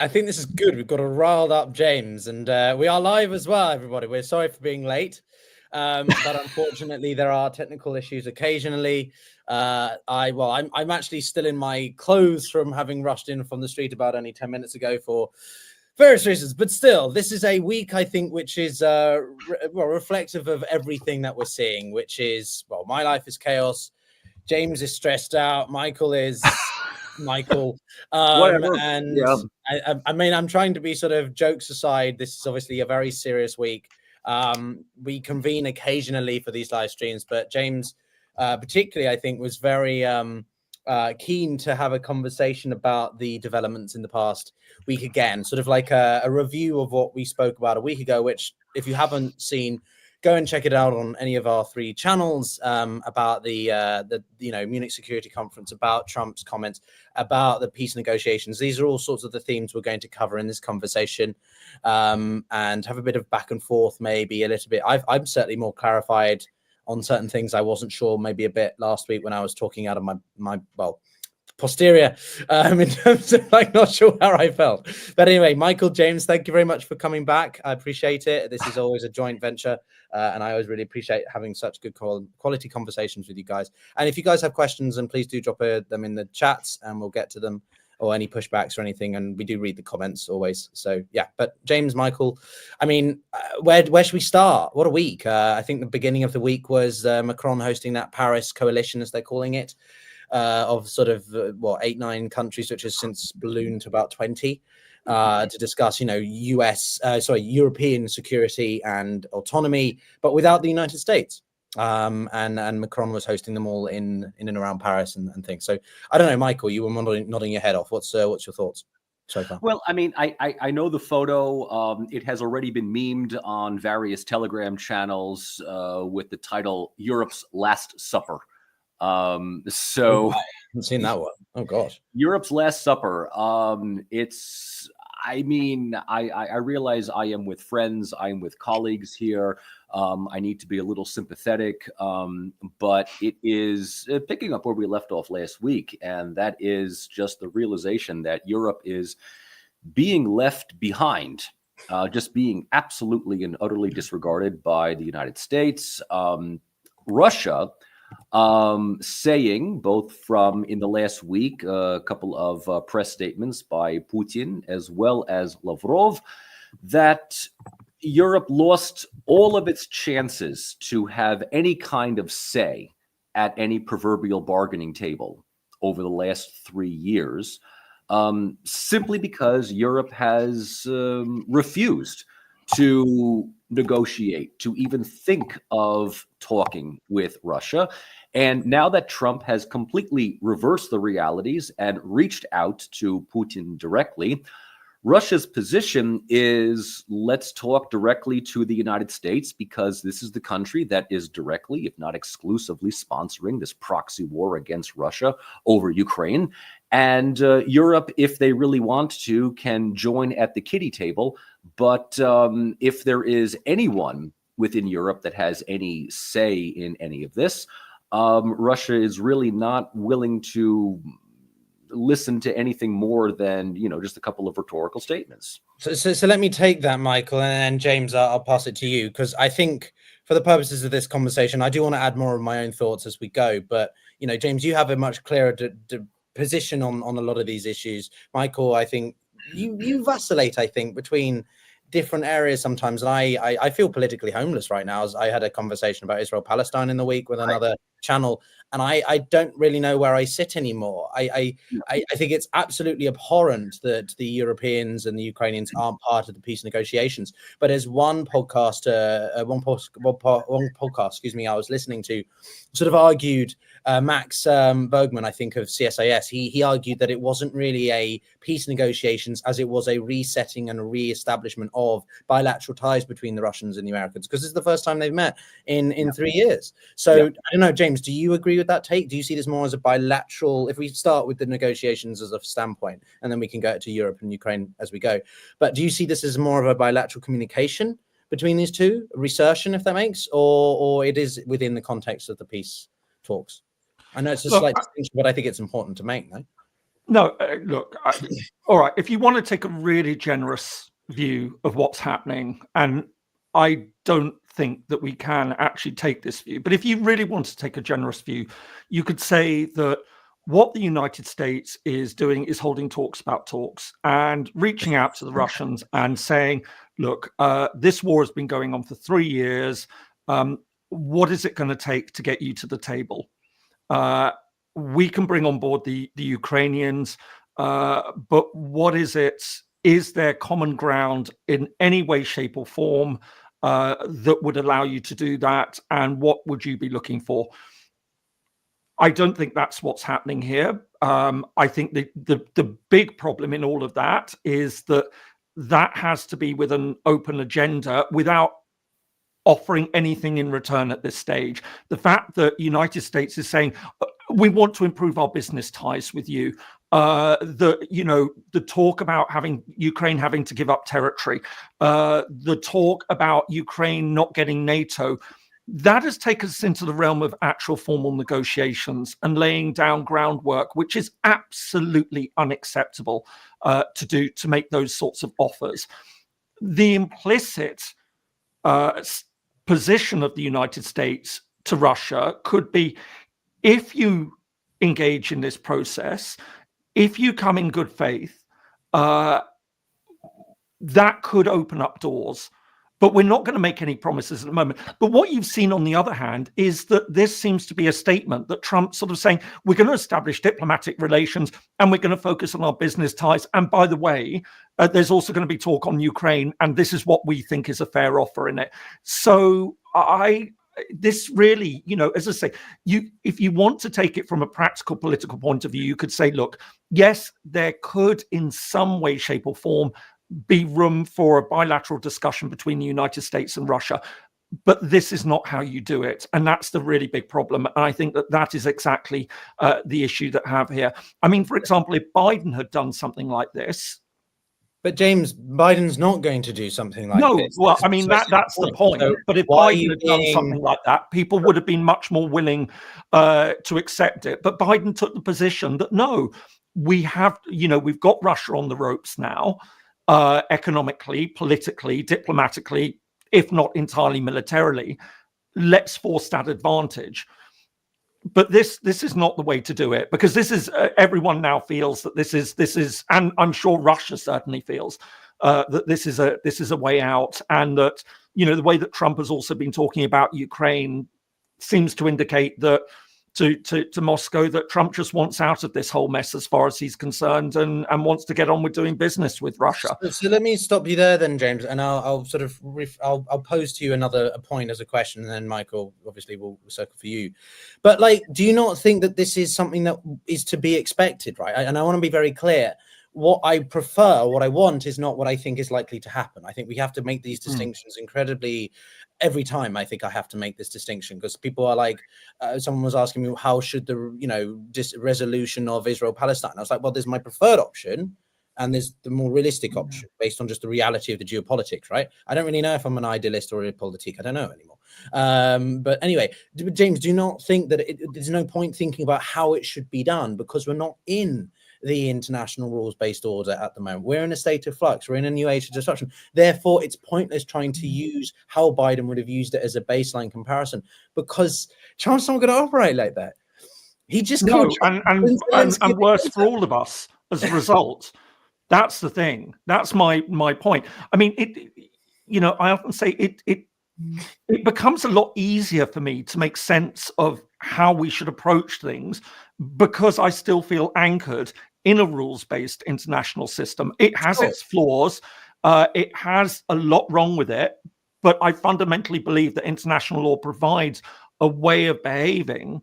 I think this is good. We've got a riled up James, and we are live as well, everybody. We're sorry for being late, but unfortunately there are technical issues occasionally. I'm actually still in my clothes from having rushed in from the street about only 10 minutes ago for various reasons, but still, this is a week, I think, which is reflective of everything that we're seeing, which is, well, my life is chaos. James is stressed out. Michael is Michael. Whatever. And yeah. I mean, I'm trying to be sort of jokes aside. This is obviously a very serious week. We convene occasionally for these live streams, but James, particularly, I think, was very keen to have a conversation about the developments in the past week again, sort of like a review of what we spoke about a week ago, which, if you haven't seen, go and check it out on any of our 3 channels, about the Munich Security Conference, about Trump's comments, about the peace negotiations. These are all sorts of the themes we're going to cover in this conversation, and have a bit of back and forth, maybe a little bit. I'm certainly more clarified on certain things I wasn't sure maybe a bit last week when I was talking out of my posterior, in terms of like not sure how I felt. But anyway, Michael, James, thank you very much for coming back. I appreciate it. This is always a joint venture, and I always really appreciate having such good quality conversations with you guys. And if you guys have questions, then please do drop them in the chats and we'll get to them, or any pushbacks or anything, and we do read the comments always. So yeah, but James, Michael, I mean, where should we start? What a week. I think the beginning of the week was Macron hosting that Paris coalition, as they're calling it, of sort of 8-9 countries, which has since ballooned to about 20, to discuss, European security and autonomy, but without the United States. And Macron was hosting them all in and around Paris and things. So I don't know, Michael, you were nodding your head off. What's your thoughts so far? Well, I mean, I know the photo. It has already been memed on various Telegram channels with the title "Europe's Last Supper." I haven't seen that one. Oh gosh, Europe's Last Supper. I realize I am with friends, I am with colleagues here. I need to be a little sympathetic, but it is picking up where we left off last week, and that is just the realization that Europe is being left behind, just being absolutely and utterly disregarded by the United States. Russia saying, both from in the last week, a couple of press statements by Putin as well as Lavrov, that Europe lost all of its chances to have any kind of say at any proverbial bargaining table over the last 3 years, simply because Europe has refused to negotiate, to even think of talking with Russia. And now that Trump has completely reversed the realities and reached out to Putin directly, Russia's position is, let's talk directly to the United States, because this is the country that is directly, if not exclusively, sponsoring this proxy war against Russia over Ukraine. And Europe, if they really want to, can join at the kiddie table. But if there is anyone within Europe that has any say in any of this, Russia is really not willing to listen to anything more than, just a couple of rhetorical statements. So let me take that, Michael, and then James, I'll pass it to you, because I think for the purposes of this conversation, I do want to add more of my own thoughts as we go. But, James, you have a much clearer position on a lot of these issues. Michael, I think you vacillate, I think, between different areas sometimes. And I feel politically homeless right now, as I had a conversation about Israel-Palestine in the week with another channel, and I don't really know where I sit anymore. I think it's absolutely abhorrent that the Europeans and the Ukrainians aren't part of the peace negotiations. But as one podcast, I was listening to, sort of argued, Max Bergman, I think, of CSIS, he argued that it wasn't really a peace negotiations as it was a resetting and a re-establishment of bilateral ties between the Russians and the Americans, because this is the first time they've met in 3 years. So I don't know, James, do you agree with that take? Do you see this more as a bilateral, if we start with the negotiations as a standpoint, and then we can go to Europe and Ukraine as we go, but do you see this as more of a bilateral communication between these two, reassertion, if that makes, or it is within the context of the peace talks? I know it's a slight distinction, but I think it's important to make, no? No, look, all right, if you want to take a really generous view of what's happening, and I don't think that we can actually take this view, but if you really want to take a generous view, you could say that what the United States is doing is holding talks about talks and reaching out to the Russians and saying, look, this war has been going on for 3 years. What is it going to take to get you to the table? We can bring on board the Ukrainians, but what is it? Is there common ground in any way, shape, or form that would allow you to do that? And what would you be looking for? I don't think that's what's happening here. I think the big problem in all of that is that has to be with an open agenda without offering anything in return at this stage. The fact that the United States is saying, we want to improve our business ties with you. The talk about Ukraine having to give up territory, the talk about Ukraine not getting NATO, that has taken us into the realm of actual formal negotiations and laying down groundwork, which is absolutely unacceptable to make those sorts of offers. The implicit position of the United States to Russia could be, if you engage in this process, if you come in good faith, that could open up doors. But we're not going to make any promises at the moment. But what you've seen, on the other hand, is that this seems to be a statement that Trump's sort of saying, we're going to establish diplomatic relations and we're going to focus on our business ties. And by the way, there's also going to be talk on Ukraine, and this is what we think is a fair offer in it. So this really, as I say, if you want to take it from a practical political point of view, you could say, look, yes, there could in some way, shape or form be room for a bilateral discussion between the United States and Russia. But this is not how you do it. And that's the really big problem. And I think that is exactly the issue that I have here. I mean, for example, if Biden had done something like this. But James, Biden's not going to do something like this. No, well, I mean, that's the point. So but if Biden had done something like that, people would have been much more willing to accept it. But Biden took the position that, no, we've got Russia on the ropes now. Economically, politically, diplomatically, if not entirely militarily, let's force that advantage. But this is not the way to do it, because this is everyone now feels that this is, and I'm sure Russia certainly feels that this is a way out, and that the way that Trump has also been talking about Ukraine seems to indicate that to Moscow that Trump just wants out of this whole mess as far as he's concerned, and wants to get on with doing business with Russia. So let me stop you there then, James, and I'll sort of I'll pose to you a point as a question, and then Michael obviously will circle for you. But do you not think that this is something that is to be expected, right? And I want to be very clear. What I prefer, what I want, is not what I think is likely to happen. I think we have to make these distinctions incredibly. Every time I think I have to make this distinction, because people are like, someone was asking me, how should the resolution of Israel-Palestine? I was like, well, there's my preferred option, and there's the more realistic option based on just the reality of the geopolitics, right? I don't really know if I'm an idealist or a Realpolitik. I don't know anymore. But anyway, James, do you not think that there's no point thinking about how it should be done, because we're not in the international rules-based order at the moment? We're in a state of flux. We're in a new age of disruption. Therefore, it's pointless trying to use how Biden would have used it as a baseline comparison, because Trump's not going to operate like that. He just can't. And worse for all of us as a result. That's the thing. That's my point. I mean, I often say it becomes a lot easier for me to make sense of how we should approach things, because I still feel anchored in a rules-based international system. It has its flaws. It has a lot wrong with it. But I fundamentally believe that international law provides a way of behaving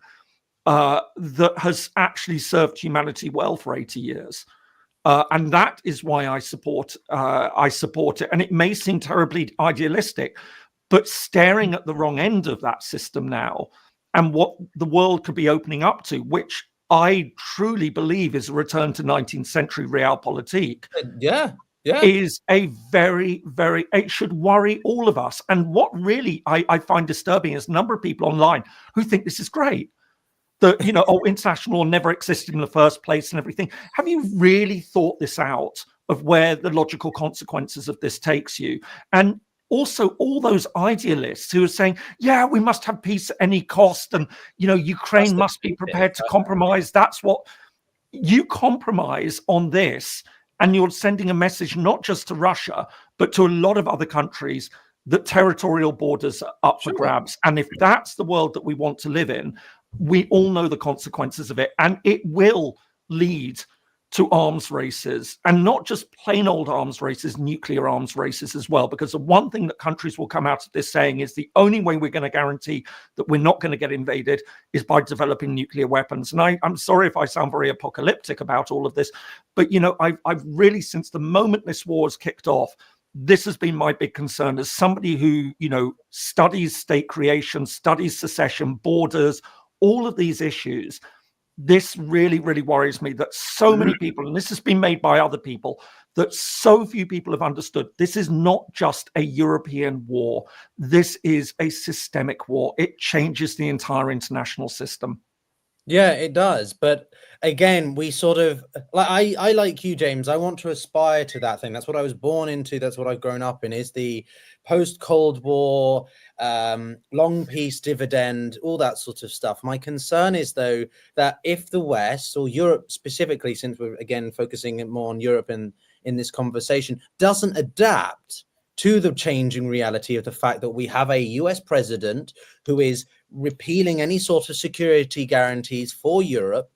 that has actually served humanity well for 80 years. And that is why I support it. And it may seem terribly idealistic, but staring at the wrong end of that system now, and what the world could be opening up to, which I truly believe is a return to 19th century Realpolitik. Yeah. Is a very, very, it should worry all of us. And what really I find disturbing is a number of people online who think this is great. that, you know, oh, international law never existed in the first place and everything. Have you really thought this out of where the logical consequences of this takes you? And also all those idealists who are saying, yeah, we must have peace at any cost. And, you know, Ukraine must be prepared to compromise. That's what you compromise on this. And you're sending a message, not just to Russia, but to a lot of other countries, that territorial borders are up for grabs. And if that's the world that we want to live in, we all know the consequences of it. And it will lead to arms races, and not just plain old arms races, nuclear arms races as well. Because the one thing that countries will come out of this saying is the only way we're going to guarantee that we're not going to get invaded is by developing nuclear weapons. And I'm sorry if I sound very apocalyptic about all of this, but, you know, I've really, since the moment this war has kicked off, this has been my big concern as somebody who, you know, studies state creation, studies secession, borders, all of these issues. This really, really worries me that so many people, and this has been made by other people, that so few people have understood this is not just a European war. This is a systemic war. It changes the entire international system. Yeah, it does. But again, we sort of, like, I like you, James, I want to aspire to that thing. That's what I was born into. That's what I've grown up in, is the post-Cold War, long peace dividend, all that sort of stuff. My concern is, though, that if the West, or Europe specifically, since we're again focusing more on Europe in this conversation, doesn't adapt to the changing reality of the fact that we have a US president who is repealing any sort of security guarantees for Europe.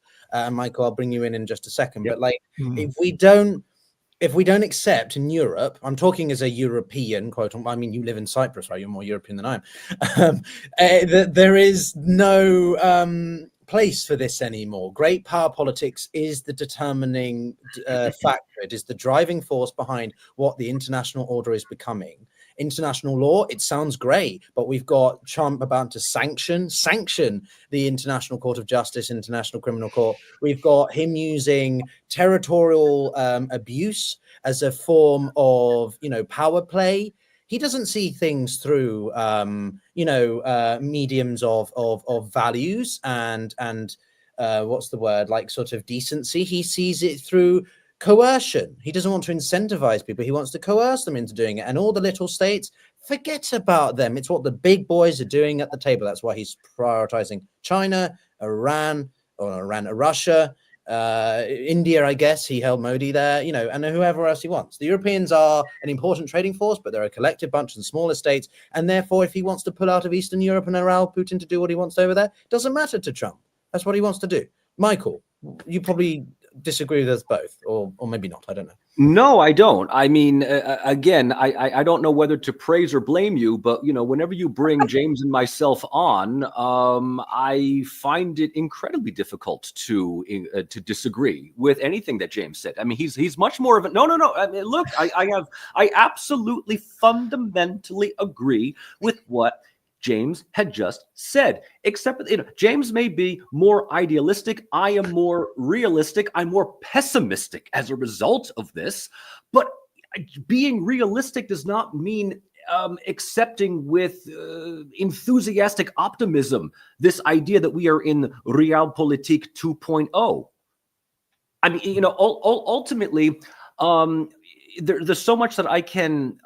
Michael, I'll bring you in just a second. But like, if we don't accept in Europe, I'm talking as a European, quote unquote, I mean, you live in Cyprus, right? You're more European than I am. There is no place for this anymore. Great power politics is the determining factor. It is the driving force behind what the international order is becoming. International law, it sounds great, but we've got Trump about to sanction the International Court of Justice, International Criminal Court. We've got him using territorial abuse as a form of, you know, power play. He doesn't see things through, mediums of values and what's the word, like sort of decency. He sees it through coercion. He doesn't want to incentivize people. He wants to coerce them into doing it. And all the little states, forget about them. It's what the big boys are doing at the table. That's why he's prioritizing China, Russia, India, I guess. He held Modi there, you know, and whoever else he wants. The Europeans are an important trading force, but they're a collective bunch of smaller states. And therefore, if he wants to pull out of Eastern Europe and allow Putin to do what he wants over there, doesn't matter to Trump. That's what he wants to do. Michael, you probably disagree with us both, or maybe not. I don't know. No, I don't. I mean, again, I don't know whether to praise or blame you, but, you know, whenever you bring James and myself on, I find it incredibly difficult to disagree with anything that James said. I mean, he's much more of a no. I mean, look, I absolutely fundamentally agree with what James had just said, except that, you know, James may be more idealistic. I am more realistic. I'm more pessimistic as a result of this. But being realistic does not mean accepting with enthusiastic optimism this idea that we are in Realpolitik 2.0. I mean, you know, ultimately, there's so much that I can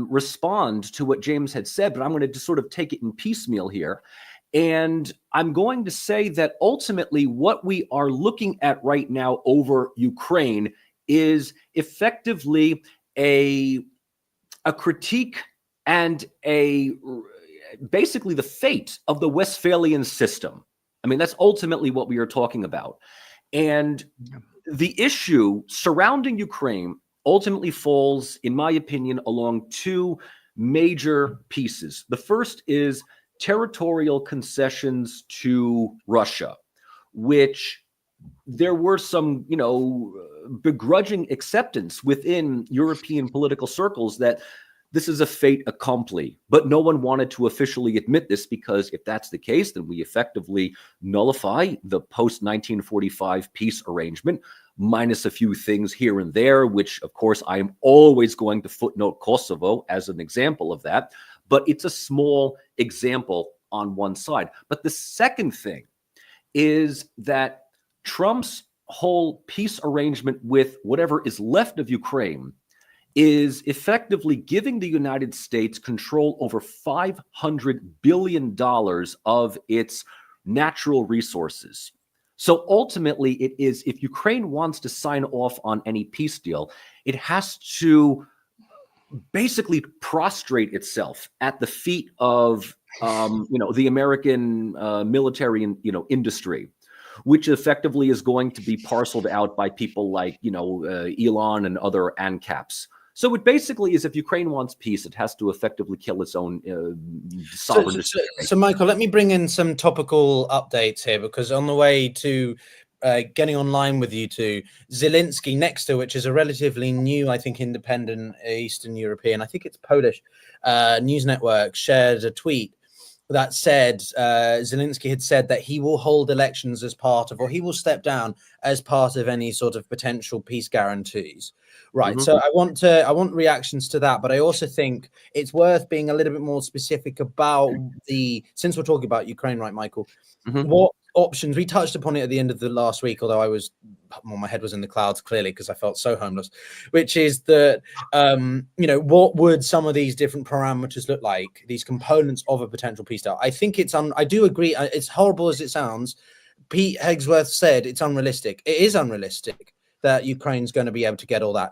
respond to what James had said, but I'm going to just sort of take it in piecemeal here. And I'm going to say that ultimately what we are looking at right now over Ukraine is effectively a critique and basically the fate of the Westphalian system. I mean, that's ultimately what we are talking about. And the issue surrounding Ukraine ultimately falls, in my opinion, along two major pieces. The first is territorial concessions to Russia, which there were some, you know, begrudging acceptance within European political circles that this is a fait accompli, but no one wanted to officially admit this, because if that's the case, then we effectively nullify the post-1945 peace arrangement, minus a few things here and there, which, of course, I am always going to footnote Kosovo as an example of that, but it's a small example on one side. But the second thing is that Trump's whole peace arrangement with whatever is left of Ukraine is effectively giving the United States control over $500 billion of its natural resources. So ultimately, it is, if Ukraine wants to sign off on any peace deal, it has to basically prostrate itself at the feet of the American military and industry, which effectively is going to be parceled out by people like Elon and other ANCAPs. So it basically is, if Ukraine wants peace, it has to effectively kill its own sovereign. So, Michael, let me bring in some topical updates here, because on the way to getting online with you two, Zelenskyy next to, which is a relatively new, I think, independent Eastern European, I think it's Polish news network, shared a tweet that said Zelenskyy had said that he will hold elections as part of, or he will step down as part of any sort of potential peace guarantees. Right. So I want reactions to that, but I also think it's worth being a little bit more specific about since we're talking about Ukraine, right, Michael, what options, we touched upon it at the end of the last week, although my head was in the clouds clearly because I felt so homeless, which is that, what would some of these different parameters look like, these components of a potential peace deal? I think I do agree. It's horrible as it sounds. Pete Hegsworth said it's unrealistic. It is unrealistic that Ukraine's going to be able to get all that,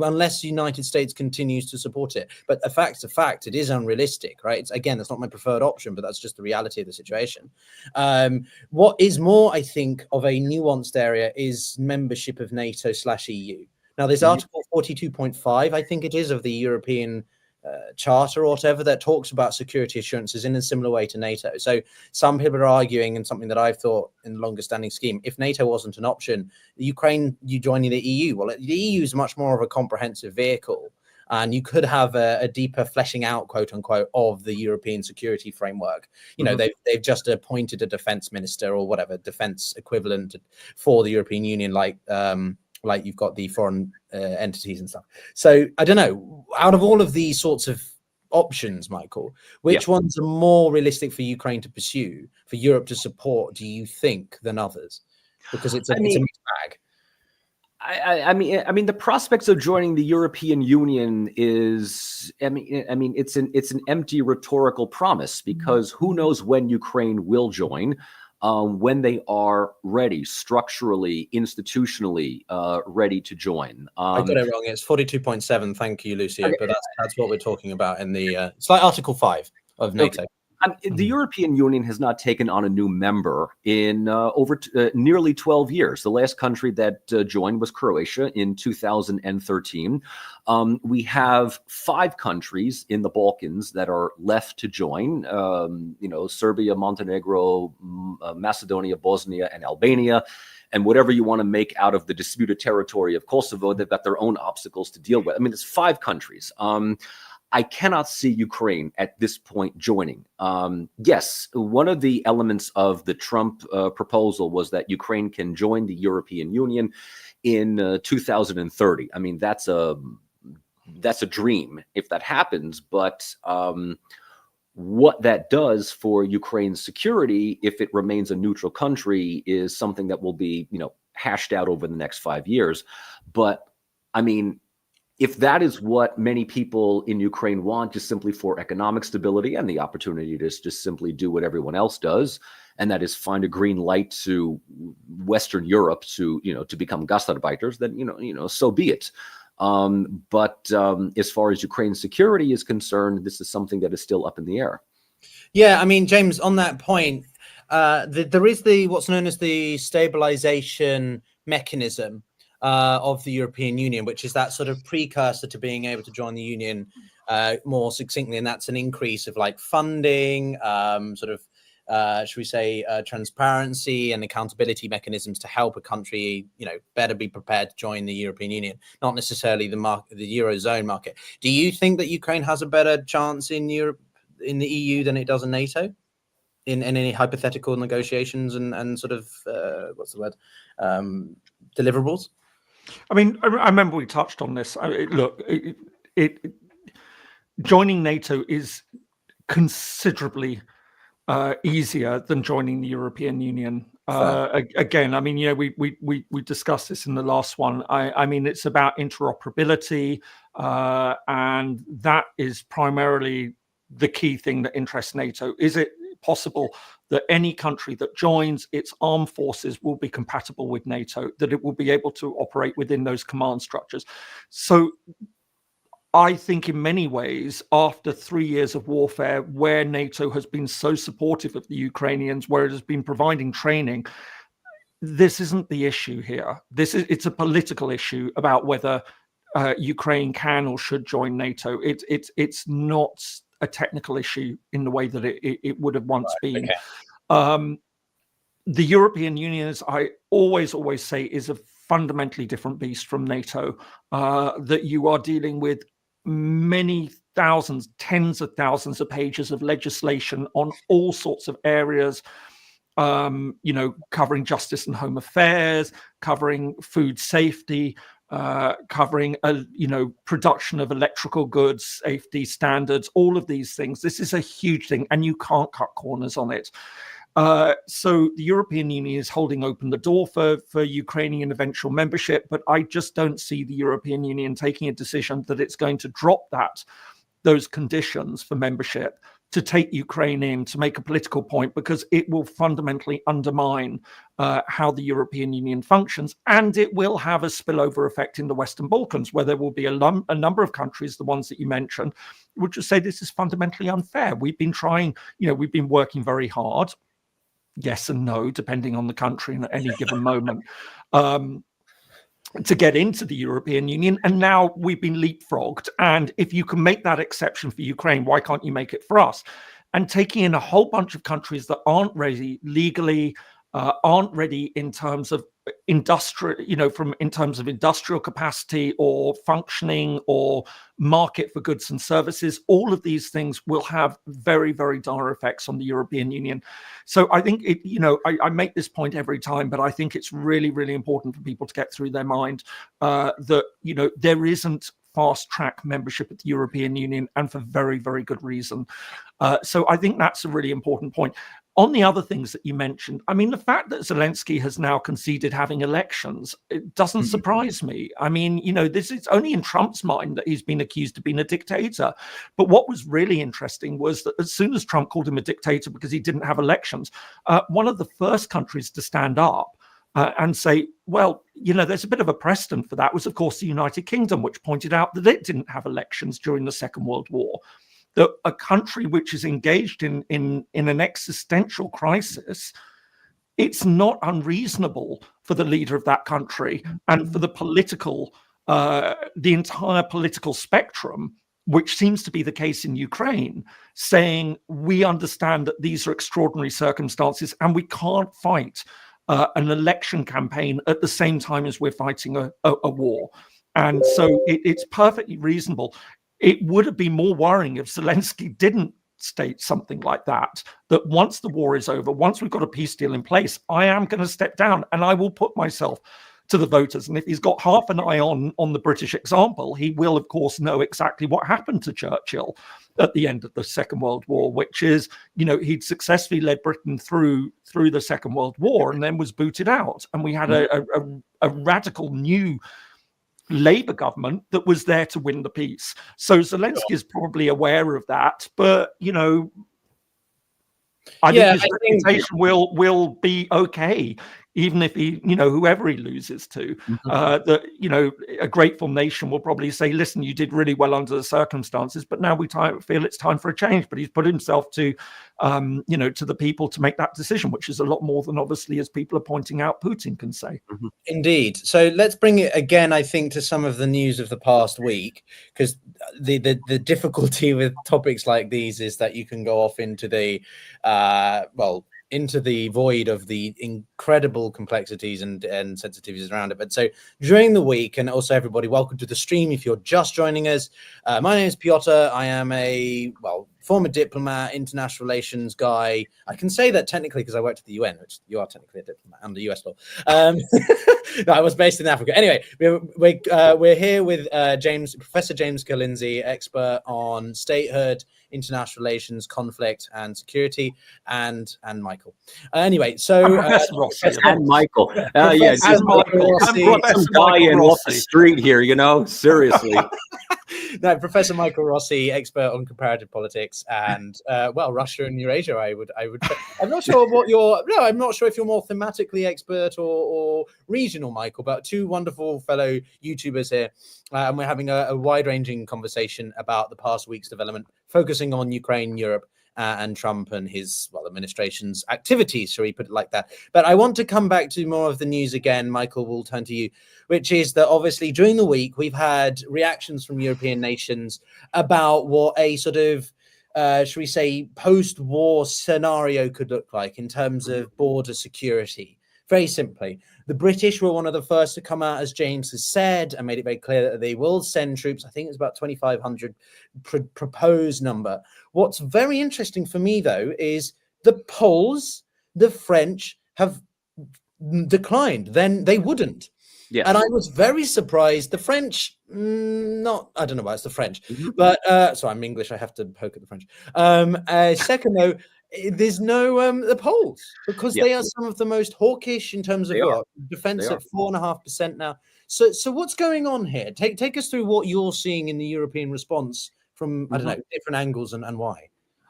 unless the United States continues to support it. But a fact's a fact. It is unrealistic, right? It's not my preferred option, but that's just the reality of the situation. What is more, I think, of a nuanced area is membership of NATO/EU. Now, there's Article 42.5, I think it is, of the European Charter or whatever, that talks about security assurances in a similar way to NATO. So some people are arguing, and something that I've thought in the longer standing scheme, if NATO wasn't an option, Ukraine, you joining the EU, well, the EU is much more of a comprehensive vehicle, and you could have a deeper fleshing out, quote unquote, of the European security framework. They've just appointed a defense minister or whatever, defense equivalent for the European Union, like you've got the foreign entities and stuff. So I don't know, out of all of these sorts of options, Michael, which ones are more realistic for Ukraine to pursue, for Europe to support, do you think, than others? Because it's a mixed bag. I mean, the prospects of joining the European Union is, it's an empty rhetorical promise, because who knows when Ukraine will join. When they are ready, structurally, institutionally ready to join. I got it wrong. It's 42.7. Thank you, Lucio. Okay. But that's what we're talking about in the. It's like Article 5 of NATO. Okay. The European Union has not taken on a new member in over nearly 12 years. The last country that joined was Croatia in 2013. We have 5 countries in the Balkans that are left to join, Serbia, Montenegro, Macedonia, Bosnia, and Albania. And whatever you want to make out of the disputed territory of Kosovo, they've got their own obstacles to deal with. I mean, it's 5 countries. I cannot see Ukraine at this point joining. Yes, one of the elements of the Trump proposal was that Ukraine can join the European Union in 2030. I mean, that's a dream if that happens. But what that does for Ukraine's security, if it remains a neutral country, is something that will be, hashed out over the next 5 years. But I mean, if that is what many people in Ukraine want, just simply for economic stability and the opportunity to just simply do what everyone else does, and that is find a green light to Western Europe to become Gastarbeiters, then so be it. But as far as Ukraine's security is concerned, this is something that is still up in the air. Yeah, I mean, James, on that point, there is what's known as the stabilization mechanism of the European Union, which is that sort of precursor to being able to join the Union more succinctly, and that's an increase of funding, should we say, transparency and accountability mechanisms to help a country, better be prepared to join the European Union, not necessarily the Eurozone market. Do you think that Ukraine has a better chance in Europe, in the EU, than it does in NATO? In any hypothetical negotiations and sort of deliverables? I mean, I remember we touched on this. Joining NATO is considerably easier than joining the European Union. Again, I mean, we discussed this in the last one. I mean, it's about interoperability, and that is primarily the key thing that interests NATO. Is it possible that any country that joins, its armed forces will be compatible with NATO, that it will be able to operate within those command structures? So I think in many ways, after 3 years of warfare, where NATO has been so supportive of the Ukrainians, where it has been providing training, this isn't the issue here. It's a political issue about whether Ukraine can or should join NATO. It's not a technical issue in the way that it would have once been. Okay. The European Union, as I always say, is a fundamentally different beast from NATO, that you are dealing with many thousands, tens of thousands of pages of legislation on all sorts of areas, covering justice and home affairs, covering food safety, covering production of electrical goods, safety standards, all of these things. This is a huge thing, and you can't cut corners on it. So the European Union is holding open the door for Ukrainian eventual membership, but I just don't see the European Union taking a decision that it's going to drop those conditions for membership to take Ukraine in, to make a political point, because it will fundamentally undermine how the European Union functions, and it will have a spillover effect in the Western Balkans, where there will be a number of countries, the ones that you mentioned, would just say this is fundamentally unfair. We've been trying, we've been working very hard. Yes and no, depending on the country and at any given moment, to get into the European Union. And now we've been leapfrogged. And if you can make that exception for Ukraine, why can't you make it for us? And taking in a whole bunch of countries that aren't ready legally, aren't ready in terms of industrial, in terms of industrial capacity or functioning or market for goods and services, all of these things will have very, very dire effects on the European Union. So I think I make this point every time, but I think it's really, really important for people to get through their mind that, there isn't fast track membership at the European Union, and for very, very good reason. So I think that's a really important point. On the other things that you mentioned, I mean, the fact that Zelenskyy has now conceded having elections, it doesn't surprise me. I mean, this is only in Trump's mind that he's been accused of being a dictator. But what was really interesting was that as soon as Trump called him a dictator because he didn't have elections, one of the first countries to stand up and say, well, there's a bit of a precedent for that was, of course, the United Kingdom, which pointed out that it didn't have elections during the Second World War. That a country which is engaged in an existential crisis, it's not unreasonable for the leader of that country and for the entire political spectrum, which seems to be the case in Ukraine, saying we understand that these are extraordinary circumstances and we can't fight an election campaign at the same time as we're fighting a war. And so it's perfectly reasonable. It would have been more worrying if Zelenskyy didn't state something like that once the war is over, once we've got a peace deal in place, I am going to step down and I will put myself to the voters. And if he's got half an eye on the British example, he will, of course, know exactly what happened to Churchill at the end of the Second World War, which is, he'd successfully led Britain through the Second World War and then was booted out. And we had a radical new Labour government that was there to win the peace. So Zelenskyy is probably aware of that, but I think his reputation will be okay, even if he, whoever he loses to. That a grateful nation will probably say, "Listen, you did really well under the circumstances, but now we feel it's time for a change." But he's put himself to, to the people to make that decision, which is a lot more than obviously, as people are pointing out, Putin can say. Indeed. So let's bring it again, I think, to some of the news of the past week, because the difficulty with topics like these is that you can go off into the into the void of the incredible complexities and sensitivities around it. But so during the week, and also everybody, welcome to the stream if you're just joining us. My name is Pyotr. I am a former diplomat, international relations guy. I can say that technically because I worked at the UN, which you are technically a diplomat under US law. No, I was based in Africa. Anyway, we're here with Professor James Ker-Lindsay, expert on statehood, international relations, conflict, and security, and Michael. Anyway, so Professor Rossi. And Michael. Professor Michael Some guy in off the street here, seriously. No, Professor Michael Rossi, expert on comparative politics and Russia and Eurasia. I would. I'm not sure I'm not sure if you're more thematically expert or regional, Michael. But two wonderful fellow YouTubers here, and we're having a wide-ranging conversation about the past week's development, focusing on Ukraine, Europe, and Trump and his administration's activities, shall we put it like that. But I want to come back to more of the news again. Michael, we'll turn to you, which is that obviously during the week we've had reactions from European nations about what a sort of should we say post-war scenario could look like in terms of border security. Very simply, the British were one of the first to come out, as James has said, and made it very clear that they will send troops. I think it's about 2,500 proposed number. What's very interesting for me, though, is the Poles, the French have declined. Then they wouldn't. Yeah. And I was very surprised. The French, I don't know why it's the French, but so I'm English. I have to poke at the French. Second, though, there's no the Poles, because they are some of the most hawkish in terms of defense at 4.5% now. So what's going on here? Take us through what you're seeing in the European response from I don't know, different angles and why.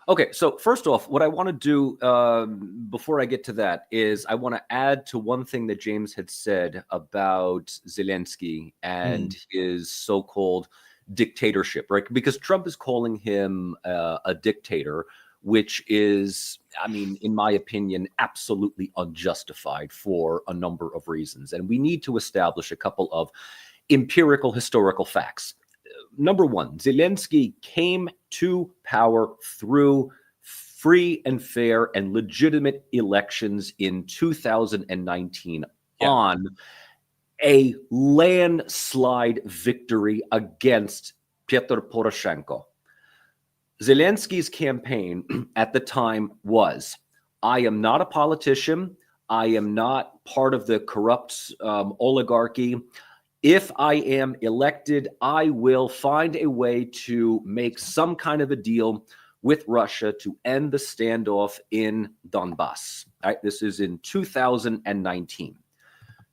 Okay, so first off, what I want to do before I get to that is I want to add to one thing that James had said about Zelenskyy and his so-called dictatorship, right? Because Trump is calling him a dictator, which is, I mean, in my opinion, absolutely unjustified for a number of reasons. And we need to establish a couple of empirical historical facts. Number one, Zelenskyy came to power through free and fair and legitimate elections in 2019 on a landslide victory against Pyotr Poroshenko. Zelenskyy's campaign at the time was, I am not a politician. I am not part of the corrupt oligarchy. If I am elected, I will find a way to make some kind of a deal with Russia to end the standoff in Donbass. All right, this is in 2019.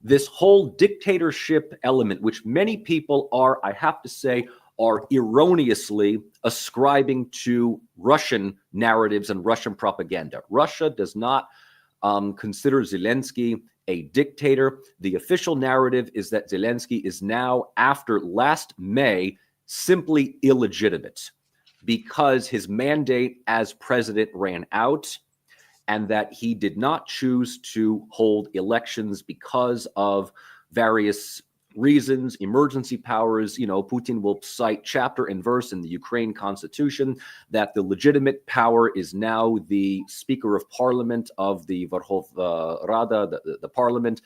This whole dictatorship element, which many people are, I have to say, are erroneously ascribing to Russian narratives and Russian propaganda. Russia does not consider Zelenskyy a dictator. The official narrative is that Zelenskyy is now, after last May, simply illegitimate because his mandate as president ran out and that he did not choose to hold elections because of various reasons, emergency powers. Putin will cite chapter and verse in the Ukraine constitution that the legitimate power is now the Speaker of Parliament of the Verkhovna Rada, the Parliament.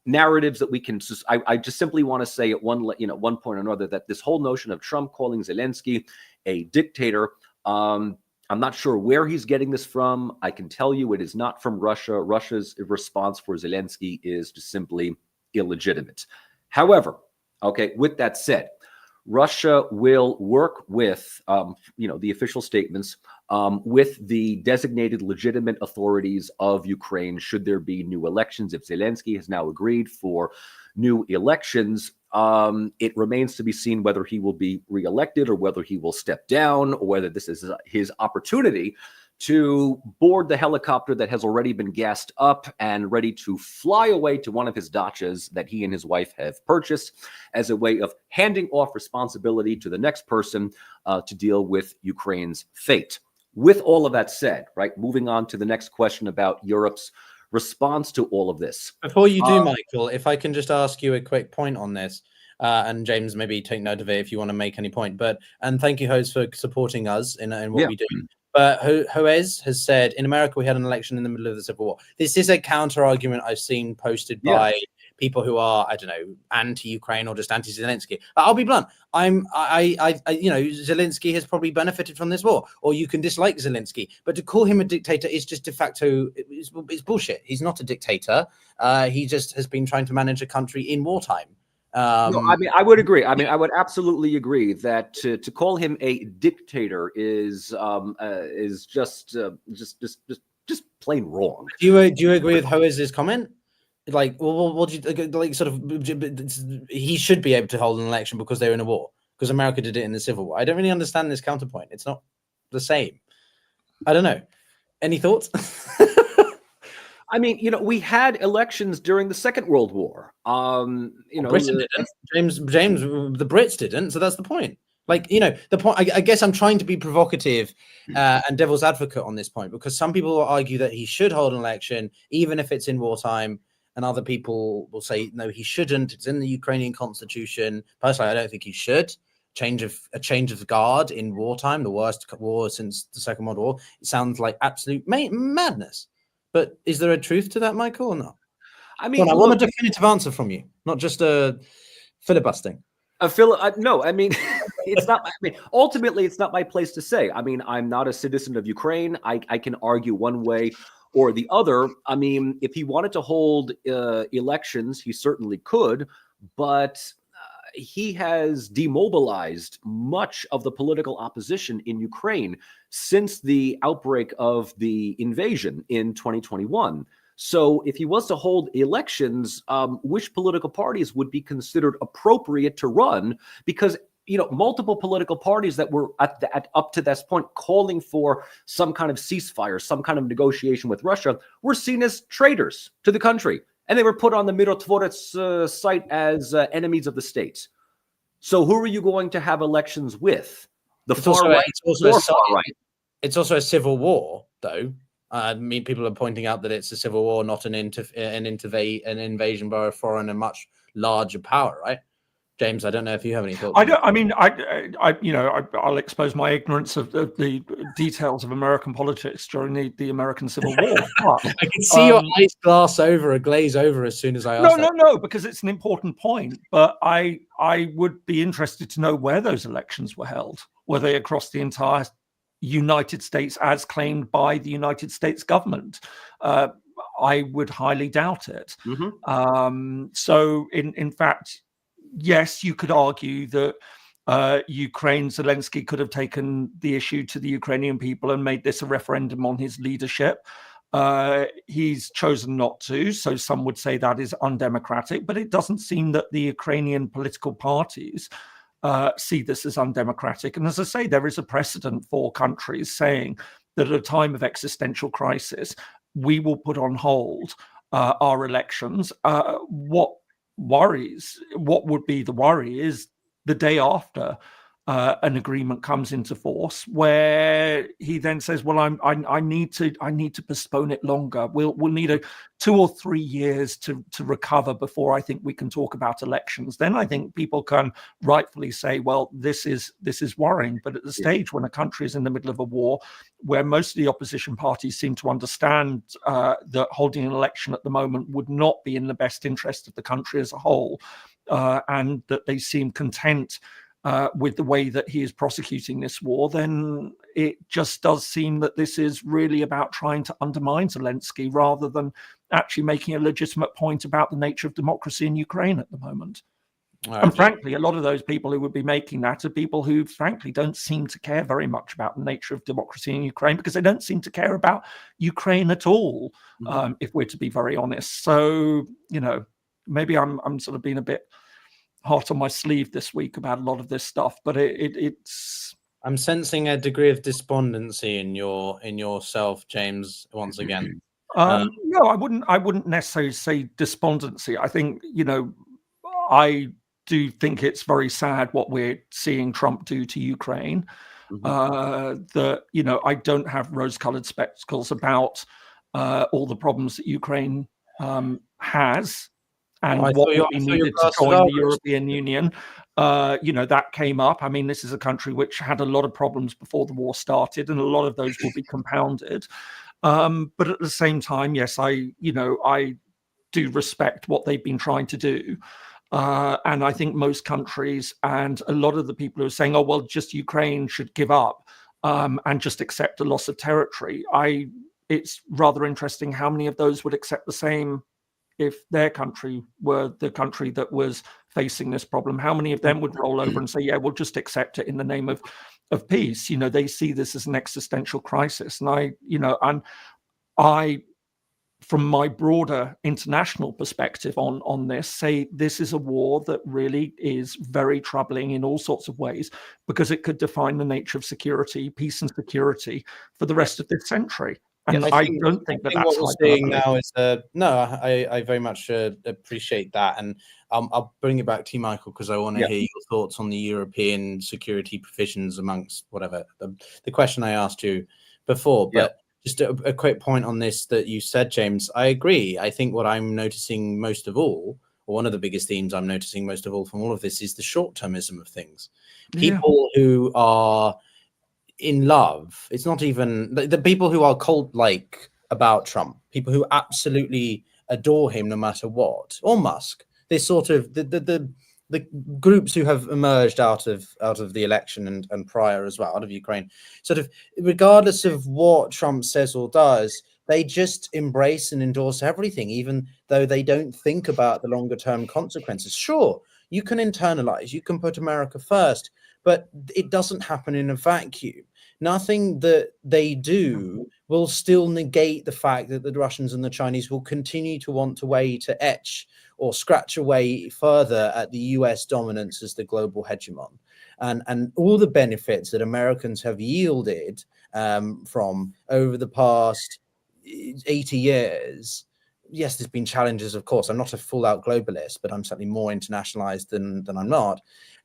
Narratives that we can. I just simply want to say at one point or another that this whole notion of Trump calling Zelenskyy a dictator. I'm not sure where he's getting this from. I can tell you it is not from Russia. Russia's response for Zelenskyy is just simply illegitimate. However, okay, with that said, Russia will work with, the official statements with the designated legitimate authorities of Ukraine should there be new elections. If Zelenskyy has now agreed for new elections, it remains to be seen whether he will be reelected or whether he will step down or whether this is his opportunity to board the helicopter that has already been gassed up and ready to fly away to one of his dachas that he and his wife have purchased as a way of handing off responsibility to the next person to deal with Ukraine's fate. With all of that said, right, moving on to the next question about Europe's response to all of this. Before you do, Michael, if I can just ask you a quick point on this, and James, maybe take note of it if you want to make any point. And thank you, Jose, for supporting us in what we do. But Jose has said, in America, we had an election in the middle of the Civil War. This is a counter argument I've seen posted by people who are, I don't know, anti-Ukraine or just anti-Zelensky. I'll be blunt. Zelensky has probably benefited from this war, or you can dislike Zelensky, but to call him a dictator is just de facto, it's bullshit. He's not a dictator. He just has been trying to manage a country in wartime. No, I mean, I would agree. I mean, I would absolutely agree that to call him a dictator is just plain wrong. Do you agree with Hoaz's comment? Like, well, what do you like? Sort of, he should be able to hold an election because they're in a war. Because America did it in the Civil War. I don't really understand this counterpoint. It's not the same. I don't know. Any thoughts? I mean, we had elections during the Second World War. Britain didn't. James, the Brits didn't. So that's the point. Like, the point. I guess I'm trying to be provocative and devil's advocate on this point, because some people will argue that he should hold an election even if it's in wartime, and other people will say no, he shouldn't. It's in the Ukrainian constitution. Personally, I don't think he should. A change of guard in wartime, the worst war since the Second World War. It sounds like absolute madness. But is there a truth to that, Michael, or not? I mean, I want a definitive answer from you, not just a filibustering. No, I mean, it's not. I mean, ultimately, it's not my place to say. I mean, I'm not a citizen of Ukraine. I can argue one way or the other. I mean, if he wanted to hold elections, he certainly could, but he has demobilized much of the political opposition in Ukraine since the outbreak of the invasion in 2021. So if he was to hold elections, which political parties would be considered appropriate to run? Because multiple political parties that were up to this point calling for some kind of ceasefire, some kind of negotiation with Russia, were seen as traitors to the country. And they were put on the Mirotvorets site as enemies of the state. So who are you going to have elections with? The far right or far right? It's also a civil war, though. I mean, people are pointing out that it's a civil war, not an invasion by a foreign and much larger power, right? James, I don't know if you have any thoughts. I'll expose my ignorance of the details of American politics during the American Civil War. But, I can see your eyes glaze over as soon as I ask. No, because it's an important point. But I would be interested to know where those elections were held. Were they across the entire United States as claimed by the United States government? I would highly doubt it. Mm-hmm. So in fact, yes, you could argue that Zelensky could have taken the issue to the Ukrainian people and made this a referendum on his leadership. He's chosen not to, so some would say that is undemocratic, but it doesn't seem that the Ukrainian political parties see this as undemocratic. And as I say, there is a precedent for countries saying that at a time of existential crisis, we will put on hold our elections. What would be the worry is the day after an agreement comes into force, where he then says, "Well, I need to postpone it longer. We'll need 2 or 3 years to recover before I think we can talk about elections." Then I think people can rightfully say, "Well, this is worrying." But at the stage when a country is in the middle of a war, where most of the opposition parties seem to understand that holding an election at the moment would not be in the best interest of the country as a whole, and that they seem content with the way that he is prosecuting this war, then it just does seem that this is really about trying to undermine Zelensky rather than actually making a legitimate point about the nature of democracy in Ukraine at the moment. And frankly, a lot of those people who would be making that are people who, frankly, don't seem to care very much about the nature of democracy in Ukraine, because they don't seem to care about Ukraine at all, if we're to be very honest. So, maybe I'm sort of being a bit hot on my sleeve this week about a lot of this stuff, but it's. I'm sensing a degree of despondency in yourself, James. Once again, no, I wouldn't necessarily say despondency. I think I do think it's very sad what we're seeing Trump do to Ukraine. I don't have rose-colored spectacles about all the problems that Ukraine has. And what we needed to join the European Union, that came up. I mean, this is a country which had a lot of problems before the war started, and a lot of those will be compounded. But at the same time, yes, I do respect what they've been trying to do. And I think most countries and a lot of the people who are saying, oh, well, just Ukraine should give up and just accept a loss of territory. It's rather interesting how many of those would accept the same if their country were the country that was facing this problem. How many of them would roll over and say, yeah, we'll just accept it in the name of peace? You know, they see this as an existential crisis. And I from my broader international perspective on this, say this is a war that really is very troubling in all sorts of ways, because it could define the nature of security, peace and security for the rest of this century. And I don't think that's what we're seeing now is I very much appreciate that, and I'll bring it back to you, Michael, because I want to hear your thoughts on the European security provisions amongst whatever the question I asked you before. But just a quick point on this that you said, James. I agree. I think what I'm noticing most of all, or one of the biggest themes I'm noticing most of all from all of this, is the short-termism of things. People who are in love, it's not even the people who are cold-like about Trump, people who absolutely adore him no matter what, or Musk. This sort of the groups who have emerged out of the election and prior as well, out of Ukraine, sort of regardless of what Trump says or does, they just embrace and endorse everything, even though they don't think about the longer term consequences. Sure, you can internalize, you can put America first, but it doesn't happen in a vacuum. Nothing that they do will still negate the fact that the Russians and the Chinese will continue to want to etch or scratch away further at the US dominance as the global hegemon. And all the benefits that Americans have yielded from over the past 80 years. Yes, there's been challenges, of course. I'm not a full-out globalist, but I'm certainly more internationalized than I'm not.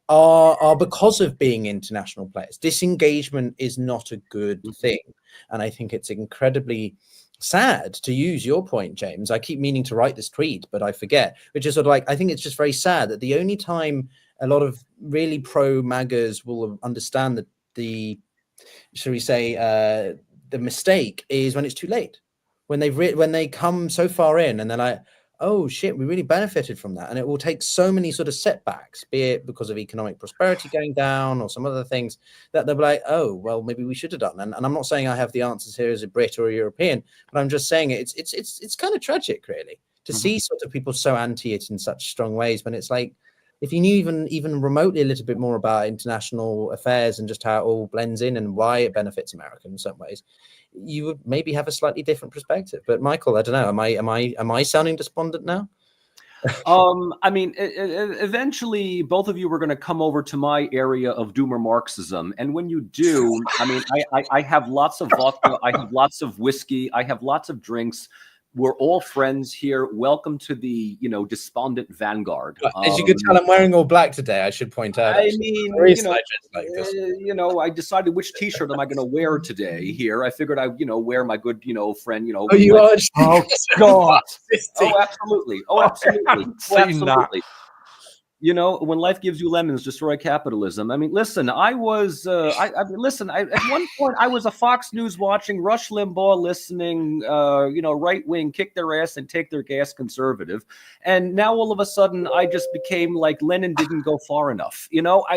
Are because of being international players. Disengagement is not a good thing. And I think it's incredibly sad, to use your point, James. I keep meaning to write this tweet, but I forget, which is sort of like, I think it's just very sad that the only time a lot of really pro-MAGAs will understand that the mistake is when it's too late. When they come so far in and they're like, oh shit, we really benefited from that. And it will take so many sort of setbacks, be it because of economic prosperity going down or some other things, that they'll be like, oh, well, maybe we should have done. And I'm not saying I have the answers here as a Brit or a European, but I'm just saying it's kind of tragic, really, to see sort of people so anti it in such strong ways, when it's like, if you knew even remotely a little bit more about international affairs and just how it all blends in and why it benefits America in some ways, you would maybe have a slightly different perspective. But Michael, I don't know, am I sounding despondent now? I mean, eventually both of you were going to come over to my area of doomer Marxism. And when you do, I mean, I have lots of vodka, I have lots of whiskey, I have lots of drinks. We're all friends here. Welcome to the, despondent vanguard. As you can tell, I'm wearing all black today. I should point out. I mean, I decided which T-shirt am I going to wear today. Here, I figured wear my good, friend. Oh, you are. Oh God. Oh, absolutely. Oh, absolutely. Oh, absolutely. When life gives you lemons, destroy capitalism. I mean, listen, at one point I was a Fox News watching, Rush Limbaugh listening, right wing kick their ass and take their gas conservative. And now all of a sudden I just became like Lenin didn't go far enough.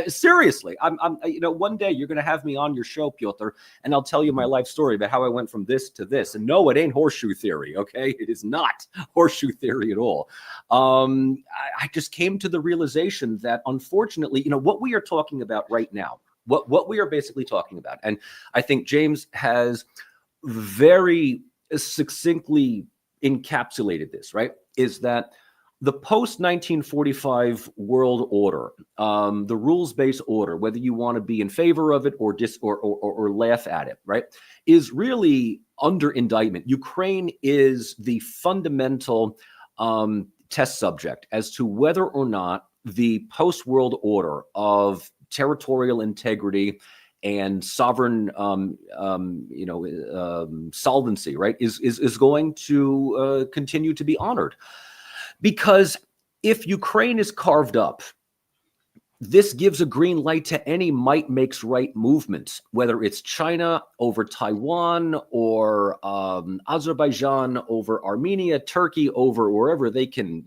Seriously, I'm one day you're going to have me on your show, Pyotr, and I'll tell you my life story about how I went from this to this. And no, it ain't horseshoe theory. Okay. It is not horseshoe theory at all. I just came to the realization that unfortunately, what we are talking about right now, what we are basically talking about, and I think James has very succinctly encapsulated this, right, is that the post-1945 world order, the rules-based order, whether you want to be in favor of it or laugh at it, right, is really under indictment. Ukraine is the fundamental test subject as to whether or not the post-world order of territorial integrity and sovereign, solvency, right, is going to continue to be honored. Because if Ukraine is carved up, this gives a green light to any might makes right movement, whether it's China over Taiwan or Azerbaijan over Armenia, Turkey over wherever they can,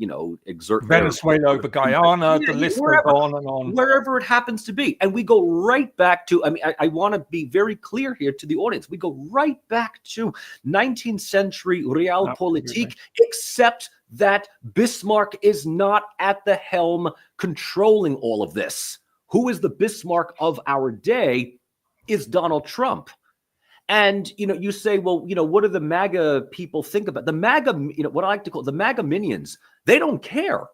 exert Venezuela over Guyana, the list goes on and on. Wherever it happens to be. And we go right back to, I want to be very clear here to the audience. We go right back to 19th century Realpolitik, except that Bismarck is not at the helm controlling all of this. Who is the Bismarck of our day is Donald Trump. And, you say, well, what do the MAGA people think about the MAGA, what I like to call the MAGA minions? They don't care.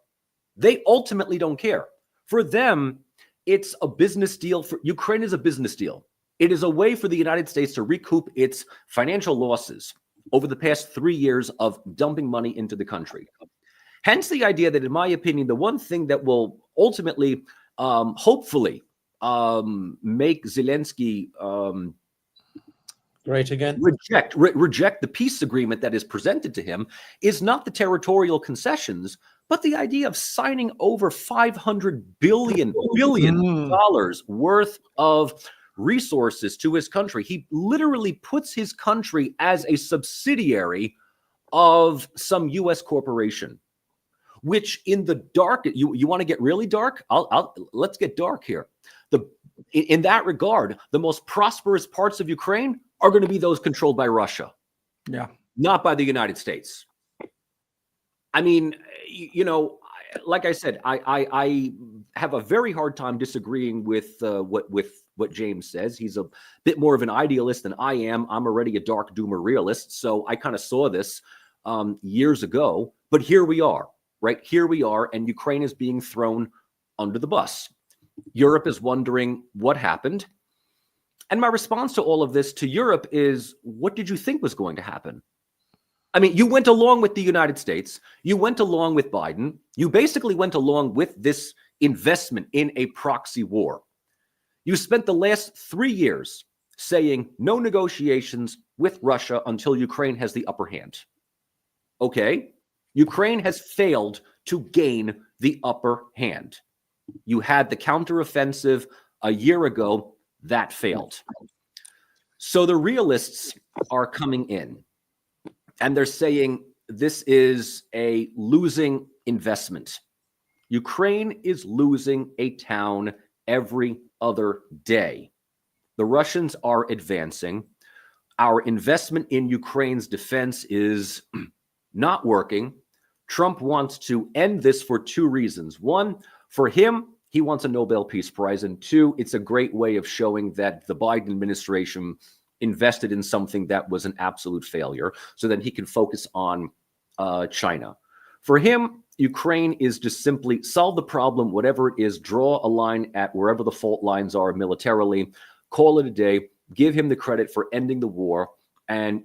They ultimately don't care. For them, it's a business deal. For Ukraine is a business deal. It is a way for the United States to recoup its financial losses over the past 3 years of dumping money into the country. Hence the idea that, in my opinion, the one thing that will ultimately, hopefully, make Zelenskyy great again, reject the peace agreement that is presented to him is not the territorial concessions, but the idea of signing over $500 billion worth of resources to his country. He literally puts his country as a subsidiary of some U.S. corporation, which in the dark, you want to get really dark? Let's get dark here. In that regard, the most prosperous parts of Ukraine are going to be those controlled by Russia. Yeah. Not by the United States. I mean, like I said, I have a very hard time disagreeing with what James says. He's a bit more of an idealist than I am. I'm already a dark doomer realist, so I kind of saw this years ago. But here we are, right? Here we are, and Ukraine is being thrown under the bus. Europe is wondering what happened. And my response to all of this to Europe is, what did you think was going to happen? I mean, you went along with the United States. You went along with Biden. You basically went along with this investment in a proxy war. You spent the last 3 years saying no negotiations with Russia until Ukraine has the upper hand. Okay, Ukraine has failed to gain the upper hand. You had the counteroffensive a year ago. That failed. So the realists are coming in. And they're saying this is a losing investment. Ukraine is losing a town every other day. The Russians are advancing. Our investment in Ukraine's defense is not working. Trump wants to end this for 2 reasons. One, for him, he wants a Nobel Peace Prize. And 2, it's a great way of showing that the Biden administration invested in something that was an absolute failure so that he can focus on China. For him, Ukraine is just simply solve the problem, whatever it is, draw a line at wherever the fault lines are militarily, call it a day, give him the credit for ending the war. And,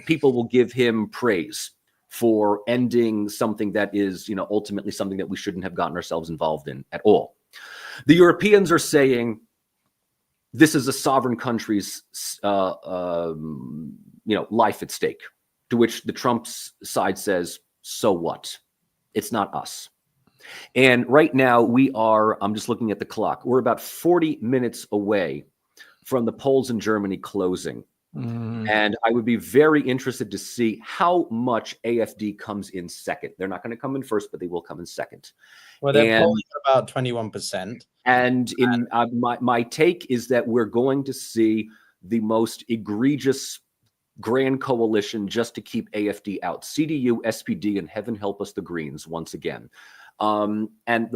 people will give him praise for ending something that is, ultimately something that we shouldn't have gotten ourselves involved in at all. The Europeans are saying, this is a sovereign country's, life at stake, to which the Trump side says, so what? It's not us. And right now I'm just looking at the clock. We're about 40 minutes away from the polls in Germany closing. And I would be very interested to see how much AfD comes in second. They're not going to come in first, but they will come in second. Well, they're polling at about 21%. And my take is that we're going to see the most egregious grand coalition just to keep AfD out. CDU, SPD, and heaven help us, the Greens once again. And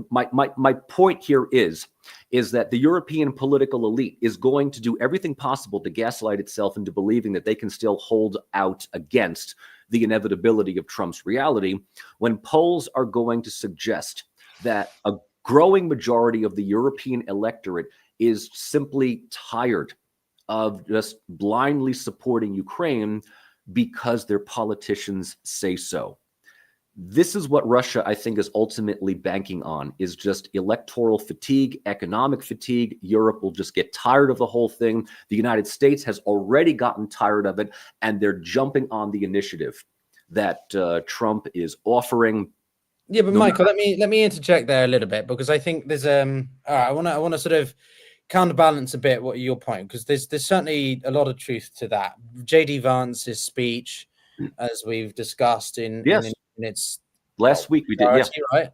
my point here is that the European political elite is going to do everything possible to gaslight itself into believing that they can still hold out against the inevitability of Trump's reality, when polls are going to suggest that a growing majority of the European electorate is simply tired of just blindly supporting Ukraine because their politicians say so. This is what Russia, I think, is ultimately banking on, is just electoral fatigue, economic fatigue. Europe will just get tired of the whole thing. The United States has already gotten tired of it, and they're jumping on the initiative that Trump is offering. Yeah, but No Michael, let me interject there a little bit, because I think there's all right, I want to sort of counterbalance a bit what your point, because there's certainly a lot of truth to that. JD Vance's speech, as we've discussed in Yes. its Last week we did, yeah. right?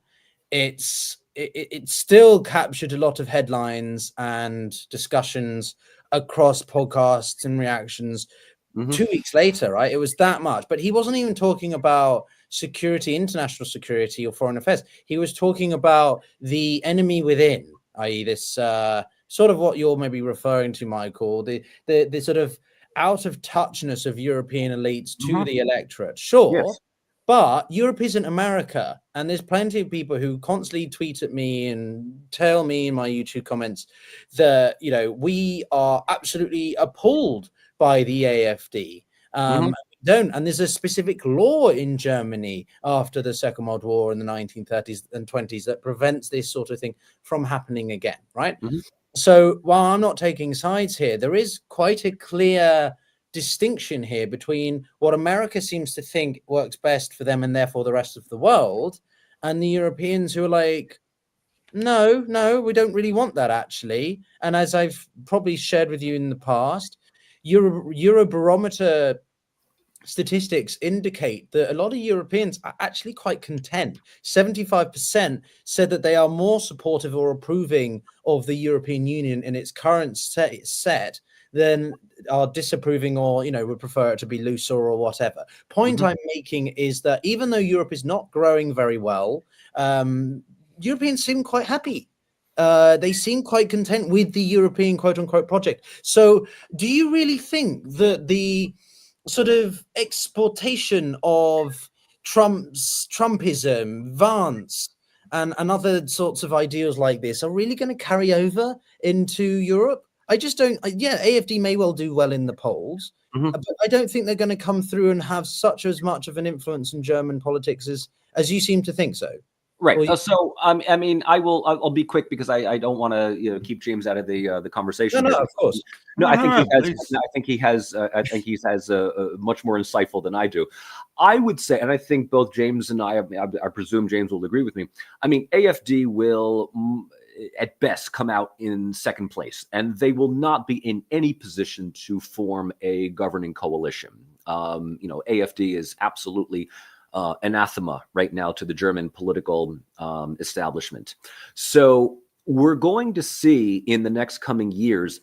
It still captured a lot of headlines and discussions across podcasts and reactions. 2 weeks later, right? It was that much, but he wasn't even talking about security, international security, or foreign affairs. He was talking about the enemy within, i.e., this sort of what you're maybe referring to, Michael, the sort of out of touchness of European elites to the electorate. Sure. Yes. But Europe isn't America, and there's plenty of people who constantly tweet at me and tell me in my YouTube comments that, you know, we are absolutely appalled by the AfD. Don't, and there's a specific law in Germany after the Second World War in the 1930s and 20s that prevents this sort of thing from happening again, right? So while I'm not taking sides here, there is quite a clear distinction here between what America seems to think works best for them and therefore the rest of the world, and the Europeans who are like, no, we don't really want that, actually. And as I've probably shared with you in the past, Eurobarometer statistics indicate that a lot of Europeans are actually quite content. 75% said that they are more supportive or approving of the European Union in its current set than are disapproving, or, you know, would prefer it to be looser or whatever. Point I'm making is that even though Europe is not growing very well, Europeans seem quite happy. They seem quite content with the European quote unquote project. So do you really think that the sort of exportation of Trumpism, Vance, and other sorts of ideals like this are really going to carry over into Europe? I just don't. Yeah, AfD may well do well in the polls, but I don't think they're going to come through and have as much of an influence in German politics as you seem to think so. Right. So, I mean, I'll be quick because I don't want to keep James out of the conversation. No, of course. No, I think he has much more insightful than I do. I would say, and I think both James and I presume James will agree with me. I mean, AfD will at best come out in second place, and they will not be in any position to form a governing coalition. AfD is absolutely anathema right now to the German political establishment. So we're going to see in the next coming years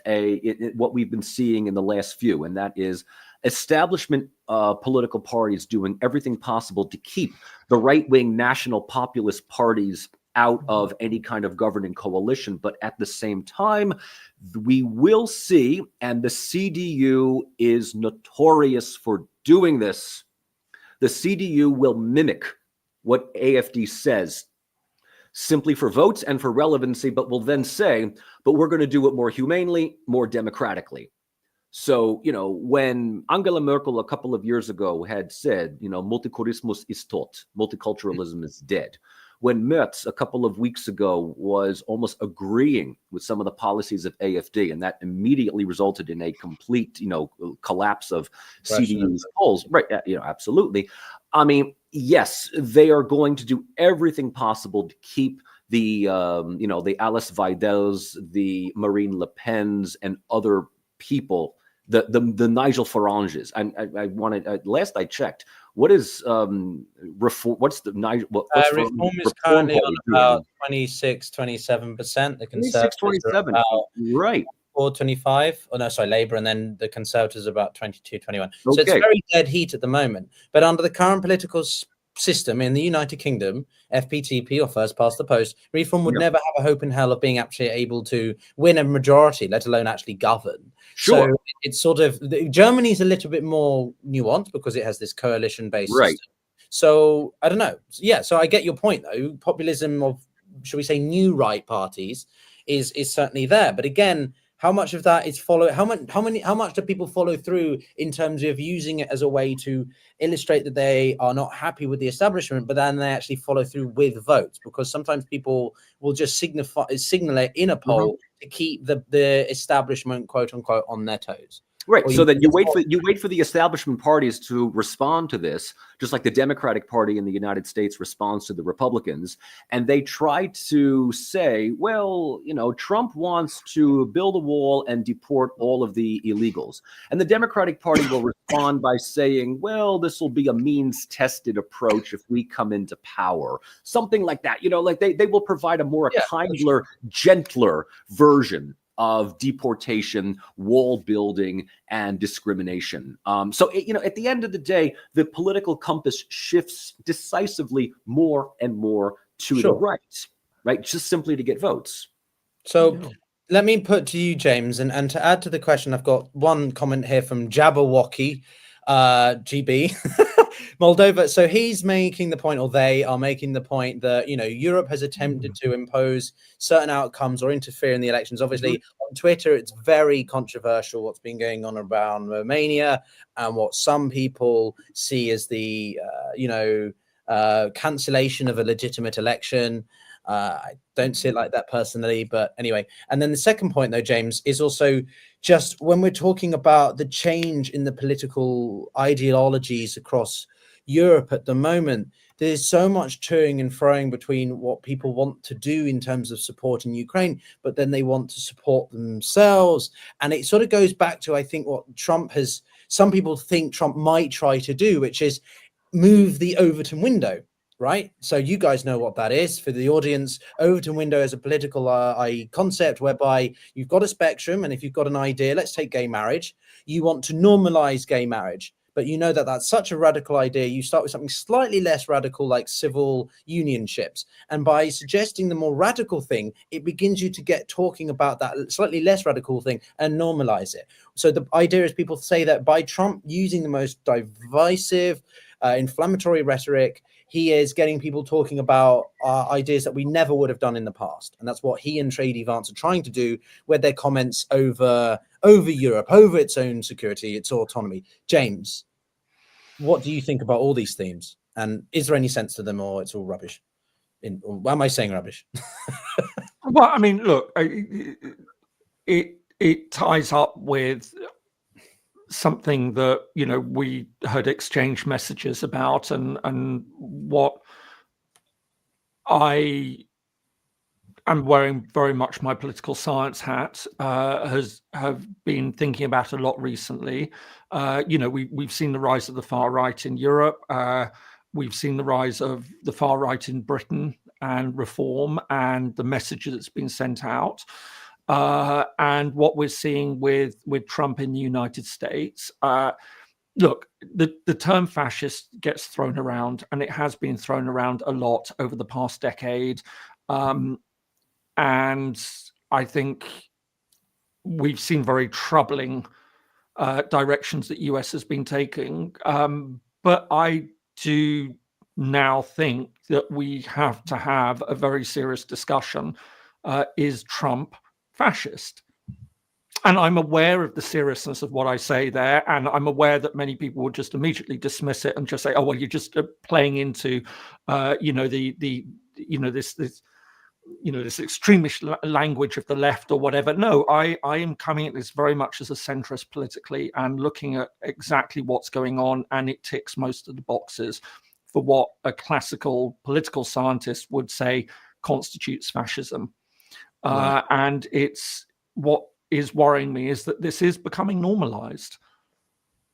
what we've been seeing in the last few, and that is establishment political parties doing everything possible to keep the right-wing national populist parties out of any kind of governing coalition. But at the same time, we will see, and the CDU is notorious for doing this, the CDU will mimic what AfD says simply for votes and for relevancy, but will then say, but we're going to do it more humanely, more democratically. So, when Angela Merkel a couple of years ago had said, multiculturalism is tot, multiculturalism is dead. When Merz a couple of weeks ago was almost agreeing with some of the policies of AfD, and that immediately resulted in a complete, collapse of CDU's polls. Right. Absolutely. I mean, yes, they are going to do everything possible to keep the, the Alice Weidels, the Marine Le Pens, and other people, the Nigel Farages. I wanted, last I checked, what is reform? What's the reform is currently on about 26-27%. The Conservatives are about right. 4.25. Oh no, sorry, Labour, and then the Conservatives are about 22-21. So it's very dead heat at the moment. But under the current political system in the United Kingdom, FPTP, or first past the post, Reform would never have a hope in hell of being actually able to win a majority, let alone actually govern. Sure. So it's sort of, Germany's a little bit more nuanced because it has this coalition-based system. So I don't know. Yeah, so I get your point though. Populism of, should we say, new right parties is certainly there. But again, how much of that is how much do people follow through in terms of using it as a way to illustrate that they are not happy with the establishment, but then they actually follow through with votes? Because sometimes people will just signal it in a poll to keep the establishment, quote unquote, on their toes. Right. Or So then you just wait for the establishment parties to respond to this, just like the Democratic Party in the United States responds to the Republicans. And they try to say, well, Trump wants to build a wall and deport all of the illegals. And the Democratic Party will respond by saying, well, this will be a means-tested approach if we come into power. Something like that. Like they will provide a more kinder, gentler version of deportation, wall building, and discrimination. So, at the end of the day, the political compass shifts decisively more and more to the right, just simply to get votes. So let me put to you, James, and to add to the question, I've got one comment here from Jabberwocky, GB, Moldova. So he's making the point, or they are making the point that, Europe has attempted to impose certain outcomes or interfere in the elections. Obviously, on Twitter, it's very controversial what's been going on around Romania and what some people see as the, cancellation of a legitimate election. I don't see it like that personally, but anyway. And then the second point, though, James, is also just when we're talking about the change in the political ideologies across Europe at the moment, there's so much toing and froing between what people want to do in terms of supporting Ukraine, but then they want to support themselves. And it sort of goes back to, I think, what some people think Trump might try to do, which is move the Overton window. Right. So you guys know what that is. For the audience, Overton window is a political concept whereby you've got a spectrum. And if you've got an idea, let's take gay marriage, you want to normalize gay marriage. But you know that that's such a radical idea. You start with something slightly less radical, like civil unionships. And by suggesting the more radical thing, it begins you to get talking about that slightly less radical thing and normalize it. So the idea is people say that by Trump using the most divisive, inflammatory rhetoric, he is getting people talking about ideas that we never would have done in the past. And that's what he and Trady Vance are trying to do with their comments over Europe, over its own security, its autonomy. James, what do you think about all these themes? And is there any sense to them, or it's all rubbish? Why am I saying rubbish? Well, I mean, look, it ties up with something that we had exchanged messages about, and what I am wearing very much my political science hat have been thinking about a lot recently. We've seen the rise of the far right in Europe. We've seen the rise of the far right in Britain and reform and the message that's been sent out. And what we're seeing with Trump in the United States. Look, the term fascist gets thrown around, and it has been thrown around a lot over the past decade. And I think we've seen very troubling directions that US has been taking. But I do now think that we have to have a very serious discussion. Is Trump fascist? And I'm aware of the seriousness of what I say there, and I'm aware that many people would just immediately dismiss it and just say, "Oh, well, you're just playing into, this extremist language of the left or whatever." No, I am coming at this very much as a centrist politically and looking at exactly what's going on, and it ticks most of the boxes for what a classical political scientist would say constitutes fascism. Right. And it's what is worrying me is that this is becoming normalized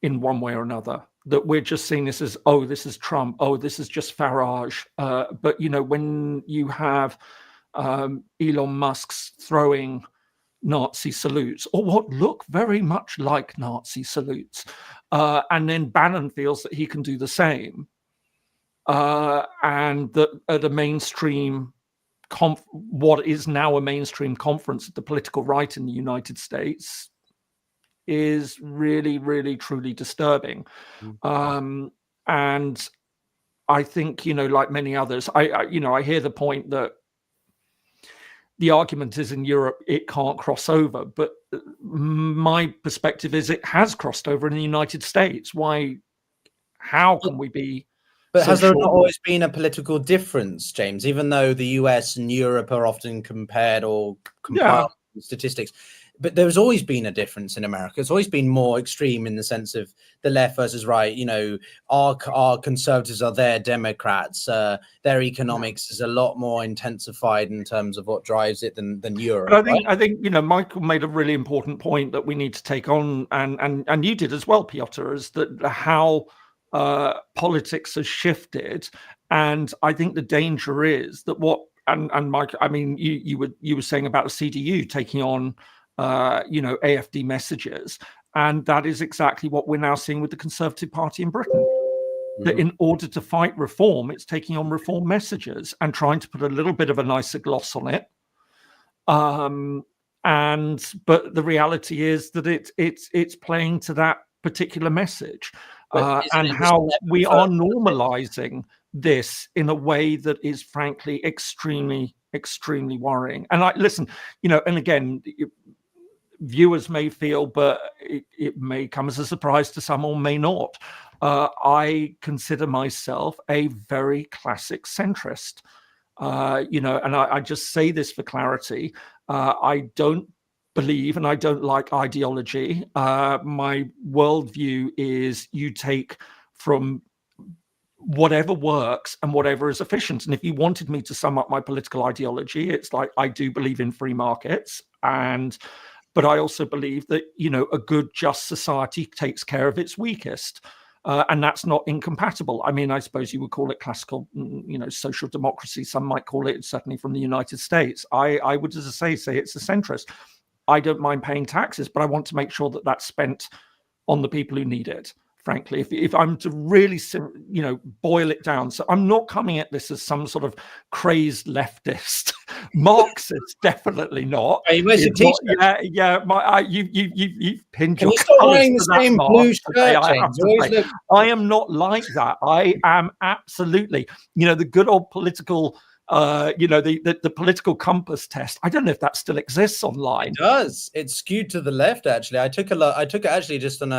in one way or another, that we're just seeing this as, oh, this is Trump, oh, this is just Farage. But, when you have Elon Musk's throwing Nazi salutes, or what look very much like Nazi salutes, and then Bannon feels that he can do the same, and that at a mainstream what is now a mainstream conference at the political right in the United States is really, really, truly disturbing. And I think, like many others, I hear the point that the argument is in Europe, it can't cross over. But my perspective is it has crossed over in the United States. How can we be... But has there not always been a political difference, James? Even though the US and Europe are often compared or compiled statistics, but there's always been a difference in America. It's always been more extreme in the sense of the left versus right. You know, our conservatives are their Democrats. Their economics is a lot more intensified in terms of what drives it than Europe. But I think you know, Michael made a really important point that we need to take on, and you did as well, Pyotr, is that how politics has shifted, and I think the danger is that and Mike, I mean, you were saying about the CDU taking on you know, AFD messages, and that is exactly what we're now seeing with the Conservative Party in Britain. That in order to fight reform, it's taking on reform messages and trying to put a little bit of a nicer gloss on it. But the reality is that it's playing to that particular message, and how we are normalizing this in a way that is frankly extremely worrying. And listen, you know, and again, viewers may feel, but it may come as a surprise to some or may not. I consider myself a very classic centrist. You know, and I just say this for clarity. I don't believe and I don't like ideology. My worldview is you take from whatever works and whatever is efficient. And if you wanted me to sum up my political ideology, it's like I do believe in free markets, but I also believe that, you know, a good, just society takes care of its weakest. And that's not incompatible. I mean, I suppose you would call it classical, you know, social democracy. Some might call it, certainly from the United States. I would, as I say it's a centrist. I don't mind paying taxes, but I want to make sure that that's spent on the people who need it. Frankly, if I'm to really, you know, boil it down, so I'm not coming at this as some sort of crazed leftist, Marxist, definitely not. Hey, where's your t-shirt? You've pinned your colours to that, same blue shirt, I am not like that. I am absolutely, you know, the good old political. You know, the political compass test. I don't know if that still exists online. It does. It's skewed to the left. Actually, I took it actually just on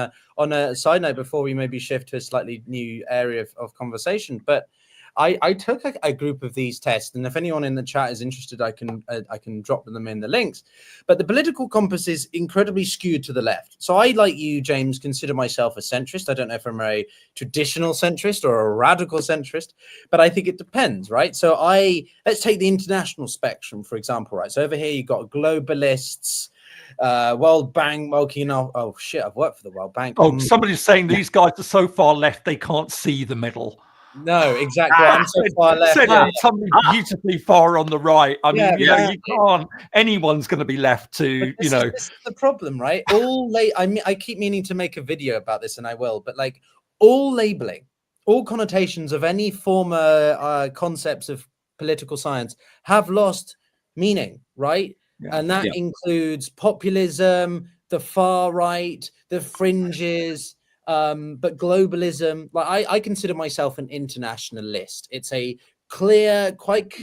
a side note before we maybe shift to a slightly new area of conversation. But I took a group of these tests, and if anyone in the chat is interested, I can drop them in the links. But the political compass is incredibly skewed to the left. So I, like you, James, consider myself a centrist. I don't know if I'm a traditional centrist or a radical centrist, but I think it depends, right? So let's take the international spectrum, for example, right? So over here you've got globalists, World Bank, oh shit, I've worked for the World Bank. Oh, somebody's saying these guys are so far left they can't see the middle. No, exactly. I'm so far left. Something beautifully far on the right. I mean, you know, you can't. Anyone's going to be left to, you know. This is the problem, right? I keep meaning to make a video about this, and I will. But like all labeling, all connotations of any former concepts of political science have lost meaning, right? Yeah. And that includes populism, the far right, the fringes. But globalism, like I consider myself an internationalist. It's a clear, quite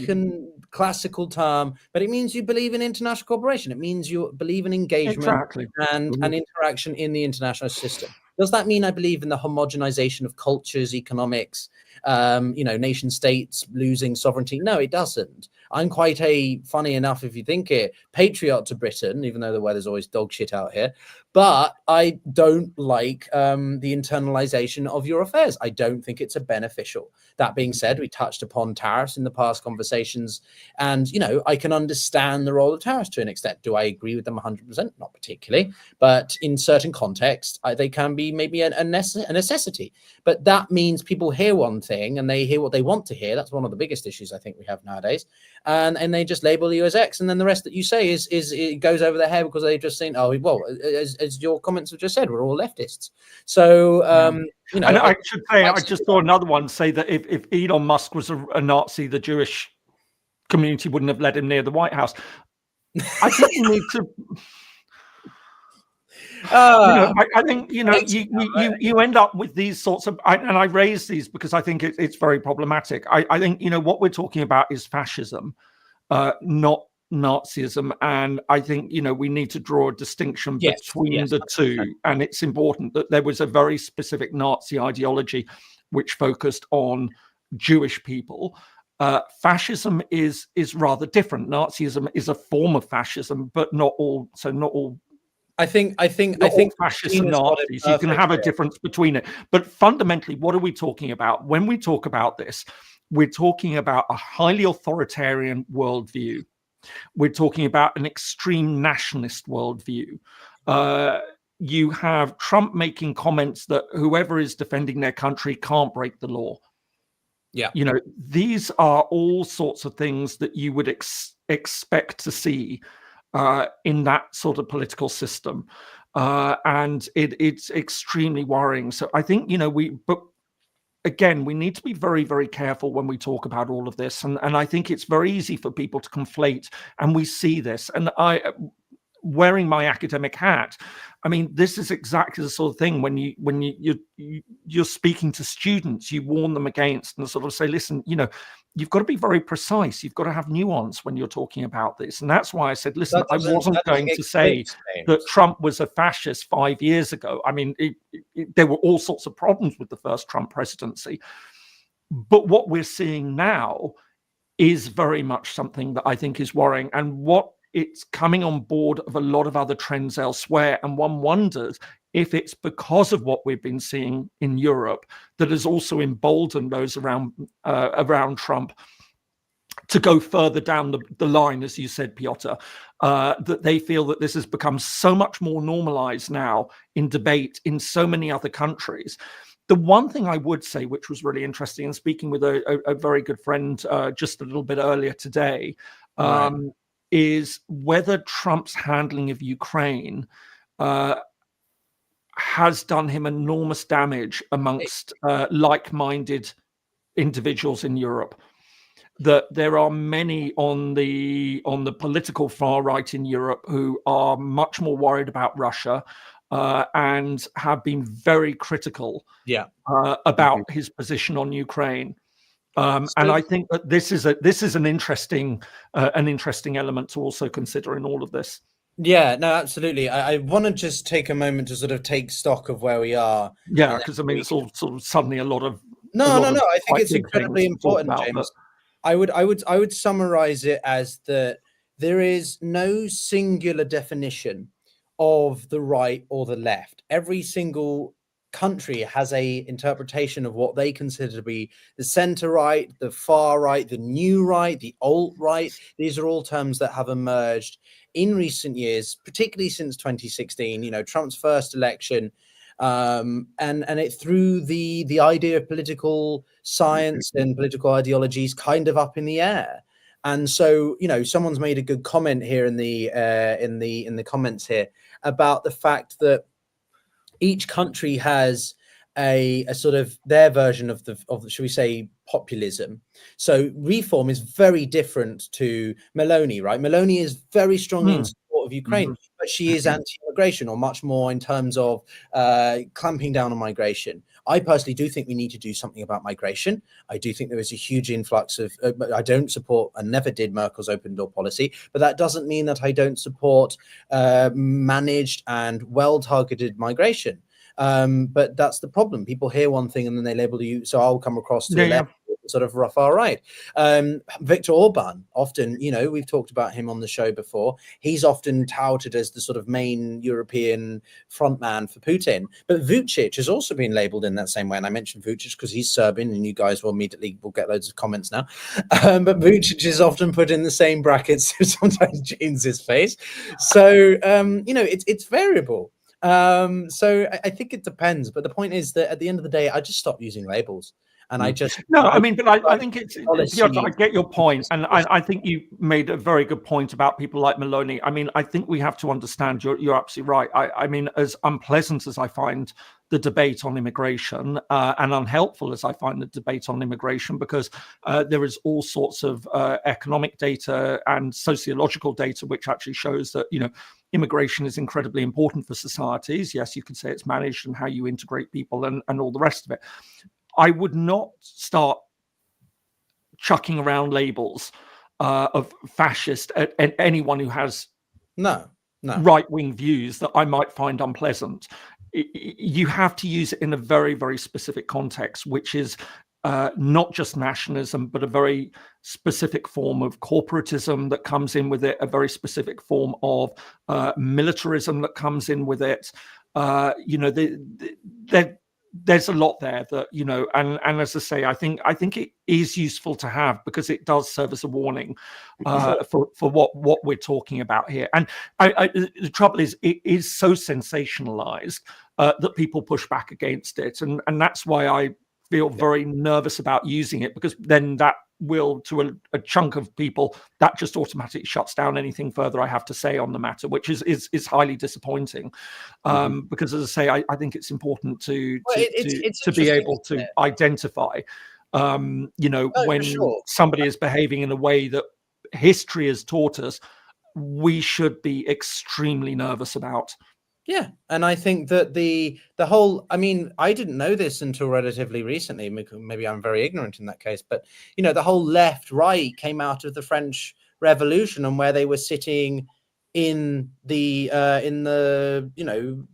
classical term, but it means you believe in international cooperation. It means you believe in engagement and interaction in the international system. Does that mean I believe in the homogenization of cultures, economics, you know, nation states losing sovereignty? No, it doesn't. I'm quite funny enough, if you think it, patriot to Britain, even though the weather's always dog shit out here. But I don't like the internalization of your affairs. I don't think it's a beneficial. That being said, we touched upon tariffs in the past conversations, and you know, I can understand the role of tariffs to an extent. Do I agree with them 100%? Not particularly, but in certain contexts, they can be maybe a necessity. But that means people hear one thing and they hear what they want to hear. That's one of the biggest issues I think we have nowadays, and they just label you as X, and then the rest that you say is it goes over their head because they've just seen, oh well, as your comments have just said, we're all leftists. So you know, and I should say, I just saw another one say that if Elon Musk was a Nazi, the Jewish community wouldn't have let him near the White House. I think you need to. You know, I think, you know, you end up with these sorts of, and I raise these because I think it's very problematic. I think, you know, what we're talking about is fascism, not Nazism, and I think, you know, we need to draw a distinction between the two, and it's important that there was a very specific Nazi ideology which focused on Jewish people, Fascism is rather different. Nazism is a form of fascism, but not all. So not all. I think fascists and Nazis. You can have a difference between it, but fundamentally, what are we talking about when we talk about this? We're talking about a highly authoritarian worldview. We're talking about an extreme nationalist worldview. You have Trump making comments that whoever is defending their country can't break the law. Yeah. You know, these are all sorts of things that you would expect to see in that sort of political system. And it's extremely worrying. So I think, but again, we need to be very, very careful when we talk about all of this. And I think it's very easy for people to conflate, and we see this. And wearing my academic hat, I mean, this is exactly the sort of thing when you're speaking to students, you warn them against and sort of say, listen, you've got to be very precise. You've got to have nuance when you're talking about this. And that's why I said, listen, I wasn't going to say that Trump was a fascist 5 years ago. I mean, there were all sorts of problems with the first Trump presidency. But what we're seeing now is very much something that I think is worrying. And what it's coming on board of a lot of other trends elsewhere. And one wonders if it's because of what we've been seeing in Europe that has also emboldened those around Trump to go further down the line, as you said, Pyotr, that they feel that this has become so much more normalized now in debate in so many other countries. The one thing I would say, which was really interesting, and speaking with a very good friend just a little bit earlier today, is whether Trump's handling of Ukraine has done him enormous damage amongst like-minded individuals in Europe. That there are many on the political far right in Europe who are much more worried about Russia and have been very critical about his position on Ukraine. And I think that this is an interesting element to also consider in all of this. Yeah, no, absolutely. I want to just take a moment to sort of take stock of where we are. Yeah, because I mean, it's all sort of suddenly a lot of no. I think it's incredibly important, James. But I would summarize it as that there is no singular definition of the right or the left. Every single country has a interpretation of what they consider to be the center right, the far right, the new right, the alt right. These are all terms that have emerged in recent years, particularly since 2016. Trump's first election, and it threw the idea of political science and political ideologies kind of up in the air. And so, someone's made a good comment here in the comments here about the fact that each country has a sort of their version of should we say, populism. So Reform is very different to Meloni, right? Meloni is very strongly in support of Ukraine, but she is anti-immigration, or much more in terms of clamping down on migration. I personally do think we need to do something about migration. I do think there is a huge influx of, I don't support and never did Merkel's open door policy, but that doesn't mean that I don't support managed and well-targeted migration. But that's the problem. People hear one thing and then they label you. So I'll come across to the left, sort of far right. Viktor Orban, often, we've talked about him on the show before. He's often touted as the sort of main European frontman for Putin. But Vucic has also been labeled in that same way. And I mentioned Vucic because he's Serbian, and you guys will get loads of comments now. But Vucic is often put in the same brackets, sometimes James's face. So, it's variable. So I think it depends, but the point is that at the end of the day, I just stopped using labels, and I think it's I get your point, and I think you made a very good point about people like Meloni. I mean, I think we have to understand you're absolutely right. I mean, as unpleasant as I find the debate on immigration and unhelpful as I find the debate on immigration, because there is all sorts of economic data and sociological data which actually shows that immigration is incredibly important for societies. Yes, you could say it's managed and how you integrate people and all the rest of it. I would not start chucking around labels of fascist at anyone who has right-wing views that I might find unpleasant. You have to use it in a very, very specific context, which is not just nationalism, but a very specific form of corporatism that comes in with it, a very specific form of militarism that comes in with it. There's a lot there that, and as I say, I think it is useful to have, because it does serve as a warning for what we're talking about here. And the trouble is, it is so sensationalized that people push back against it, and that's why I feel very nervous about using it, because then that will, to a chunk of people, that just automatically shuts down anything further I have to say on the matter, which is highly disappointing. Because, as I say, I think it's important to be able to identify, when somebody is behaving in a way that history has taught us we should be extremely nervous about. Yeah, and I think that the whole, I mean, I didn't know this until relatively recently. Maybe I'm very ignorant in that case, but the whole left-right came out of the French Revolution, and where they were sitting in the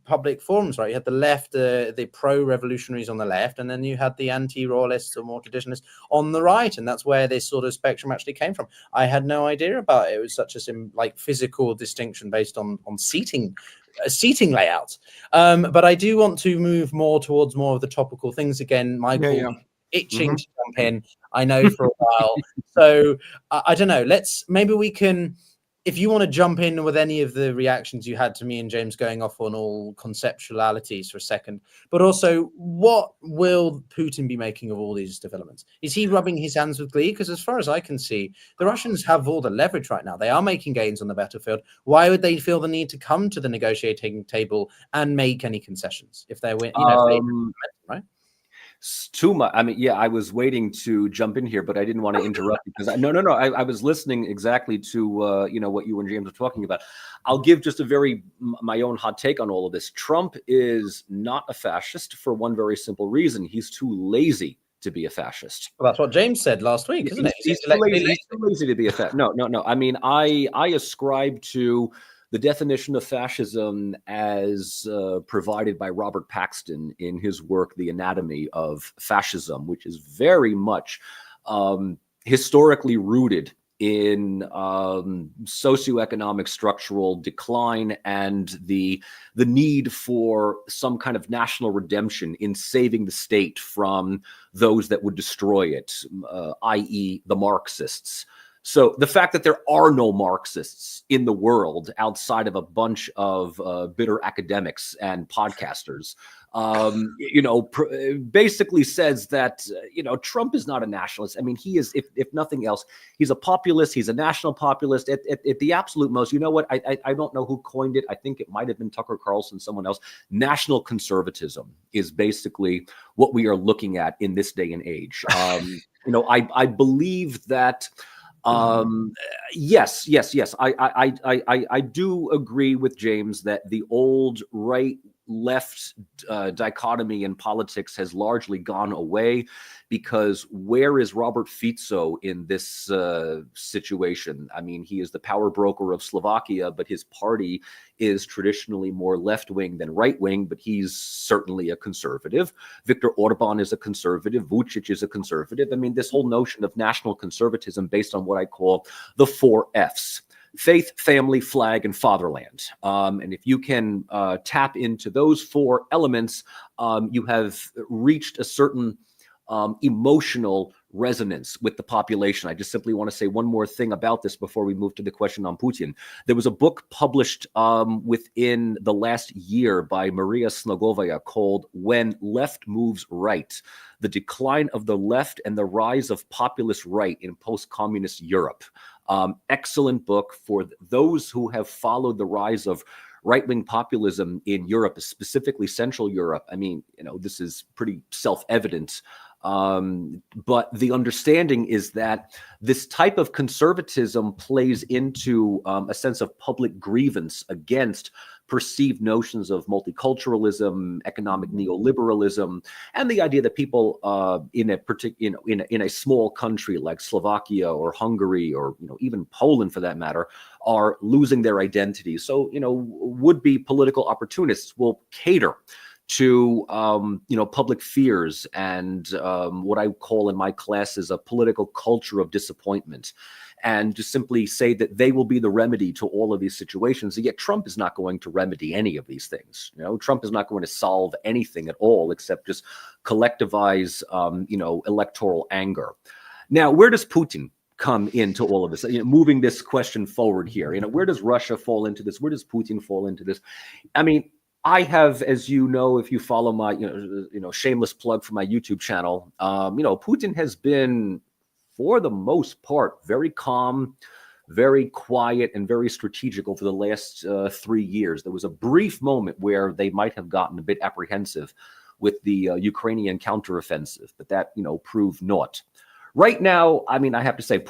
public forums, right? You had the left, the pro-revolutionaries on the left, and then you had the anti-royalists or more traditionalists on the right, and that's where this sort of spectrum actually came from. I had no idea about it. It was such a physical distinction based on seating layouts. But I do want to move more towards more of the topical things again, Michael. Itching to jump in, I know, for a while. So I don't know. Maybe we can, if you want to jump in with any of the reactions you had to me and James going off on all conceptualities for a second, but also, what will Putin be making of all these developments? Is he rubbing his hands with glee? Because as far as I can see, the Russians have all the leverage right now. They are making gains on the battlefield. Why would they feel the need to come to the negotiating table and make any concessions if they're right? Too much. I mean, yeah, I was waiting to jump in here, but I didn't want to interrupt because I was listening exactly to what you and James were talking about. I'll give just my own hot take on all of this. Trump is not a fascist for one very simple reason: he's too lazy to be a fascist. Well, that's what James said last week, isn't it? He's too lazy to be a fascist. No. I mean, I ascribe to the definition of fascism as provided by Robert Paxton in his work, The Anatomy of Fascism, which is very much historically rooted in socioeconomic structural decline and the need for some kind of national redemption in saving the state from those that would destroy it, i.e. the Marxists. So the fact that there are no Marxists in the world outside of a bunch of bitter academics and podcasters, basically says that, Trump is not a nationalist. I mean, he is, if nothing else, he's a populist. He's a national populist at the absolute most. You know what? I don't know who coined it. I think it might have been Tucker Carlson, someone else. National conservatism is basically what we are looking at in this day and age. I believe that. Yes. I do agree with James that the old right-left dichotomy in politics has largely gone away, because where is Robert Fico in this situation? I mean, he is the power broker of Slovakia, but his party is traditionally more left-wing than right-wing, but he's certainly a conservative. Viktor Orban is a conservative. Vucic is a conservative. I mean, this whole notion of national conservatism based on what I call the 4 Fs: faith, family, flag, and fatherland. And if you can tap into those 4 elements, you have reached a certain emotional resonance with the population. I just simply want to say one more thing about this before we move to the question on Putin. There was a book published within the last year by Maria Snogovaya called When Left Moves Right: The Decline of the Left and the Rise of Populist Right in Post-Communist Europe. Excellent book for those who have followed the rise of right-wing populism in Europe, specifically Central Europe. I mean, this is pretty self-evident. But the understanding is that this type of conservatism plays into a sense of public grievance against perceived notions of multiculturalism, economic neoliberalism, and the idea that people in a small country like Slovakia or Hungary or even Poland, for that matter, are losing their identity. So would-be political opportunists will cater to public fears and what I call in my classes a political culture of disappointment, and to simply say that they will be the remedy to all of these situations. And yet Trump is not going to remedy any of these things. Trump is not going to solve anything at all except just collectivize electoral anger. Now, where does Putin come into all of this? Moving this question forward here, where does Russia fall into this? Where does Putin fall into this? I mean, I have, as you know, if you follow my, shameless plug for my YouTube channel, Putin has been, for the most part, very calm, very quiet, and very strategical for the last 3 years. There was a brief moment where they might have gotten a bit apprehensive with the Ukrainian counteroffensive, but that, proved naught. Right now, I mean, I have to say,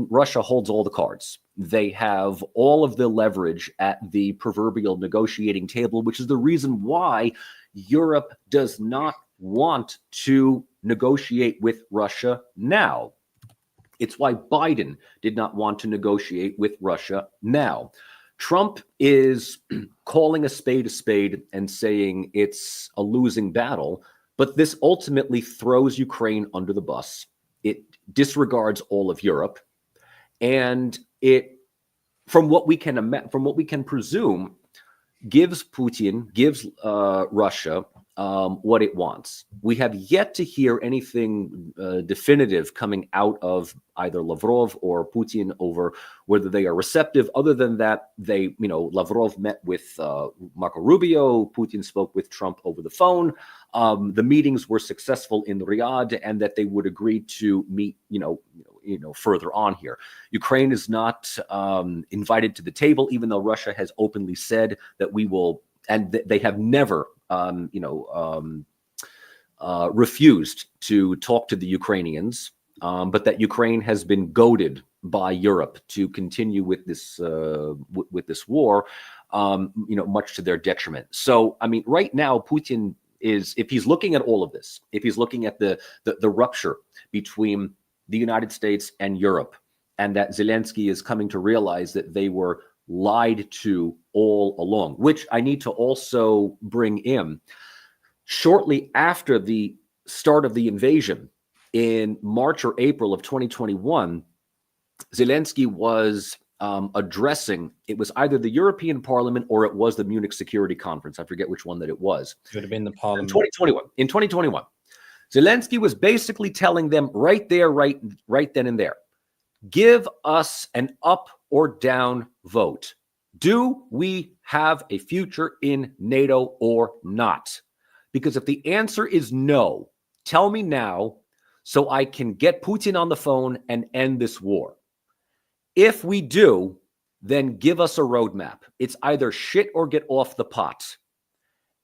Russia holds all the cards. They have all of the leverage at the proverbial negotiating table, which is the reason why Europe does not want to negotiate with Russia now. It's why Biden did not want to negotiate with Russia now. Trump is calling a spade and saying it's a losing battle, but this ultimately throws Ukraine under the bus. It disregards all of Europe, and it, from what we can presume, gives Russia what it wants. We have yet to hear anything definitive coming out of either Lavrov or Putin over whether they are receptive. Other than that, Lavrov met with Marco Rubio. Putin spoke with Trump over the phone. The meetings were successful in Riyadh, and that they would agree to meet, further on here. Ukraine is not invited to the table, even though Russia has openly said that we will, and they have never refused to talk to the Ukrainians, but that Ukraine has been goaded by Europe to continue with this war, much to their detriment. So, I mean, right now, Putin is, if he's looking at all of this, if he's looking at the rupture between the United States and Europe, and that Zelenskyy is coming to realize that they were lied to all along, which I need to also bring in. Shortly after the start of the invasion in March or April of 2021, Zelenskyy was addressing, it was either the European Parliament or it was the Munich Security Conference. I forget which one that it was. It would have been the Parliament. In 2021, Zelenskyy was basically telling them right there, right then and there, give us an up or down vote. Do we have a future in NATO or not? Because if the answer is no, tell me now so I can get Putin on the phone and end this war. If we do, then give us a roadmap. It's either shit or get off the pot.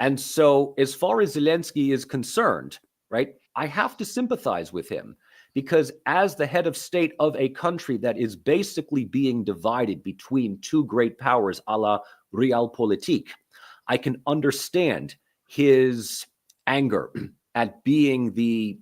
And so as far as Zelenskyy is concerned, right, I have to sympathize with him, because as the head of state of a country that is basically being divided between two great powers, a la Realpolitik, I can understand his anger at being the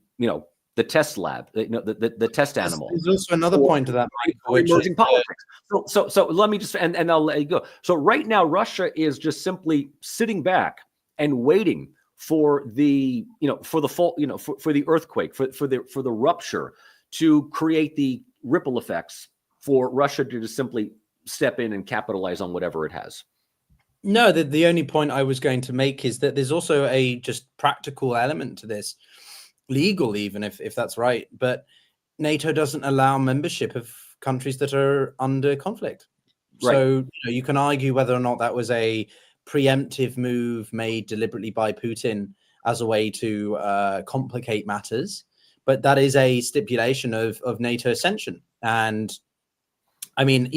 test lab, the test animal. There's also another point to that, Mike, emerging politics. So let me just, and I'll let you go. So right now, Russia is just simply sitting back and waiting for the, for the fall, for the earthquake, for the rupture to create the ripple effects for Russia to just simply step in and capitalize on whatever it has. No, the only point I was going to make is that there's also a just practical element to this, legal even, if that's right. But NATO doesn't allow membership of countries that are under conflict. Right. So you can argue whether or not that was a preemptive move made deliberately by Putin as a way to complicate matters, but that is a stipulation of NATO ascension. And I mean,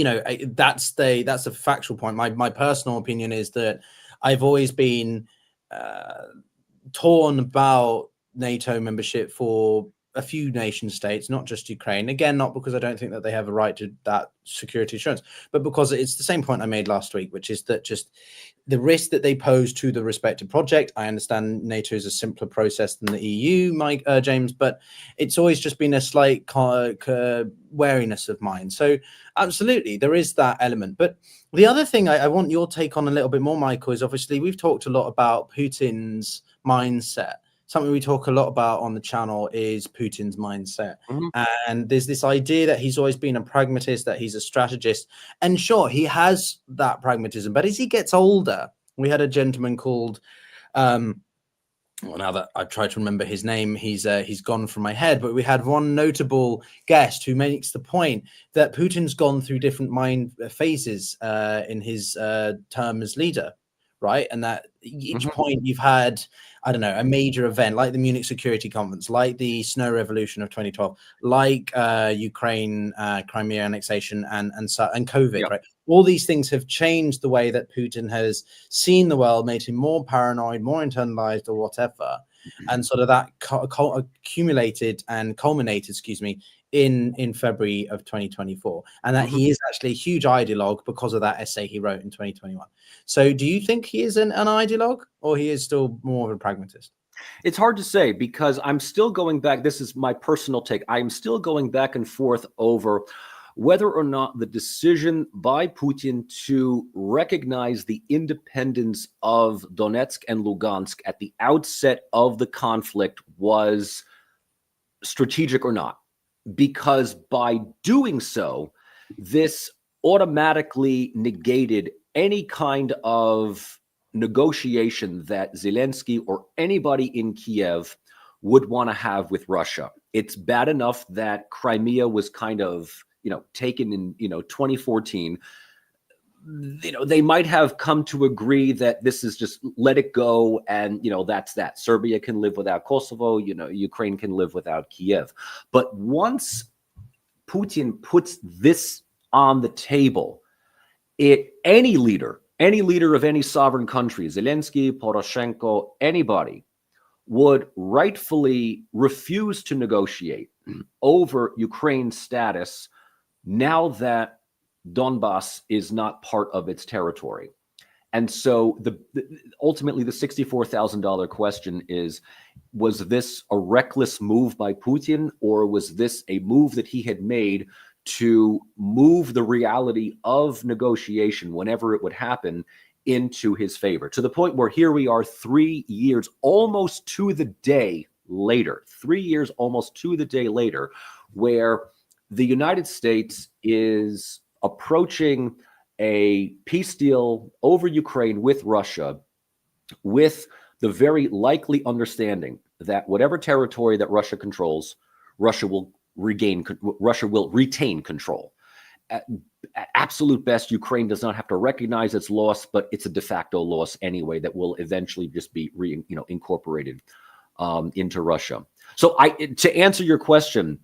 that's a factual point. My personal opinion is that I've always been torn about NATO membership for a few nation states, not just Ukraine. Again, not because I don't think that they have a right to that security assurance, but because it's the same point I made last week, which is that just the risk that they pose to the respective project. I understand NATO is a simpler process than the EU, Mike, James, but it's always just been a slight wariness of mine. So absolutely, there is that element. But the other thing I want your take on a little bit more, Michael, is obviously we've talked a lot about Putin's mindset. Something we talk a lot about on the channel is Putin's mindset. And there's this idea that he's always been a pragmatist, that he's a strategist. And sure, he has that pragmatism. But as he gets older, we had a gentleman called, well, now that I try to remember his name, he's gone from my head. But we had one notable guest who makes the point that Putin's gone through different mind phases in his term as leader, right? And that each point you've had, I don't know, a major event like the Munich Security Conference, like the Snow Revolution of 2012, like Ukraine, Crimea annexation, and COVID, right? All these things have changed the way that Putin has seen the world, made him more paranoid, more internalized, or whatever. And sort of that accumulated and culminated, in February of 2024, and that he is actually a huge ideologue because of that essay he wrote in 2021. So do you think he is an ideologue, or he is still more of a pragmatist? It's hard to say, because I'm still going back. This is my personal take. I'm still going back and forth over whether or not the decision by Putin to recognize the independence of Donetsk and Lugansk at the outset of the conflict was strategic or not. Because by doing so, this automatically negated any kind of negotiation that Zelenskyy or anybody in Kiev would want to have with Russia. It's bad enough that Crimea was kind of, taken in, 2014. They might have come to agree that this is just let it go, and that's that. Serbia can live without Kosovo, Ukraine can live without Kiev. But once Putin puts this on the table, any leader of any sovereign country, Zelenskyy, Poroshenko, anybody, would rightfully refuse to negotiate over Ukraine's status now that Donbass is not part of its territory. And so ultimately the $64,000 question is, was this a reckless move by Putin, or was this a move that he had made to move the reality of negotiation, whenever it would happen, into his favor? To the point where here we are 3 years, almost to the day later, 3 years almost to the day later, where the United States is approaching a peace deal over Ukraine with Russia, with the very likely understanding that whatever territory that Russia controls, Russia will retain control. At absolute best, Ukraine does not have to recognize its loss, but it's a de facto loss anyway that will eventually just be incorporated into Russia. So to answer your question,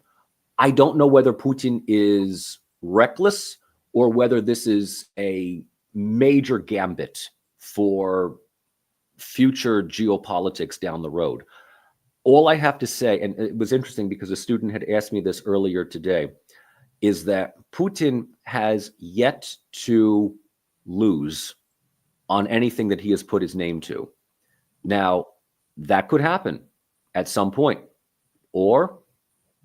I don't know whether Putin is reckless or whether this is a major gambit for future geopolitics down the road. All I have to say, and it was interesting because a student had asked me this earlier today, is that Putin has yet to lose on anything that he has put his name to. Now, that could happen at some point, or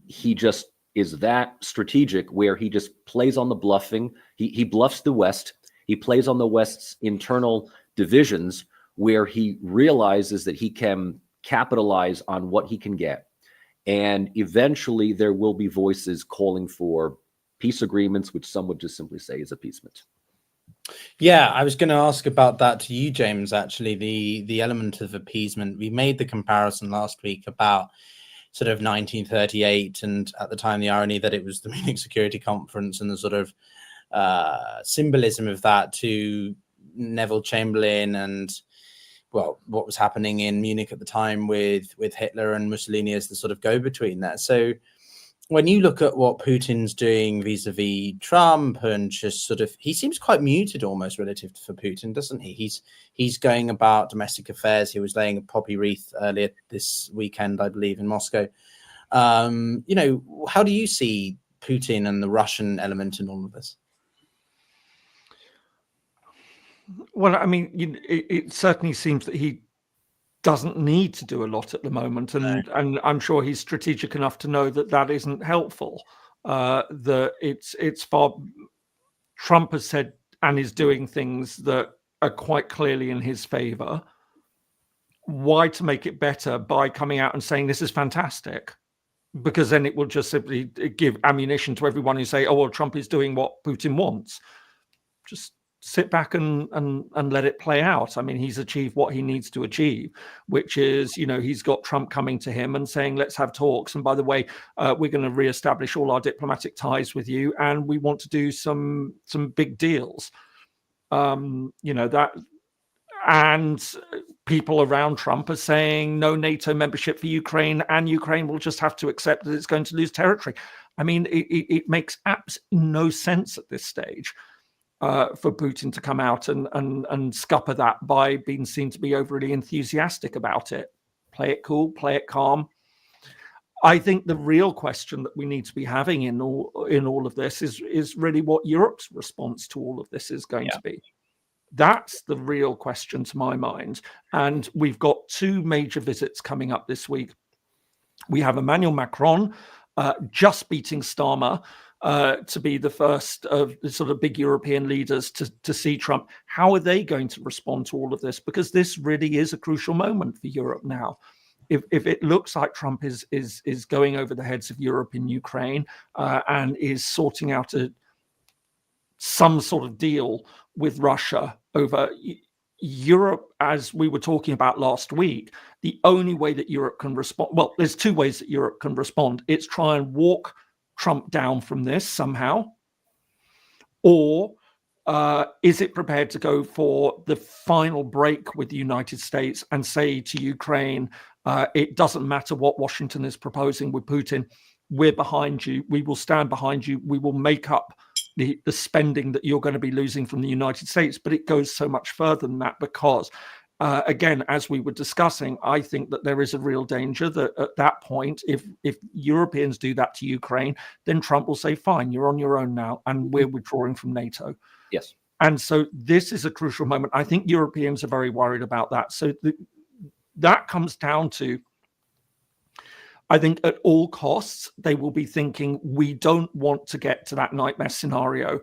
he just is that strategic where he just plays on the bluffing. He bluffs the West. He plays on the West's internal divisions, where he realizes that he can capitalize on what he can get. And eventually there will be voices calling for peace agreements, which some would just simply say is appeasement. Yeah, I was going to ask about that to you, James, actually, the element of appeasement. We made the comparison last week about sort of 1938, and at the time the irony that it was the Munich Security Conference and the sort of symbolism of that to Neville Chamberlain and, well, what was happening in Munich at the time with Hitler and Mussolini as the sort of go-between there. So when you look at what Putin's doing vis-a-vis Trump, and just sort of, he seems quite muted almost relative for Putin, doesn't he? He's going about domestic affairs. He was laying a poppy wreath earlier this weekend, I believe, in Moscow. How do you see Putin and the Russian element in all of this? Well, I mean, it certainly seems that he doesn't need to do a lot at the moment, and I'm sure he's strategic enough to know that that isn't helpful. That it's far. Trump has said and is doing things that are quite clearly in his favor. Why to make it better by coming out and saying this is fantastic? Because then it will just simply give ammunition to everyone who say, oh, well, Trump is doing what Putin wants. Just sit back and let it play out. I mean, he's achieved what he needs to achieve, which is, he's got Trump coming to him and saying, let's have talks. And by the way, we're going to reestablish all our diplomatic ties with you, and we want to do some big deals. That, and people around Trump are saying no NATO membership for Ukraine, and Ukraine will just have to accept that it's going to lose territory. I mean, it makes absolutely no sense at this stage for Putin to come out and scupper that by being seen to be overly enthusiastic about it. Play it cool, play it calm. I think the real question that we need to be having in all of this is really what Europe's response to all of this is going to be. That's the real question to my mind. And we've got two major visits coming up this week. We have Emmanuel Macron just beating Starmer to be the first of the sort of big European leaders to see Trump. How are they going to respond to all of this? Because this really is a crucial moment for Europe now. If it looks like Trump is going over the heads of Europe in Ukraine and is sorting out some sort of deal with Russia over Europe, as we were talking about last week, the only way that Europe can respond, well, there's two ways that Europe can respond. It's try and walk Trump down from this somehow, or is it prepared to go for the final break with the United States and say to Ukraine, it doesn't matter what Washington is proposing with Putin, we're behind you, we will stand behind you, we will make up the spending that you're going to be losing from the United States. But it goes so much further than that, because again, as we were discussing, I think that there is a real danger that at that point, if Europeans do that to Ukraine, then Trump will say, fine, you're on your own now, and we're withdrawing from NATO. Yes. And so this is a crucial moment. I think Europeans are very worried about that. So that comes down to, I think at all costs, they will be thinking, we don't want to get to that nightmare scenario.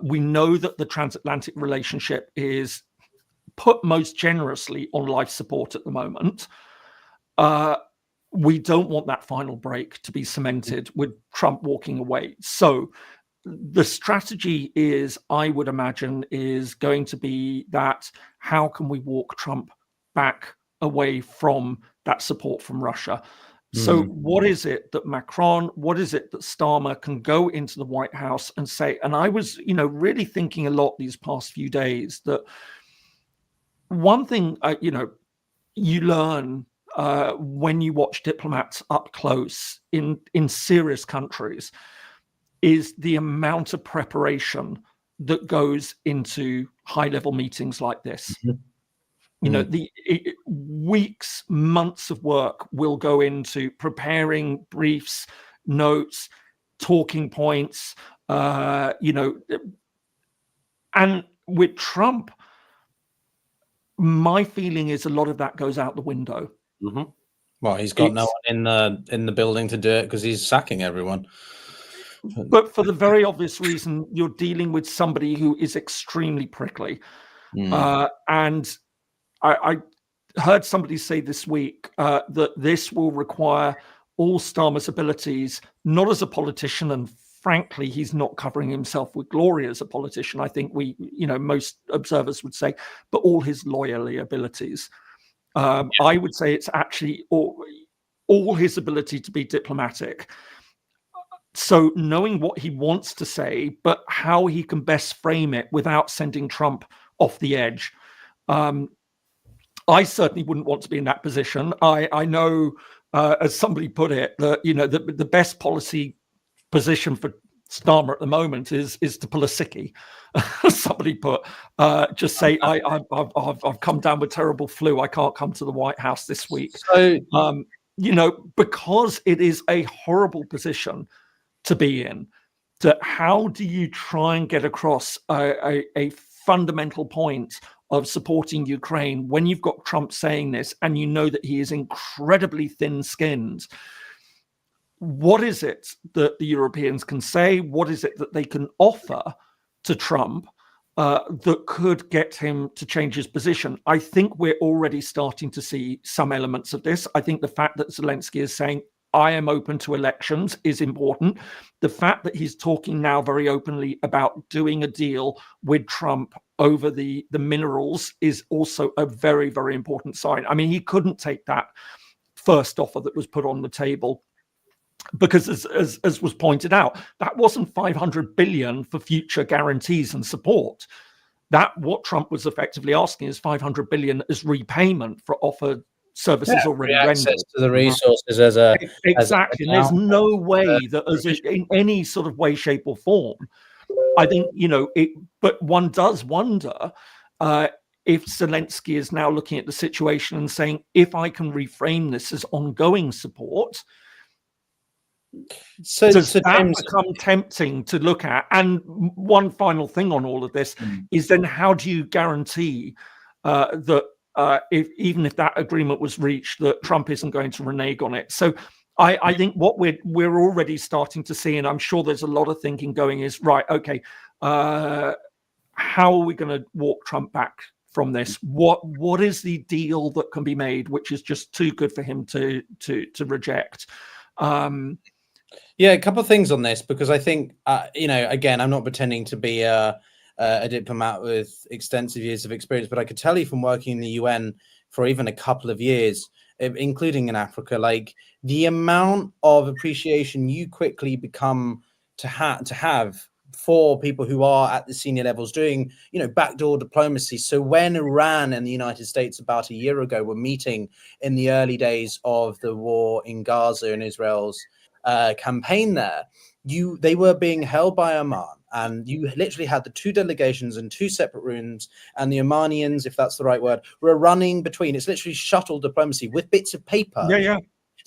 We know that the transatlantic relationship is put most generously on life support at the moment. We don't want that final break to be cemented with Trump walking away. So the strategy is, I would imagine, is going to be that how can we walk Trump back away from that support from Russia? So what is it that Macron, what is it that Starmer can go into the White House and say? And I was, really thinking a lot these past few days that one thing, you learn when you watch diplomats up close in serious countries is the amount of preparation that goes into high-level meetings like this. The weeks, months of work will go into preparing briefs, notes, talking points, and with Trump, my feeling is a lot of that goes out the window. Well, he's got no one in the building to do it because he's sacking everyone. But for the very obvious reason, you're dealing with somebody who is extremely prickly. And I heard somebody say this week that this will require all Starmer's abilities, not as a politician, and frankly, he's not covering himself with glory as a politician. I think most observers would say, but all his lawyerly abilities. I would say it's actually all his ability to be diplomatic. So knowing what he wants to say, but how he can best frame it without sending Trump off the edge. I certainly wouldn't want to be in that position. I know, as somebody put it, that the best policy position for Starmer at the moment is to pull a sickie. Somebody put, just say, I've come down with terrible flu. I can't come to the White House this week. So because it is a horrible position to be in, that how do you try and get across a fundamental point of supporting Ukraine when you've got Trump saying this and you know that he is incredibly thin-skinned? What is it that the Europeans can say? What is it that they can offer to Trump that could get him to change his position? I think we're already starting to see some elements of this. I think the fact that Zelenskyy is saying, I am open to elections, is important. The fact that he's talking now very openly about doing a deal with Trump over the minerals is also a very, very important sign. I mean, he couldn't take that first offer that was put on the table, because as was pointed out, that wasn't 500 billion for future guarantees and support. That what Trump was effectively asking is 500 billion as repayment for offered services already rendered. Access to the resources as a exactly. And there's no way that as in any sort of way, shape, or form. I think but one does wonder if Zelenskyy is now looking at the situation and saying, if I can reframe this as ongoing support, does that become tempting to look at? And one final thing on all of this is then how do you guarantee that even if that agreement was reached, that Trump isn't going to renege on it? So I think what we're already starting to see, and I'm sure there's a lot of thinking going, is right, okay, how are we going to walk Trump back from this? What is the deal that can be made which is just too good for him to reject? Yeah, a couple of things on this, because I think, again, I'm not pretending to be a diplomat with extensive years of experience, but I could tell you from working in the UN for even a couple of years, including in Africa, like the amount of appreciation you quickly become to have for people who are at the senior levels doing, backdoor diplomacy. So when Iran and the United States about a year ago were meeting in the early days of the war in Gaza and Israel's campaign there, they were being held by Oman, and you literally had the two delegations in two separate rooms, and the Omanians, if that's the right word, were running between. It's literally shuttle diplomacy with bits of paper.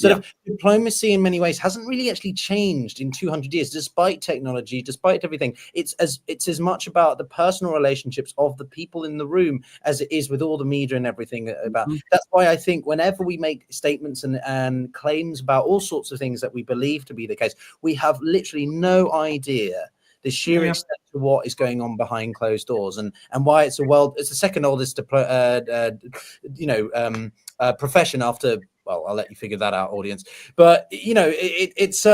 Of diplomacy in many ways hasn't really actually changed in 200 years, despite technology, despite everything. It's as much about the personal relationships of the people in the room as it is with all the media and everything about. That's why I think whenever we make statements and claims about all sorts of things that we believe to be the case, we have literally no idea the sheer extent to what is going on behind closed doors, and why it's the second oldest profession after. Well, I'll let you figure that out, audience. But it's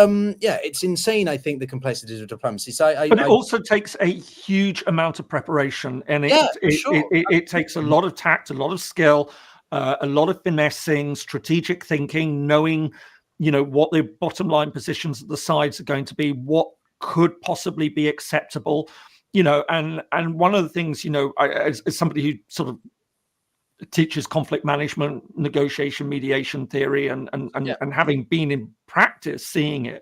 insane. I think the complexities of diplomacy. So, but it also takes a huge amount of preparation, and it takes a lot of tact, a lot of skill, a lot of finessing, strategic thinking, knowing, what the bottom line positions of the sides are going to be, what could possibly be acceptable, and one of the things, as somebody who sort of teaches conflict management, negotiation, mediation theory, and having been in practice seeing it,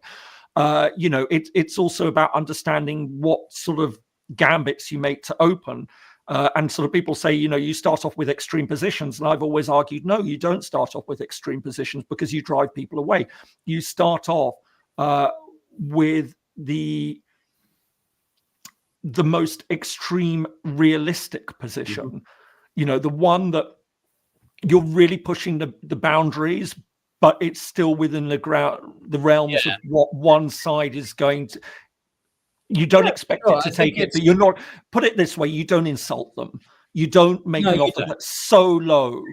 it's also about understanding what sort of gambits you make to open. And sort of people say, you start off with extreme positions. And I've always argued, no, you don't start off with extreme positions, because you drive people away. You start off with the most extreme realistic position. The one that you're really pushing the boundaries, but it's still within the realms of what one side is going to. You don't expect it to take it, but you're not. Put it this way: you don't insult them. You don't make an offer that's so low.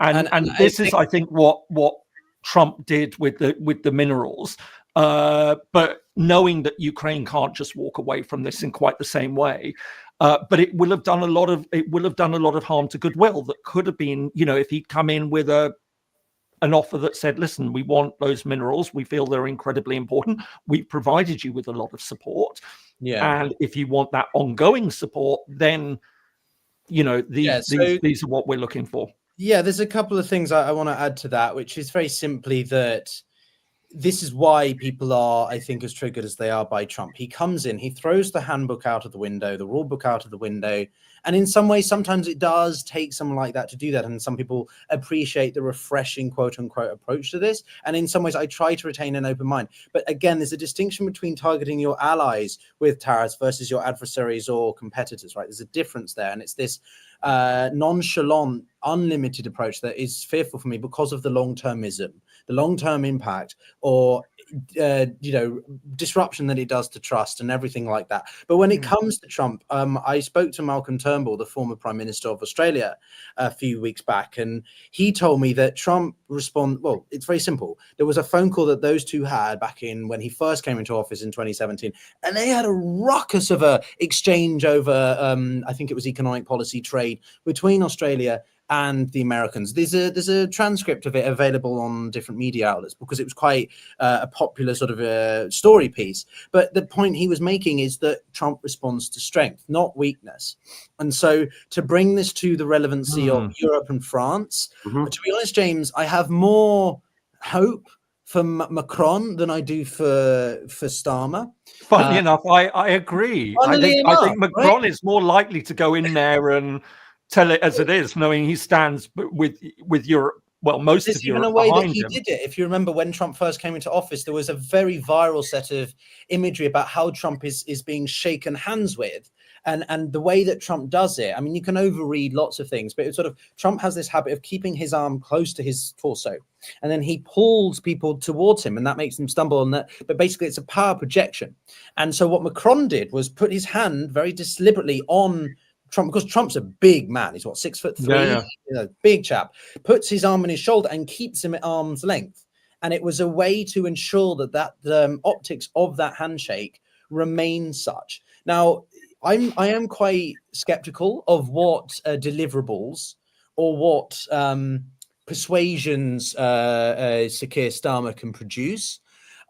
And this is, I think, what Trump did with the minerals. But knowing that Ukraine can't just walk away from this in quite the same way. But it will have done a lot of harm to goodwill that could have been, if he'd come in with an offer that said, listen, we want those minerals, we feel they're incredibly important, we've provided you with a lot of support, and if you want that ongoing support, then these are what we're looking for. There's a couple of things I want to add to that, which is very simply that this is why people are, I think, as triggered as they are by Trump. He comes in, he throws the handbook out of the window, the rule book out of the window, And in some ways, sometimes it does take someone like that to do that. And some people appreciate the refreshing, quote unquote, approach to this. And in some ways, I try to retain an open mind. But again, there's a distinction between targeting your allies with tariffs versus your adversaries or competitors, right? There's a difference there. And it's this nonchalant, unlimited approach that is fearful for me because of the long-termism, the long-term impact, or disruption that it does to trust and everything like that. But when it comes to Trump, I spoke to Malcolm Turnbull, the former Prime Minister of Australia, a few weeks back, and he told me that Trump well, it's very simple. There was a phone call that those two had back in when he first came into office in 2017, and they had a ruckus of a exchange over, I think it was economic policy, trade between Australia and the Americans. There's a transcript of it available on different media outlets because it was quite a popular sort of a story piece. But the point he was making is that Trump responds to strength, not weakness. And so to bring this to the relevancy of Europe and France, to be honest, James, I have more hope for Macron than I do for Starmer. Funnily enough, I agree. I think Macron is more likely to go in there and tell it as it is, knowing he stands with Europe. Well, most of Europe in a way that behind he him. did it. If you remember when Trump first came into office, there was a very viral set of imagery about how Trump is being shaken hands with. And the way that Trump does it, I mean, you can overread lots of things, but it's sort of Trump has this habit of keeping his arm close to his torso, and then he pulls people towards him, and that makes them stumble. And that, but basically, it's a power projection. And so what Macron did was put his hand very deliberately on Trump, because Trump's a big man. He's what, 6'3", big chap. Puts his arm on his shoulder and keeps him at arm's length. And it was a way to ensure that the optics of that handshake remain such. Now, I am quite skeptical of what deliverables or what persuasions Sir Keir Starmer can produce.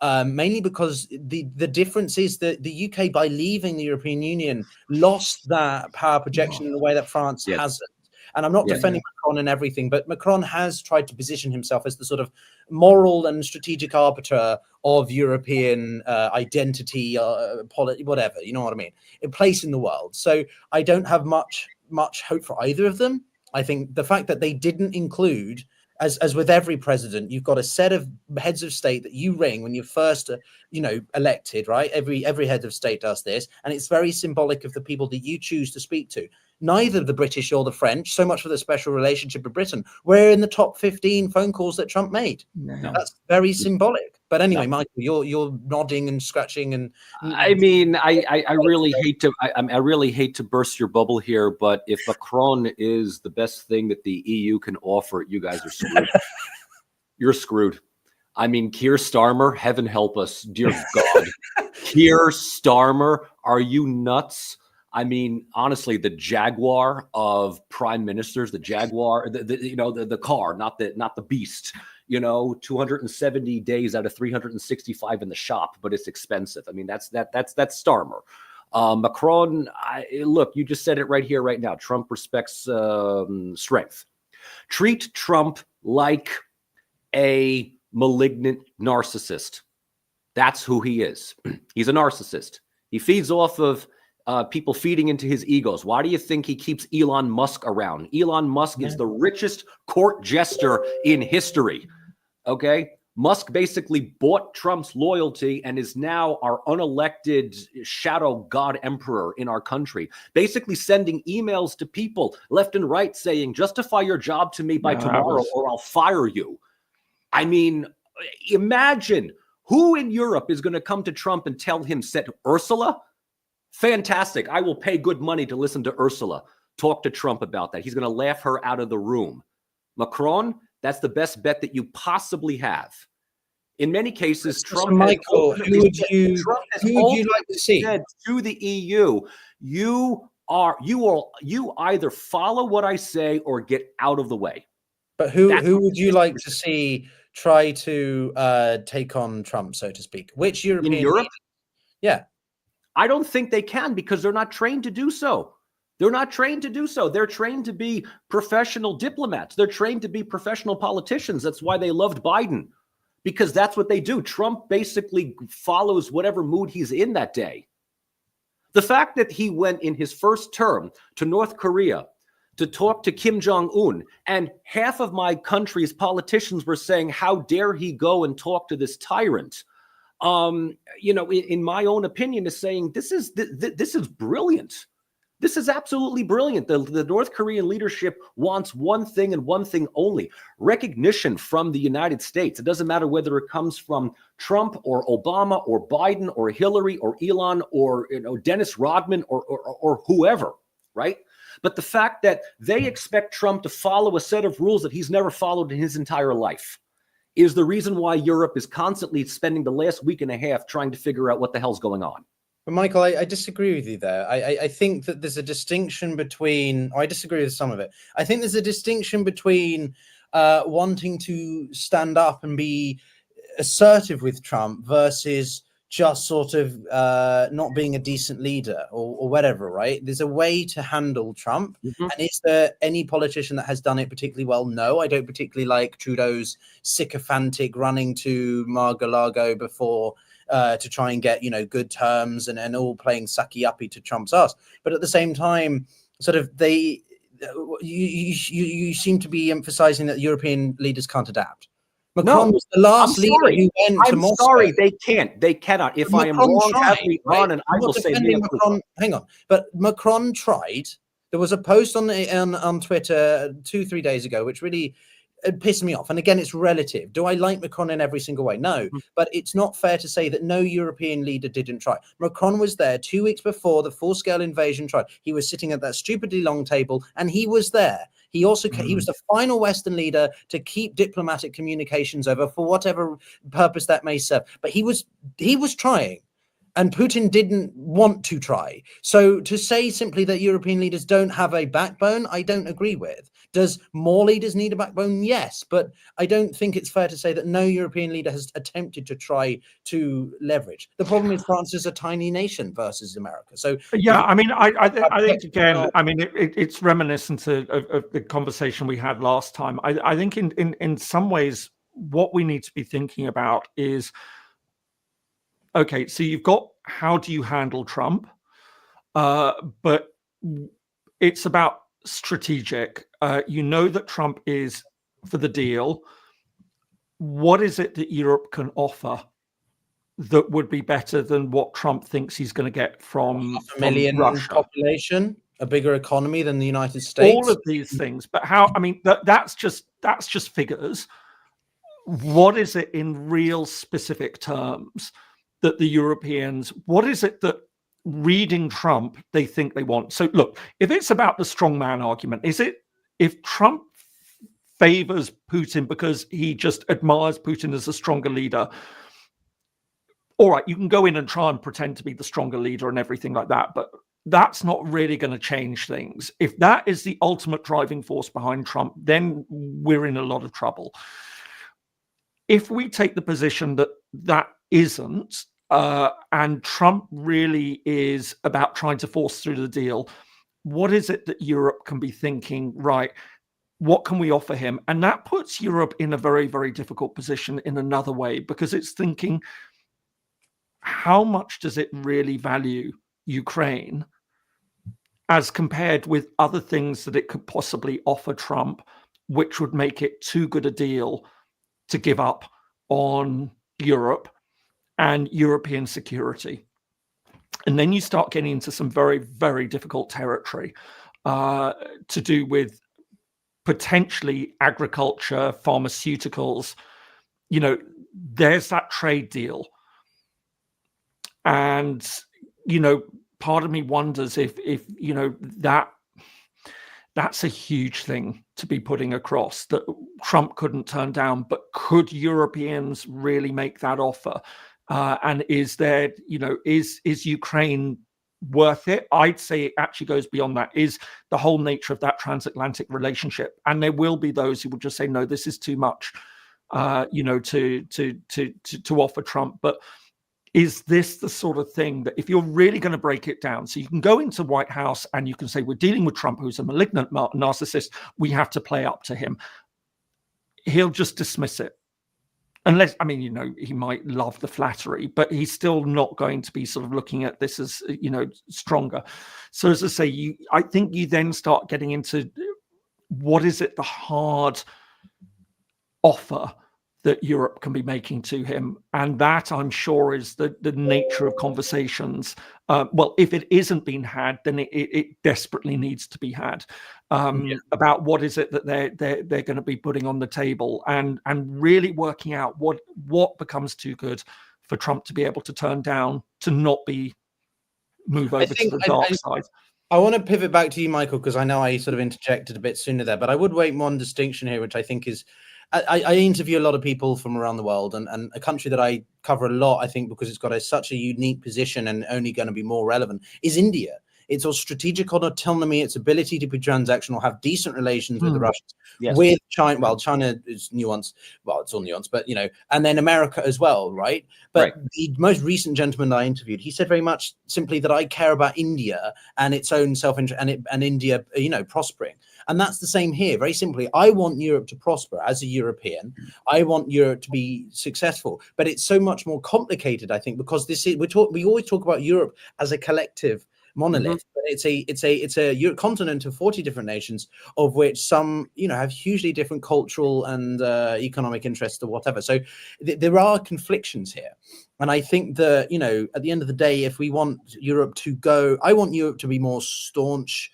Mainly because the difference is that the UK, by leaving the European Union, lost that power projection in a way that France hasn't. And I'm not defending Macron and everything, but Macron has tried to position himself as the sort of moral and strategic arbiter of European identity, whatever, you know what I mean, a place in the world. So I don't have much hope for either of them. I think the fact that they didn't include, as with every president, you've got a set of heads of state that you ring when you're first, elected, right? Every head of state does this, and it's very symbolic of the people that you choose to speak to. Neither the British or the French, so much for the special relationship with Britain, were in the top 15 phone calls that Trump made. No. That's very symbolic. But anyway, Michael, you're nodding and scratching, and I mean, I really hate to I really hate to burst your bubble here, but if Macron is the best thing that the EU can offer, you guys are screwed. You're screwed. I mean, Keir Starmer, heaven help us, dear God. Keir Starmer, are you nuts? I mean, honestly, the Jaguar of prime ministers, the Jaguar, the car, not the beast. 270 days out of 365 in the shop, but it's expensive. I mean, that's Starmer. Macron, look, you just said it right here, right now. Trump respects strength. Treat Trump like a malignant narcissist. That's who he is. He's a narcissist. He feeds off of people feeding into his egos. Why do you think he keeps Elon Musk around? Elon Musk is the richest court jester in history. Okay? Musk basically bought Trump's loyalty and is now our unelected shadow god emperor in our country, basically sending emails to people left and right saying, justify your job to me by tomorrow or I'll fire you. I mean, imagine who in Europe is going to come to Trump and tell him, Ursula? Fantastic. I will pay good money to listen to Ursula talk to Trump about that. He's going to laugh her out of the room. Macron, that's the best bet that you possibly have. In many cases, Trump Michael, who would you like to see to the EU? You either follow what I say or get out of the way. But who would you like to see try to take on Trump, so to speak? Which European in Europe? leader? Yeah. I don't think they can because they're not trained to do so. They're not trained to do so. They're trained to be professional diplomats. They're trained to be professional politicians. That's why they loved Biden, because that's what they do. Trump basically follows whatever mood he's in that day. The fact that he went in his first term to North Korea to talk to Kim Jong-un, and half of my country's politicians were saying, how dare he go and talk to this tyrant? In my own opinion, is saying this is brilliant. This is absolutely brilliant. The North Korean leadership wants one thing and one thing only: recognition from the United States. It doesn't matter whether it comes from Trump or Obama or Biden or Hillary or Elon or Dennis Rodman or whoever, right? But the fact that they expect Trump to follow a set of rules that he's never followed in his entire life is the reason why Europe is constantly spending the last week and a half trying to figure out what the hell's going on. But Michael, I disagree with you there. I think that there's a distinction between, I disagree with some of it. I think there's a distinction between wanting to stand up and be assertive with Trump versus just sort of not being a decent leader or whatever, right? There's a way to handle Trump. Mm-hmm. And is there any politician that has done it particularly well? No, I don't particularly like Trudeau's sycophantic running to Mar-a-Lago before to try and get, good terms and all playing sucky-uppy to Trump's ass. But at the same time, sort of you seem to be emphasizing that European leaders can't adapt. Macron was the last leader who went to Moscow. I'm sorry, they can't. They cannot. If I am wrong, have me on, and I will say Macron. Hang on, but Macron tried. There was a post on Twitter 2-3 days ago, which really pissed me off. And again, it's relative. Do I like Macron in every single way? No, but it's not fair to say that no European leader didn't try. Macron was there 2 weeks before the full-scale invasion tried. He was sitting at that stupidly long table, and he was there. He also he was the final Western leader to keep diplomatic communications over for whatever purpose that may serve. But he was trying, and Putin didn't want to try. So to say simply that European leaders don't have a backbone, I don't agree with. Does more leaders need a backbone? Yes, but I don't think it's fair to say that no European leader has attempted to try to leverage. The problem is France is a tiny nation versus America. So yeah, I mean, I think again, I mean, it's reminiscent of the conversation we had last time. I think in some ways, what we need to be thinking about is, okay, so you've got how do you handle Trump, but it's about strategic. You know that Trump is for the deal. What is it that Europe can offer that would be better than what Trump thinks he's going to get from 500,000 Russia? Population, a bigger economy than the United States. All of these things, but how? I mean, that's just figures. What is it in real specific terms that the Europeans? What is it that, reading Trump, they think they want? So look, if it's about the strongman argument, is it if Trump favors Putin because he just admires Putin as a stronger leader? All right, you can go in and try and pretend to be the stronger leader and everything like that, but that's not really going to change things. If that is the ultimate driving force behind Trump, then we're in a lot of trouble. If we take the position that that isn't, and Trump really is about trying to force through the deal, what is it that Europe can be thinking, right, what can we offer him? And that puts Europe in a very, very difficult position in another way, because it's thinking, how much does it really value Ukraine as compared with other things that it could possibly offer Trump, which would make it too good a deal to give up on Europe and European security? And then you start getting into some very, very difficult territory to do with potentially agriculture, pharmaceuticals. There's that trade deal. And, part of me wonders if that's a huge thing to be putting across, that Trump couldn't turn down, but could Europeans really make that offer? And is there, is Ukraine worth it? I'd say it actually goes beyond that, is the whole nature of that transatlantic relationship. And there will be those who will just say, no, this is too much, to offer Trump. But is this the sort of thing that, if you're really going to break it down, so you can go into White House and you can say, we're dealing with Trump, who's a malignant narcissist, we have to play up to him. He'll just dismiss it. unless, I mean, he might love the flattery, but he's still not going to be sort of looking at this as, stronger. So as I say, I think you then start getting into what is it, the hard offer that Europe can be making to him. And that, I'm sure, is the nature of conversations. Well, if it isn't being had, then it desperately needs to be had, about what is it that they're going to be putting on the table, and really working out what becomes too good for Trump to be able to turn down, to not move over to the dark side. I want to pivot back to you, Michael, because I know I sort of interjected a bit sooner there, but I would make one distinction here, which I think is, I interview a lot of people from around the world, and a country that I cover a lot, I think, because it's got such a unique position and only going to be more relevant, is India. Its strategic autonomy, its ability to be transactional, have decent relations with the Russians, with China. Well, China is nuanced. Well, it's all nuanced, but and then America as well, right? But the most recent gentleman that I interviewed, he said very much simply that I care about India and its own self-interest, and India, prospering. And that's the same here. Very simply, I want Europe to prosper as a European. I want Europe to be successful. But it's so much more complicated, I think, because we always talk about Europe as a collective monolith, but it's a continent of 40 different nations, of which some have hugely different cultural and economic interests or whatever. So there are conflictions here, and I think that at the end of the day, if we want Europe to go, I want Europe to be more staunchly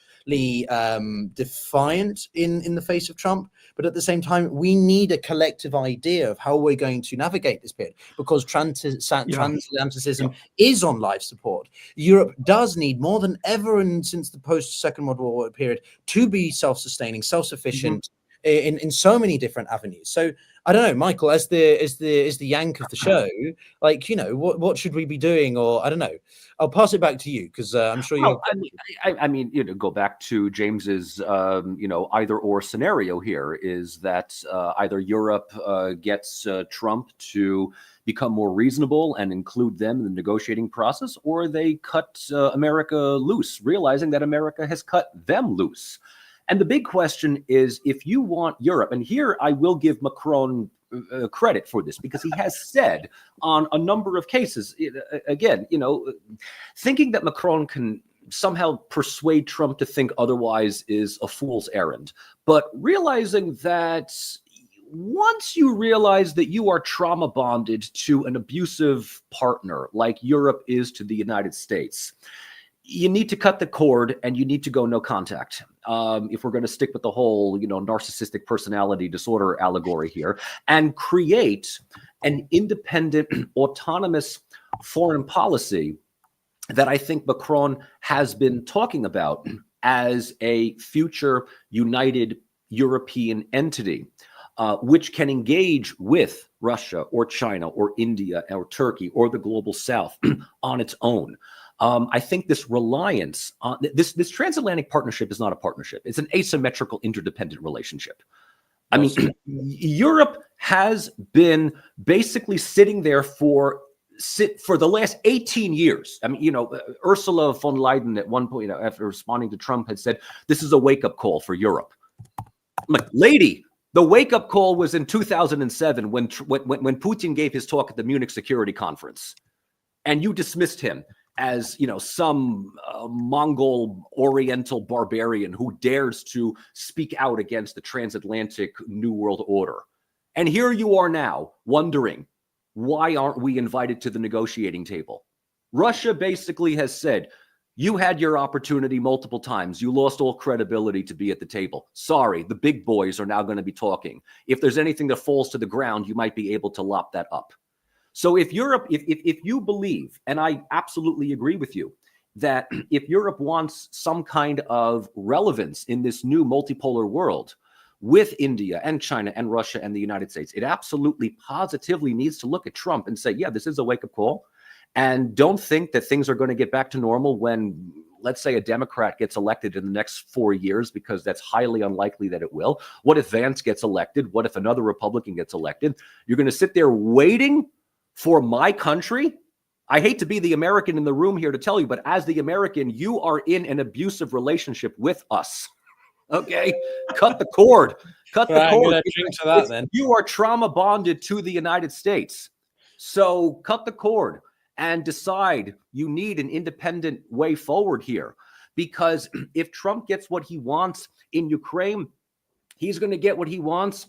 defiant in the face of Trump, but at the same time, we need a collective idea of how we're going to navigate this period, because transatlanticism is on life support. Europe does need, more than ever and since the post-Second World War period, to be self-sustaining, self-sufficient in so many different avenues. So I don't know, Michael, as the Yank of the show, what should we be doing? Or I don't know. I'll pass it back to you, because I'm sure you. I mean, go back to James's, either or scenario here is that either Europe gets Trump to become more reasonable and include them in the negotiating process, or they cut America loose, realizing that America has cut them loose. And the big question is, if you want Europe, and here I will give Macron credit for this, because he has said on a number of cases, again, thinking that Macron can somehow persuade Trump to think otherwise is a fool's errand. But realizing that once you realize that you are trauma bonded to an abusive partner like Europe is to the United States, you need to cut the cord and you need to go no contact. If we're going to stick with the whole, narcissistic personality disorder allegory here, and create an independent, autonomous foreign policy that I think Macron has been talking about as a future united European entity, which can engage with Russia or China or India or Turkey or the global South on its own. I think this reliance on this transatlantic partnership is not a partnership. It's an asymmetrical, interdependent relationship. I mean, Europe has been basically sitting there for the last 18 years. I mean, Ursula von Leyen at one point, after responding to Trump, had said, this is a wake-up call for Europe. I'm like, lady, the wake-up call was in 2007 when Putin gave his talk at the Munich Security Conference, and you dismissed him as some Mongol Oriental barbarian who dares to speak out against the transatlantic New World Order. And here you are now wondering, why aren't we invited to the negotiating table? Russia basically has said, you had your opportunity multiple times. You lost all credibility to be at the table. Sorry, the big boys are now going to be talking. If there's anything that falls to the ground, you might be able to lop that up. So if Europe, if you believe, and I absolutely agree with you, that if Europe wants some kind of relevance in this new multipolar world with India and China and Russia and the United States, it absolutely positively needs to look at Trump and say, yeah, this is a wake-up call. And don't think that things are going to get back to normal when, let's say, a Democrat gets elected in the next 4 years, because that's highly unlikely that it will. What if Vance gets elected? What if another Republican gets elected? You're going to sit there waiting for my country? I hate to be the American in the room here to tell you, but as the American, you are in an abusive relationship with us. Okay, cut the cord. Cut the Right, I'm cord. gonna drink to that then. You are trauma bonded to the United States. So cut the cord and decide you need an independent way forward here. Because if Trump gets what he wants in Ukraine, he's going to get what he wants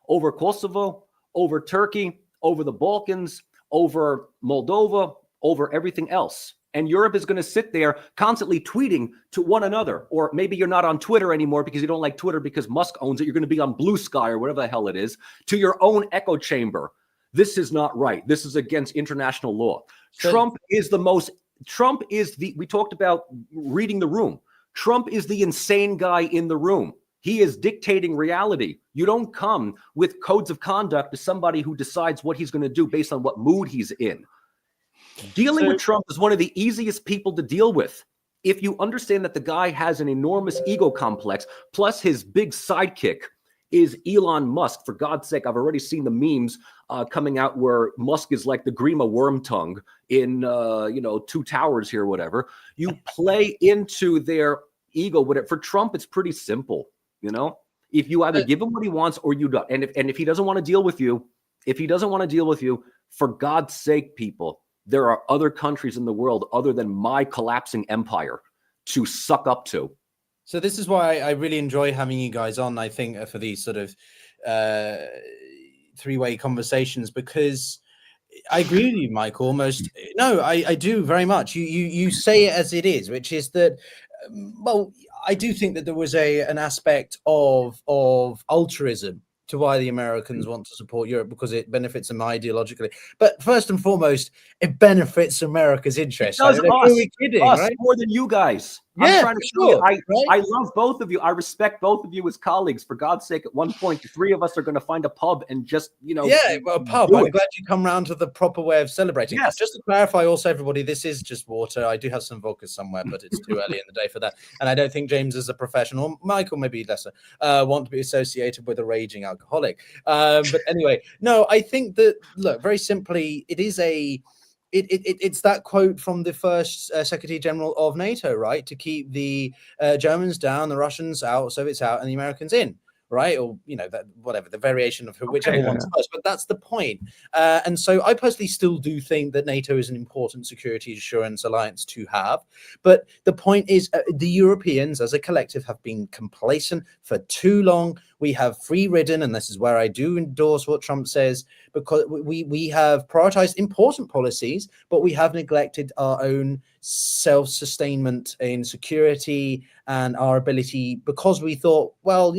over Kosovo, over Turkey, over the Balkans, over Moldova, over everything else. And Europe is going to sit there constantly tweeting to one another. Or maybe you're not on Twitter anymore because you don't like Twitter because Musk owns it. You're going to be on Blue Sky or whatever the hell it is, to your own echo chamber. This is not right. This is against international law. So, Trump is we talked about reading the room. Trump is the insane guy in the room. He is dictating reality. You don't come with codes of conduct to somebody who decides what he's going to do based on what mood he's in. Dealing with Trump is one of the easiest people to deal with. If you understand that the guy has an enormous ego complex, plus his big sidekick is Elon Musk. For God's sake, I've already seen the memes coming out where Musk is like the Grima Wormtongue in, Two Towers here, whatever. You play into their ego. For Trump, it's pretty simple. If you either give him what he wants or you don't. And if he doesn't want to deal with you, for God's sake, people, there are other countries in the world other than my collapsing empire to suck up to. So this is why I really enjoy having you guys on, I think, for these sort of three-way conversations, because I agree with you, Mike, almost. No, I do very much. You say it as it is, which is that, well, I do think that there was an aspect of altruism to why the Americans want to support Europe, because it benefits them ideologically. But first and foremost, it benefits America's interests. It does us right? More than you guys. Yeah, I'm trying to show you. right? I love both of you. I respect both of you as colleagues. For God's sake, at one point, the three of us are going to find a pub and just, Yeah, well, a pub. I'm glad you come round to the proper way of celebrating. Yes. Just to clarify also, everybody, this is just water. I do have some vodka somewhere, but it's too early in the day for that. And I don't think James is a professional, Michael maybe lesser, want to be associated with a raging alcoholic. But anyway, no, I think that, look, very simply, it is it's that quote from the first Secretary General of NATO, right? To keep the Germans down, the Russians out, Soviets out, and the Americans in, right? Or, that whatever, the variation of whichever one's first. But that's the point. And so I personally still do think that NATO is an important security assurance alliance to have. But the point is, the Europeans as a collective have been complacent for too long. We have free-ridden, and this is where I do endorse what Trump says, because we have prioritized important policies, but we have neglected our own self-sustainment in security and our ability, because we thought, well,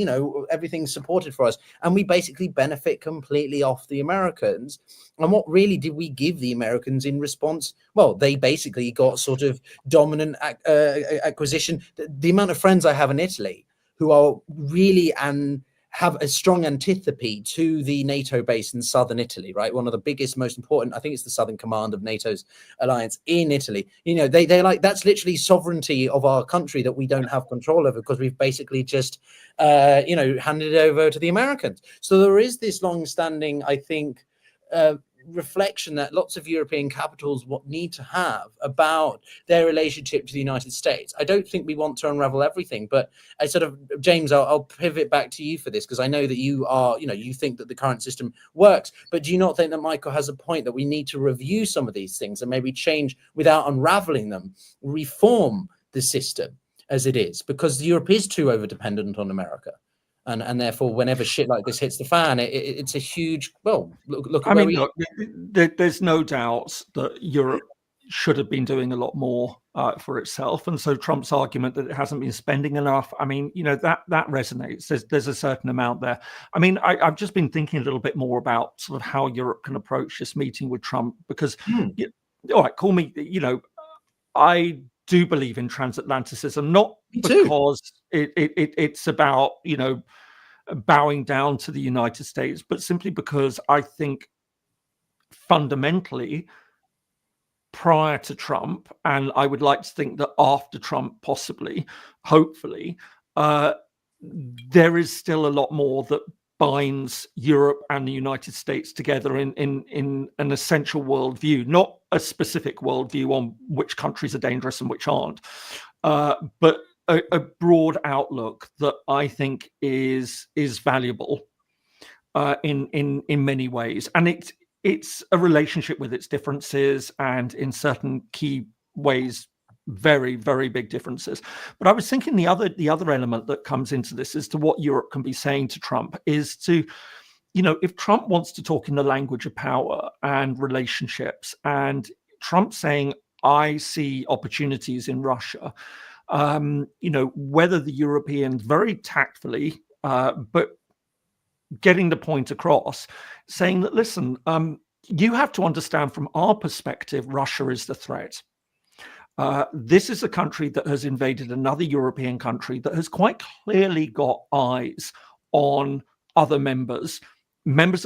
everything's supported for us, and we basically benefit completely off the Americans. And what really did we give the Americans in response? Well, they basically got sort of dominant acquisition. The amount of friends I have in Italy who are really and have a strong antipathy to the NATO base in southern Italy, right? One of the biggest, most important, I think it's the Southern Command of NATO's alliance in Italy. They like, that's literally sovereignty of our country that we don't have control over, because we've basically just, handed it over to the Americans. So there is this long-standing, I think, reflection that lots of European capitals need to have about their relationship to the United States. I don't think we want to unravel everything, but I sort of, James, I'll pivot back to you for this, because I know that you are, you think that the current system works, but do you not think that Michael has a point that we need to review some of these things and maybe change without unraveling them, reform the system as it is, because Europe is too over-dependent on America? And therefore, whenever shit like this hits the fan, it's a huge, well, look at where we are. There's no doubt that Europe should have been doing a lot more for itself. And so Trump's argument that it hasn't been spending enough, that resonates. There's a certain amount there. I've just been thinking a little bit more about sort of how Europe can approach this meeting with Trump, because, all right, call me, I do believe in transatlanticism, not because it's about, bowing down to the United States, but simply because I think fundamentally, prior to Trump, and I would like to think that after Trump, possibly, hopefully, there is still a lot more that binds Europe and the United States together in an essential worldview, not a specific worldview on which countries are dangerous and which aren't, but a broad outlook that I think is valuable in many ways, and it's a relationship with its differences, and in certain key ways, very, very big differences. But I was thinking the other element that comes into this as to what Europe can be saying to Trump is to, if Trump wants to talk in the language of power and relationships, and Trump saying, I see opportunities in Russia, whether the Europeans very tactfully, but getting the point across, saying that, listen, you have to understand from our perspective, Russia is the threat. This is a country that has invaded another European country that has quite clearly got eyes on other members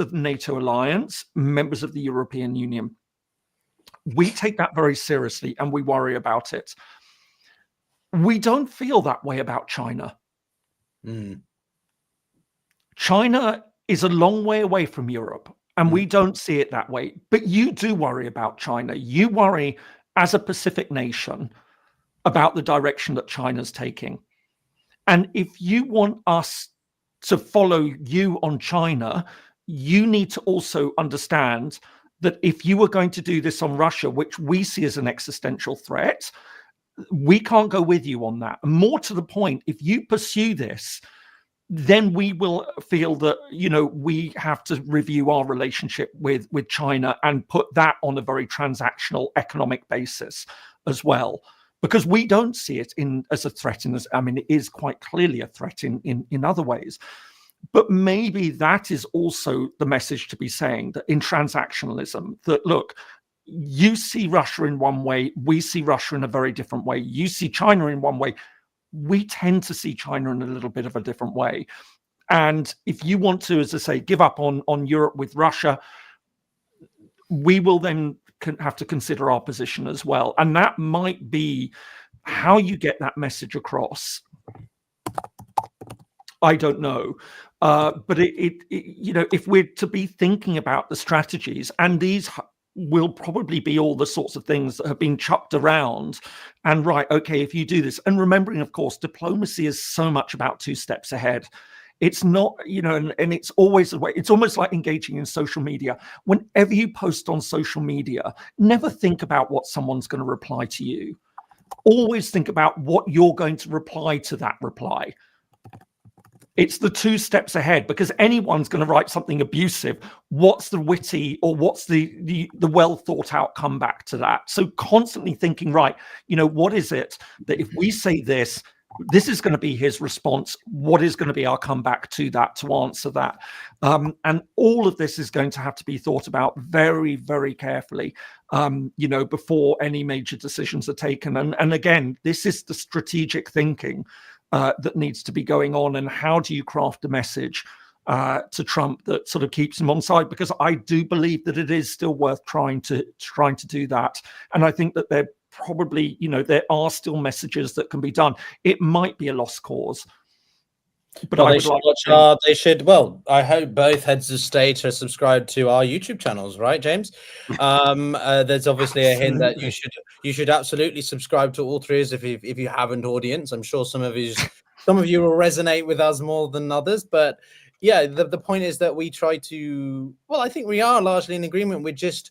of the NATO alliance, members of the European Union. We take that very seriously and we worry about it. We don't feel that way about China. China is a long way away from Europe, and we don't see it that way. But you do worry about China. You worry as a Pacific nation about the direction that China's taking. And if you want us to follow you on China, you need to also understand that if you were going to do this on Russia, which we see as an existential threat, we can't go with you on that. And more to the point, if you pursue this, then we will feel that, we have to review our relationship with China and put that on a very transactional economic basis as well, because we don't see it as a threat. It is quite clearly a threat in other ways. But maybe that is also the message to be saying, that in transactionalism, that look, you see Russia in one way, we see Russia in a very different way. You see China in one way, we tend to see China in a little bit of a different way. And if you want to, as I say, give up on Europe with Russia, we will then have to consider our position as well. And that might be how you get that message across. I don't know. But if we're to be thinking about the strategies, and these will probably be all the sorts of things that have been chucked around, and right, okay, if you do this, and remembering, of course, diplomacy is so much about 2 steps ahead. It's not, and it's always the way. It's almost like engaging in social media. Whenever you post on social media, never think about what someone's going to reply to you. Always think about what you're going to reply to that reply. It's the 2 steps ahead, because anyone's going to write something abusive. What's the witty, or what's the well thought out comeback to that? So constantly thinking, right, what is it that if we say this is going to be his response? What is going to be our comeback to that, to answer that? And all of this is going to have to be thought about very, very carefully, before any major decisions are taken. And again, this is the strategic thinking that needs to be going on, and how do you craft a message to Trump that sort of keeps him on side? Because I do believe that it is still worth trying to do that, and I think that there probably, there are still messages that can be done. It might be a lost cause, but well, they should. Well, I hope both heads of state are subscribed to our YouTube channels, right, James? There's obviously a hint that you should absolutely subscribe to all 3 if you haven't, audience. I'm sure some of you will resonate with us more than others, but yeah, the point is that we try to. Well, I think we are largely in agreement. We're just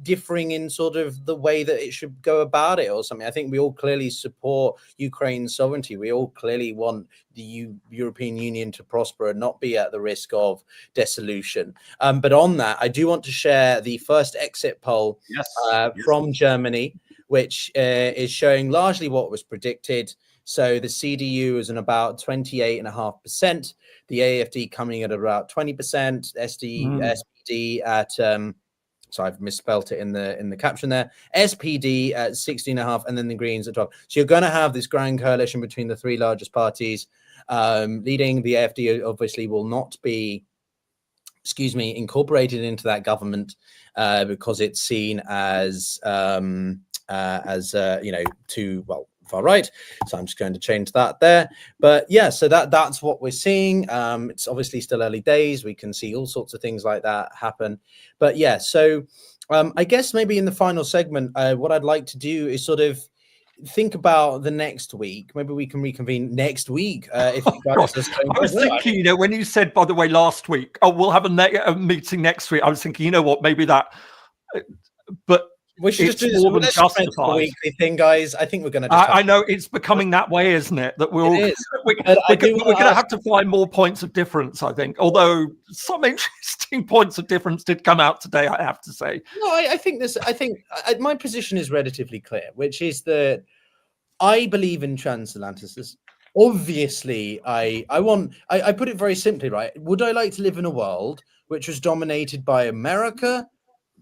differing in sort of the way that it should go about it or something. I think we all clearly support Ukraine's sovereignty. We all clearly want the European Union to prosper and not be at the risk of dissolution. But on that, I do want to share the first exit poll from Germany, which is showing largely what was predicted. So the CDU is in about 28.5%, the AfD coming at about 20%, SPD at so I've misspelt it in the caption there. SPD at 16.5%, and then the Greens at 12%. So you're going to have this grand coalition between the 3 largest parties leading. The AfD obviously will not be, incorporated into that government because it's seen as too far right. So I'm just going to change that there. But yeah, so that's what we're seeing. It's obviously still early days. We can see all sorts of things like that happen. But yeah, so I guess maybe in the final segment, what I'd like to do is sort of think about the next week. Maybe we can reconvene next week. If you guys are staying. I was thinking, you know, when you said, by the way, last week, oh, we'll have a meeting next week. I was thinking, you know what, maybe that, but we should just do this. Let's just make it a weekly thing, guys. I think we're going to. I know it's becoming that way, isn't it? That we're going to have to find more points of difference, I think. Although some interesting points of difference did come out today, I have to say. No, I think this. I think my position is relatively clear, which is that I believe in transatlanticism. Obviously, I put it very simply, right? Would I like to live in a world which was dominated by America,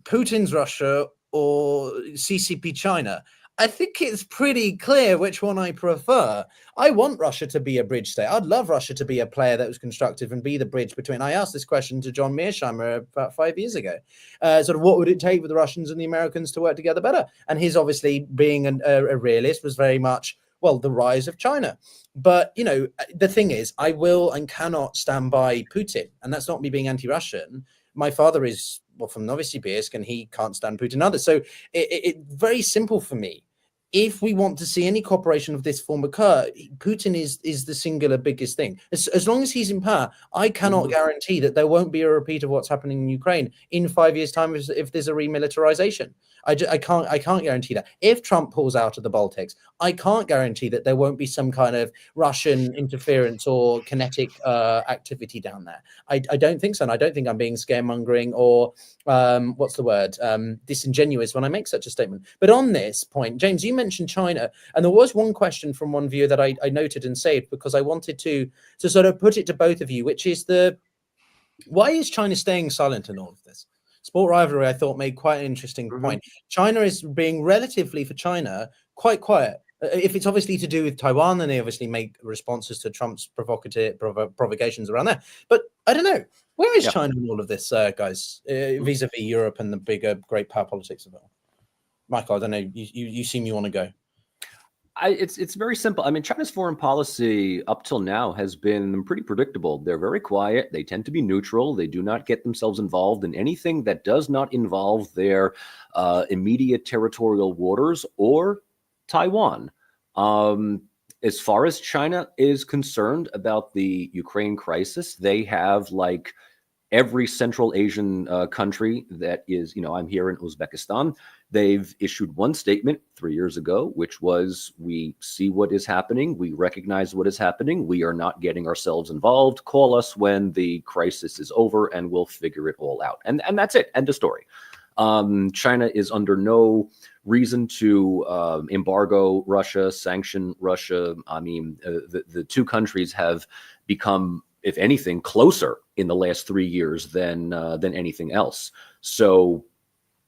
Putin's Russia, or CCP China? I think it's pretty clear which one I prefer. I want Russia to be a bridge state. I'd love Russia to be a player that was constructive and be the bridge between. I asked this question to John Mearsheimer about 5 years ago. Sort of what would it take for the Russians and the Americans to work together better? And his, obviously being a realist, was very much, well, the rise of China. But, you know, the thing is, I will and cannot stand by Putin. And that's not me being anti-Russian. My father is, well, from Novosibirsk, and he can't stand Putin either. So it's very simple for me. If we want to see any cooperation of this form occur, Putin is the singular biggest thing. As long as he's in power, I cannot guarantee that there won't be a repeat of what's happening in Ukraine in 5 years' time if there's a remilitarization. I can't guarantee that. If Trump pulls out of the Baltics, I can't guarantee that there won't be some kind of Russian interference or kinetic activity down there. I don't think so. And I don't think I'm being scaremongering or what's the word? Disingenuous when I make such a statement. But on this point, James, you mentioned China, and there was one question from one viewer that I noted and saved because I wanted to sort of put it to both of you, which is why is China staying silent in all of this? Sport Rivalry, I thought, made quite an interesting point. China is being relatively, for China, quite quiet. If it's obviously to do with Taiwan, then they obviously make responses to Trump's provocations around there. But I don't know. Where is China in all of this, guys, vis-a-vis Europe and the bigger, great power politics of it all? Michael, I don't know. You seem you want to go. It's very simple. I mean, China's foreign policy up till now has been pretty predictable. They're very quiet. They tend to be neutral. They do not get themselves involved in anything that does not involve their immediate territorial waters or Taiwan. As far as China is concerned about the Ukraine crisis, they have, like every Central Asian country that is, you know, I'm here in Uzbekistan. They've issued one statement 3 years ago, which was, we see what is happening. We recognize what is happening. We are not getting ourselves involved. Call us when the crisis is over and we'll figure it all out. And that's it. End of story. China is under no reason to embargo Russia, sanction Russia. I mean, the two countries have become, if anything, closer in the last 3 years than anything else. So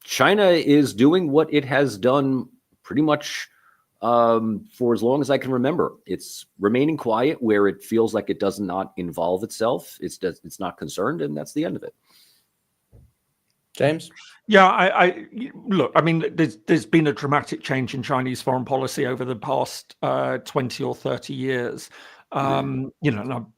China is doing what it has done pretty much for as long as I can remember. It's remaining quiet where it feels like it does not involve itself. It's not concerned, and that's the end of it. James? Yeah, I look, I mean, there's been a dramatic change in Chinese foreign policy over the past 20 or 30 years. You know,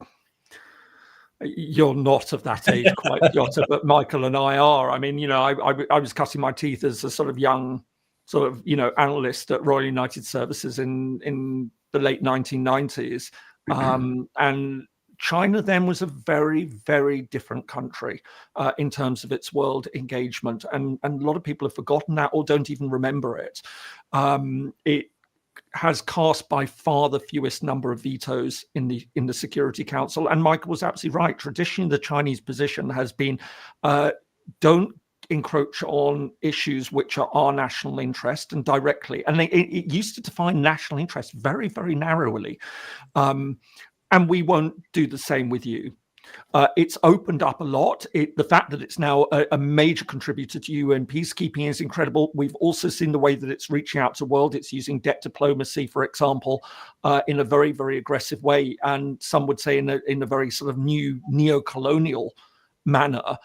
you're not of that age quite, Pyotr, but Michael and I are. I mean, you know, I was cutting my teeth as a sort of young, sort of, you know, analyst at Royal United Services in the late 1990s. And China then was a very, very different country in terms of its world engagement. And a lot of people have forgotten that or don't even remember it. It has cast by far the fewest number of vetoes in the Security Council. And Michael was absolutely right. Traditionally, the Chinese position has been don't encroach on issues which are our national interest and directly. And it used to define national interest very, very narrowly. And we won't do the same with you. It's opened up a lot. The fact that it's now a major contributor to UN peacekeeping is incredible. We've also seen the way that it's reaching out to the world. It's using debt diplomacy, for example, in a very, very aggressive way. And some would say in a very sort of new neo-colonial manner,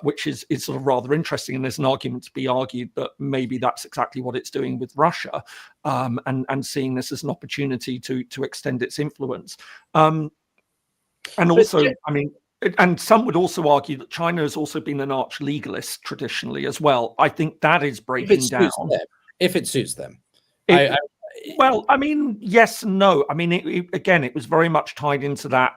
which is sort of rather interesting. And there's an argument to be argued that maybe that's exactly what it's doing with Russia, and seeing this as an opportunity to extend its influence. And also, I mean, and some would also argue that China has also been an arch legalist traditionally as well. I think that is breaking down. If it suits them. Well, I mean, yes and no. I mean, again, it was very much tied into that.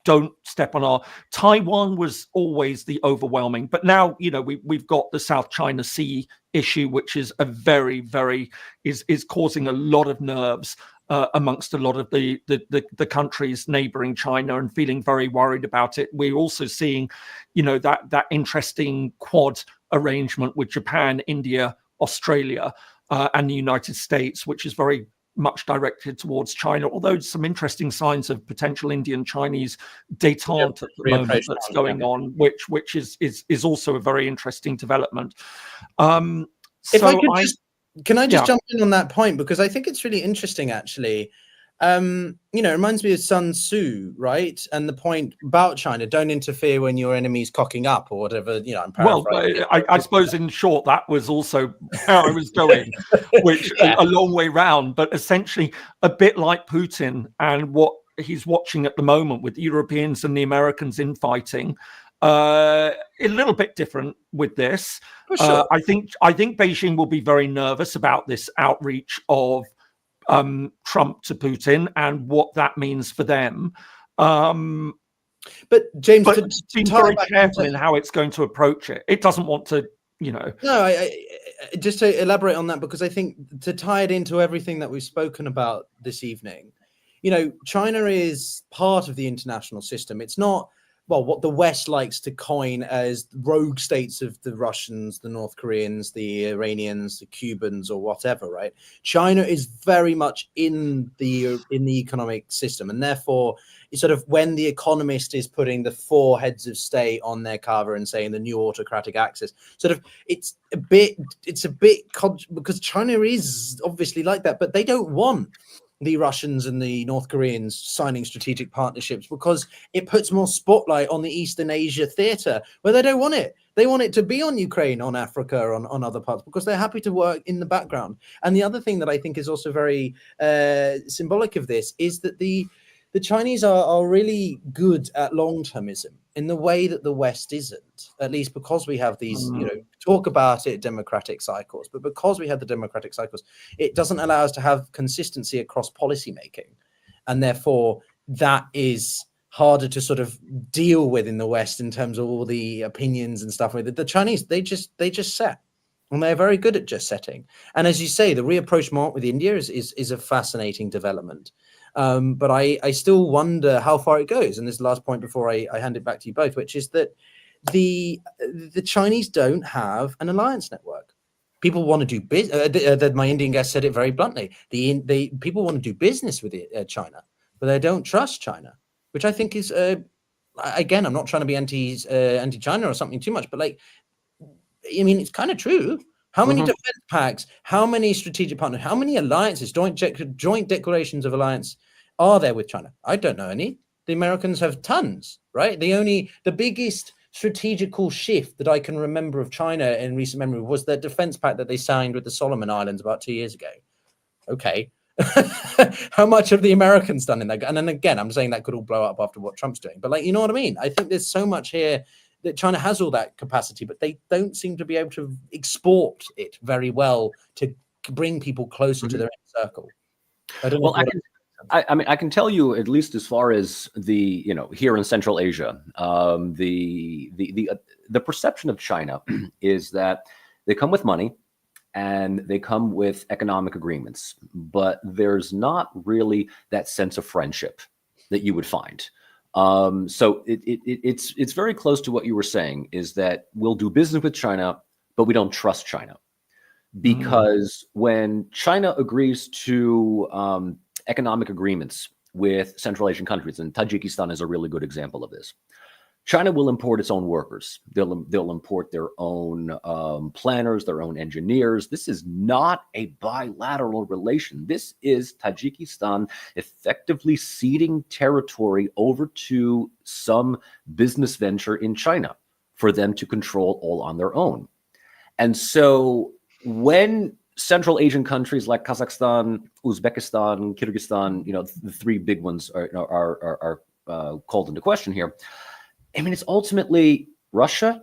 Don't step on our. Taiwan was always the overwhelming, but now we've got the South China Sea issue, which is a very, very is causing a lot of nerves amongst a lot of the countries neighboring China and feeling very worried about it. We're also seeing, that interesting Quad arrangement with Japan, India, Australia, and the United States, which is very much directed towards China, although some interesting signs of potential Indian-Chinese détente at the moment that's going on, which is also a very interesting development. Can I just jump in on that point, because I think it's really interesting, actually. It reminds me of Sun Tzu, right? And the point about China: don't interfere when your enemy's cocking up, or whatever. I'm paraphrasing. Well, I suppose in short, that was also where I was going, which a long way round, but essentially a bit like Putin and what he's watching at the moment with the Europeans and the Americans infighting. A little bit different with this. For sure. I think Beijing will be very nervous about this outreach of Trump to Putin and what that means for them. But James, being very careful in how it's going to approach it. It doesn't want to, No, I just to elaborate on that, because I think to tie it into everything that we've spoken about this evening, China is part of the international system. It's not, what the West likes to coin as rogue states of the Russians, the North Koreans, the Iranians, the Cubans, or whatever, right? China is very much in the economic system, and therefore, sort of when the Economist is putting the 4 heads of state on their cover and saying the new autocratic axis, it's a bit because China is obviously like that, but they don't want the Russians and the North Koreans signing strategic partnerships because it puts more spotlight on the Eastern Asia theater, where they don't want it. They want it to be on Ukraine, on Africa, on other parts, because they're happy to work in the background. And the other thing that I think is also very symbolic of this is that the Chinese are really good at long-termism in the way that the West isn't, at least because we have these, talk about it, democratic cycles, but because we have the democratic cycles, it doesn't allow us to have consistency across policymaking. And therefore, that is harder to sort of deal with in the West in terms of all the opinions and stuff. The Chinese, they just set. And they're very good at just setting. And as you say, the reapproachment with India is a fascinating development. But I still wonder how far it goes. And this is the last point before I hand it back to you both, which is that the Chinese don't have an alliance network. People want to do business. My Indian guest said it very bluntly. People want to do business with China, but they don't trust China, which I think is, again, I'm not trying to be anti-China or something too much, but it's kind of true. How many defense pacts, how many strategic partners, how many alliances, joint declarations of alliance are there with China? I don't know any. The Americans have tons, right? The biggest strategical shift that I can remember of China in recent memory was the defense pact that they signed with the Solomon Islands about 2 years ago. Okay. How much have the Americans done in that? And then again, I'm saying that could all blow up after what Trump's doing. But you know what I mean? I think there's so much here that China has all that capacity, but they don't seem to be able to export it very well to bring people closer to their own circle. I don't know. Well, I can tell you, at least as far as the here in Central Asia, the perception of China is that they come with money and they come with economic agreements, but there's not really that sense of friendship that you would find. So it's very close to what you were saying, is that we'll do business with China, but we don't trust China, because when China agrees to economic agreements with Central Asian countries, and Tajikistan is a really good example of this, China will import its own workers. They'll import their own planners, their own engineers. This is not a bilateral relation. This is Tajikistan effectively ceding territory over to some business venture in China for them to control all on their own. And so when Central Asian countries like Kazakhstan, Uzbekistan, Kyrgyzstan, the 3 big ones are called into question here, it's ultimately Russia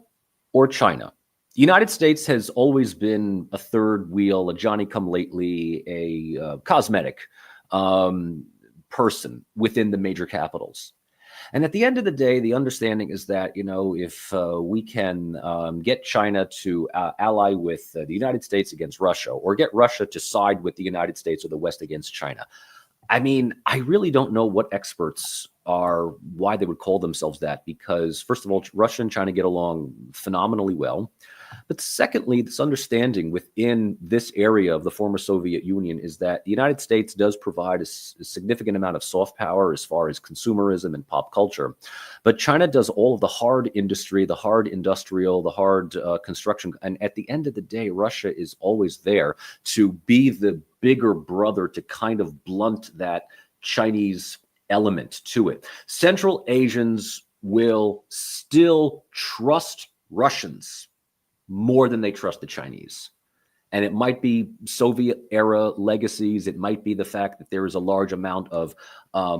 or China The United States has always been a third wheel, a Johnny-come-lately, a cosmetic person within the major capitals. And at the end of the day, the understanding is that, if we can get China to ally with the United States against Russia, or get Russia to side with the United States or the West against China, I mean, I really don't know what experts are, why they would call themselves that, because first of all, Russia and China get along phenomenally well. But secondly, this understanding within this area of the former Soviet Union is that the United States does provide a significant amount of soft power as far as consumerism and pop culture. But China does all of the hard industry, the hard industrial, the hard construction. And at the end of the day, Russia is always there to be the bigger brother to kind of blunt that Chinese element to it. Central Asians will still trust Russians more than they trust the Chinese. And it might be Soviet era legacies. It might be the fact that there is a large amount of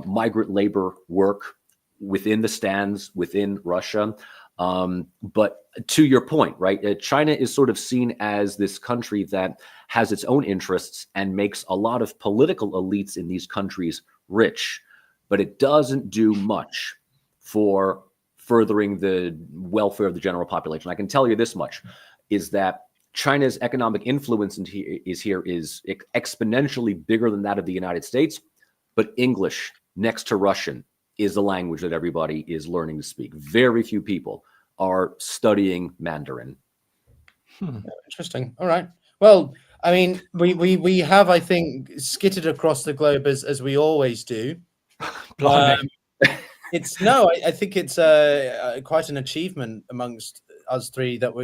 migrant labor work within the stands within Russia. But to your point, right, China is sort of seen as this country that has its own interests and makes a lot of political elites in these countries rich, but it doesn't do much for furthering the welfare of the general population. I can tell you this much, is that China's economic influence is exponentially bigger than that of the United States, but English next to Russian is the language that everybody is learning to speak. Very few people are studying Mandarin. Interesting. All right. Well, I mean, we have, I think, skittered across the globe as we always do. I think it's quite an achievement amongst us three that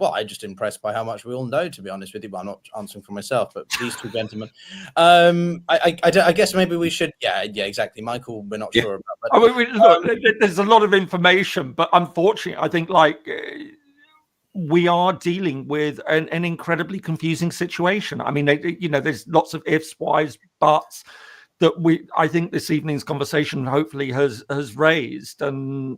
I'm just impressed by how much we all know, to be honest with you. But I'm not answering for myself, but these two gentlemen. I guess maybe we should. Yeah, exactly. Michael, we're not sure about. But, look, there's a lot of information, but unfortunately, I think we are dealing with an incredibly confusing situation. I mean, there's lots of ifs, whys, buts that I think this evening's conversation hopefully has raised, and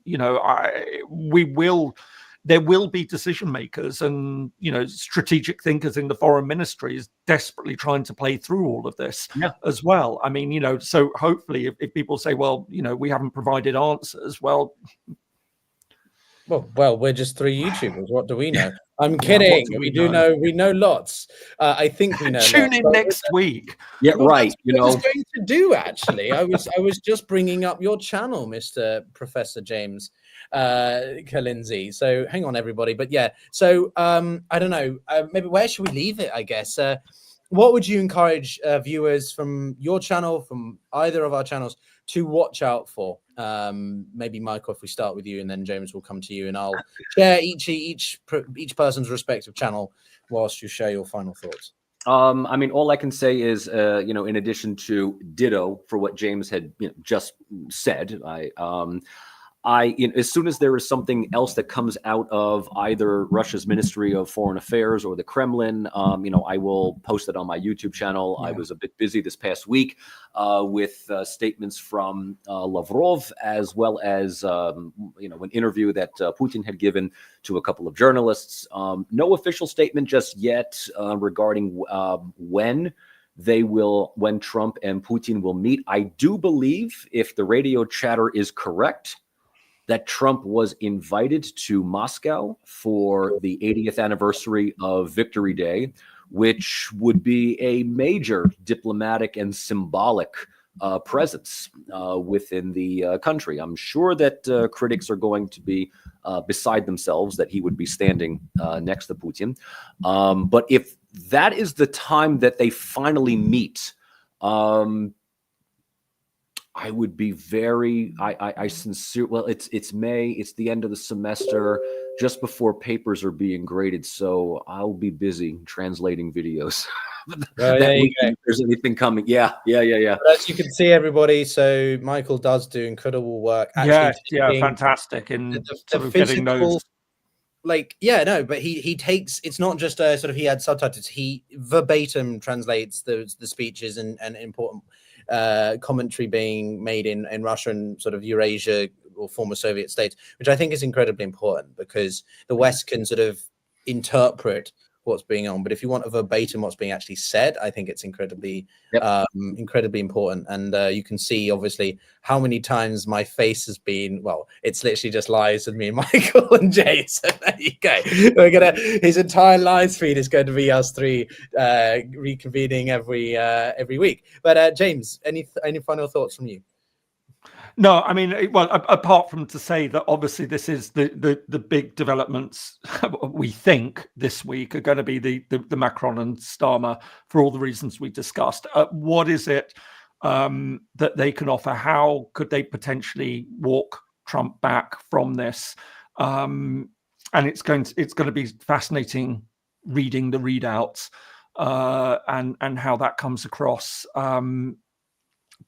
there will be decision makers and strategic thinkers in the foreign ministries desperately trying to play through all of this as well. I mean, so hopefully if people say, well, we haven't provided answers, well, we're just three YouTubers. What do we know? I'm kidding. We know lots. I think we know. Tune in next week. Yeah, right. What I was going to do, actually. I was just bringing up your channel, Mr. Professor James ker-lindsay. So hang on, everybody. But yeah, so I don't know. Maybe where should we leave it? I guess. What would you encourage viewers from your channel, from either of our channels, to watch out for? Maybe Michael, if we start with you, and then James will come to you, and I'll share each person's respective channel whilst you share your final thoughts. I mean, all I can say is, in addition to ditto for what James had just said, as soon as there is something else that comes out of either Russia's Ministry of Foreign Affairs or the Kremlin, I will post it on my YouTube channel. Yeah. I was a bit busy this past week with statements from Lavrov, as well as, an interview that Putin had given to a couple of journalists. No official statement just yet regarding when Trump and Putin will meet. I do believe, if the radio chatter is correct, that Trump was invited to Moscow for the 80th anniversary of Victory Day, which would be a major diplomatic and symbolic presence within the country. I'm sure that critics are going to be beside themselves that he would be standing next to Putin. But if that is the time that they finally meet, I would be very, I sincere. Well, it's May. It's the end of the semester, just before papers are being graded. So I'll be busy translating videos. If there's anything coming. Yeah. But as you can see, everybody, so Michael does do incredible work. Fantastic. And the physical, those. But he takes, it's not just a sort of, he had subtitles, he verbatim translates the speeches and important commentary being made in Russia and sort of Eurasia or former Soviet states, which I think is incredibly important, because the West can sort of interpret what's being on, but if you want a verbatim what's being actually said, I think it's incredibly incredibly important. And you can see obviously how many times my face has been, well, it's literally just lives with me and Michael and Jason. There you go. We're gonna, his entire live feed is going to be us three reconvening every week. But James, any final thoughts from you? No, I mean, well, apart from to say that obviously this is the big developments we think this week are going to be the Macron and Starmer for all the reasons we discussed. What is it that they can offer? How could they potentially walk Trump back from this? And it's going to be fascinating reading the readouts and how that comes across.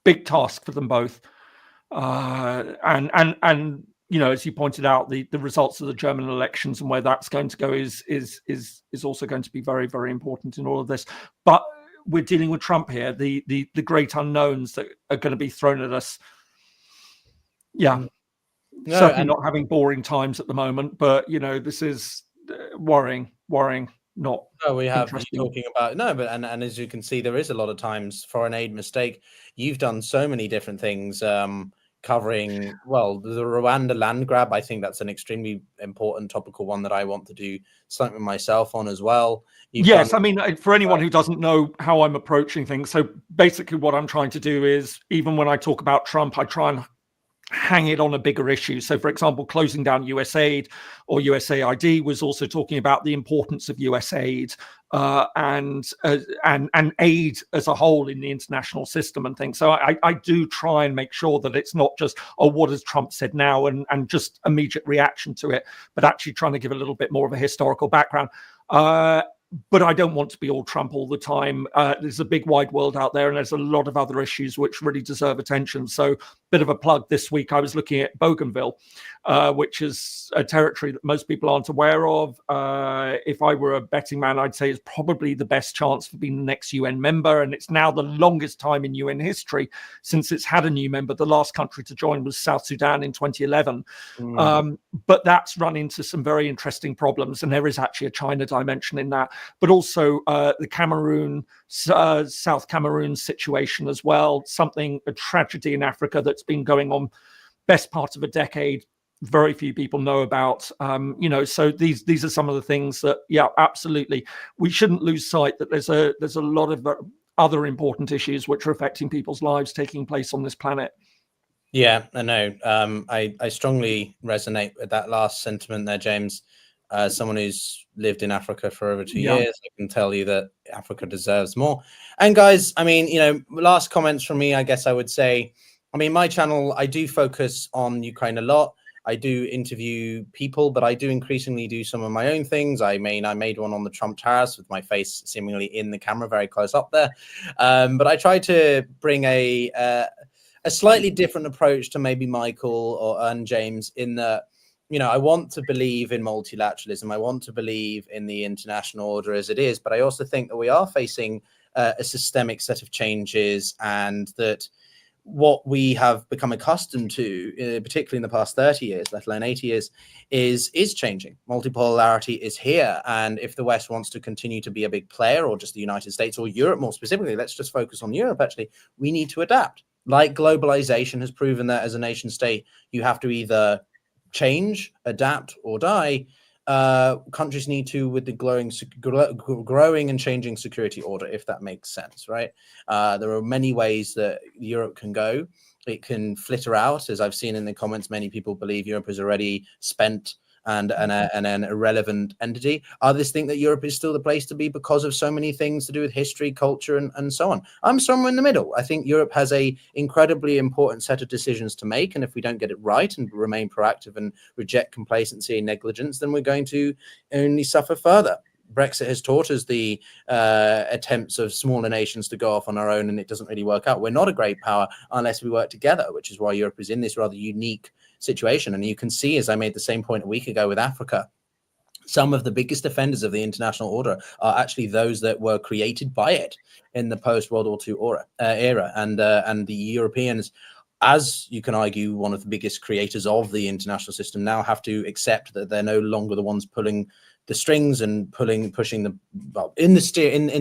Big task for them both. And you know, as you pointed out, the results of the German elections and where that's going to go is also going to be very, very important in all of this. But we're dealing with Trump here, the great unknowns that are going to be thrown at us. Yeah, no, certainly not having boring times at the moment, but you know, this is worrying. Not. No, we have talking about but and as you can see, there is a lot of times foreign aid mistake. You've done so many different things, covering, well, the Rwanda land grab. I think that's an extremely important topical one that I want to do something myself on as well. Yes, I mean, for anyone who doesn't know how I'm approaching things, so basically what I'm trying to do is, even when I talk about Trump, I try and hang it on a bigger issue. So, for example, closing down USAID or USAID was also talking about the importance of USAID and aid as a whole in the international system and things. So I do try and make sure that it's not just, oh, what has Trump said now and just immediate reaction to it, but actually trying to give a little bit more of a historical background. But I don't want to be all Trump all the time. There's a big wide world out there, and there's a lot of other issues which really deserve attention. So, bit of a plug this week, I was looking at Bougainville, which is a territory that most people aren't aware of. If I were a betting man, I'd say it's probably the best chance for being the next UN member. And it's now the longest time in UN history since it's had a new member. The last country to join was South Sudan in 2011. But that's run into some very interesting problems. And there is actually a China dimension in that. But also the Cameroon, South Cameroon situation as well, a tragedy in Africa that's been going on best part of a decade. Very few people know about, you know, so these are some of the things that, yeah, absolutely. We shouldn't lose sight that there's a lot of other important issues which are affecting people's lives taking place on this planet. Yeah, I know. I strongly resonate with that last sentiment there, James. Someone who's lived in Africa for over 2 years, I can tell you that Africa deserves more. And guys, I mean, you know, last comments from me, I guess I would say, I mean, my channel, I do focus on Ukraine a lot. I do interview people, but I do increasingly do some of my own things. I made one on the Trump tariffs with my face seemingly in the camera, very close up there. But I try to bring a slightly different approach to maybe Michael and James, in that, you know, I want to believe in multilateralism. I want to believe in the international order as it is, but I also think that we are facing a systemic set of changes, and that what we have become accustomed to, particularly in the past 30 years, let alone 80 years, is changing. Multipolarity is here. And if the West wants to continue to be a big player, or just the United States or Europe more specifically, let's just focus on Europe, actually, we need to adapt. Like globalization has proven that as a nation state, you have to either change, adapt, or die. Countries need to, with the growing and changing security order, if that makes sense, right? There are many ways that Europe can go. It can flitter out, as I've seen in the comments. Many people believe Europe is already spent and an irrelevant entity. Others think that Europe is still the place to be because of so many things to do with history, culture, and so on. I'm somewhere in the middle. I think Europe has a incredibly important set of decisions to make, and if we don't get it right and remain proactive and reject complacency and negligence, then we're going to only suffer further. Brexit has taught us the attempts of smaller nations to go off on our own, and it doesn't really work out. We're not a great power unless we work together, which is why Europe is in this rather unique situation. And you can see, as I made the same point a week ago with Africa, some of the biggest offenders of the international order are actually those that were created by it in the post-World War II era. And the Europeans, as you can argue, one of the biggest creators of the international system, now have to accept that they're no longer the ones pulling the strings and pushing the in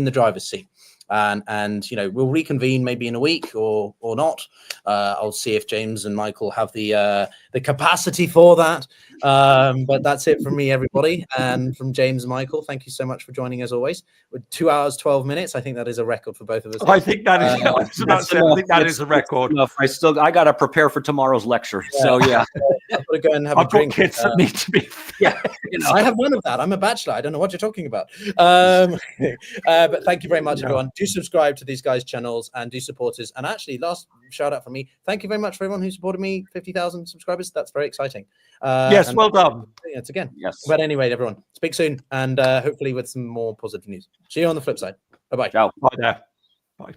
the driver's seat. And you know, we'll reconvene maybe in a week or not. I'll see if James and Michael have the capacity for that. But that's it from me, everybody, and from James and Michael. Thank you so much for joining as always. With 2 hours 12 minutes, I think that is a record for both of us. I think that is. I think that is a record. Enough. I got to prepare for tomorro's lecture. Yeah. So yeah, I've got to go and have I've a drink. got kids that need to be. Yeah, you know. I have none of that. I'm a bachelor. I don't know what you're talking about. But thank you very much, everyone. Do subscribe to these guys' channels and do support us. And actually, last shout out from me. Thank you very much for everyone who supported me. 50,000 subscribers. That's very exciting. Yes, well done. It's again. Yes. But anyway, everyone, speak soon, and hopefully with some more positive news. See you on the flip side. Bye bye. Ciao. Bye there. Bye.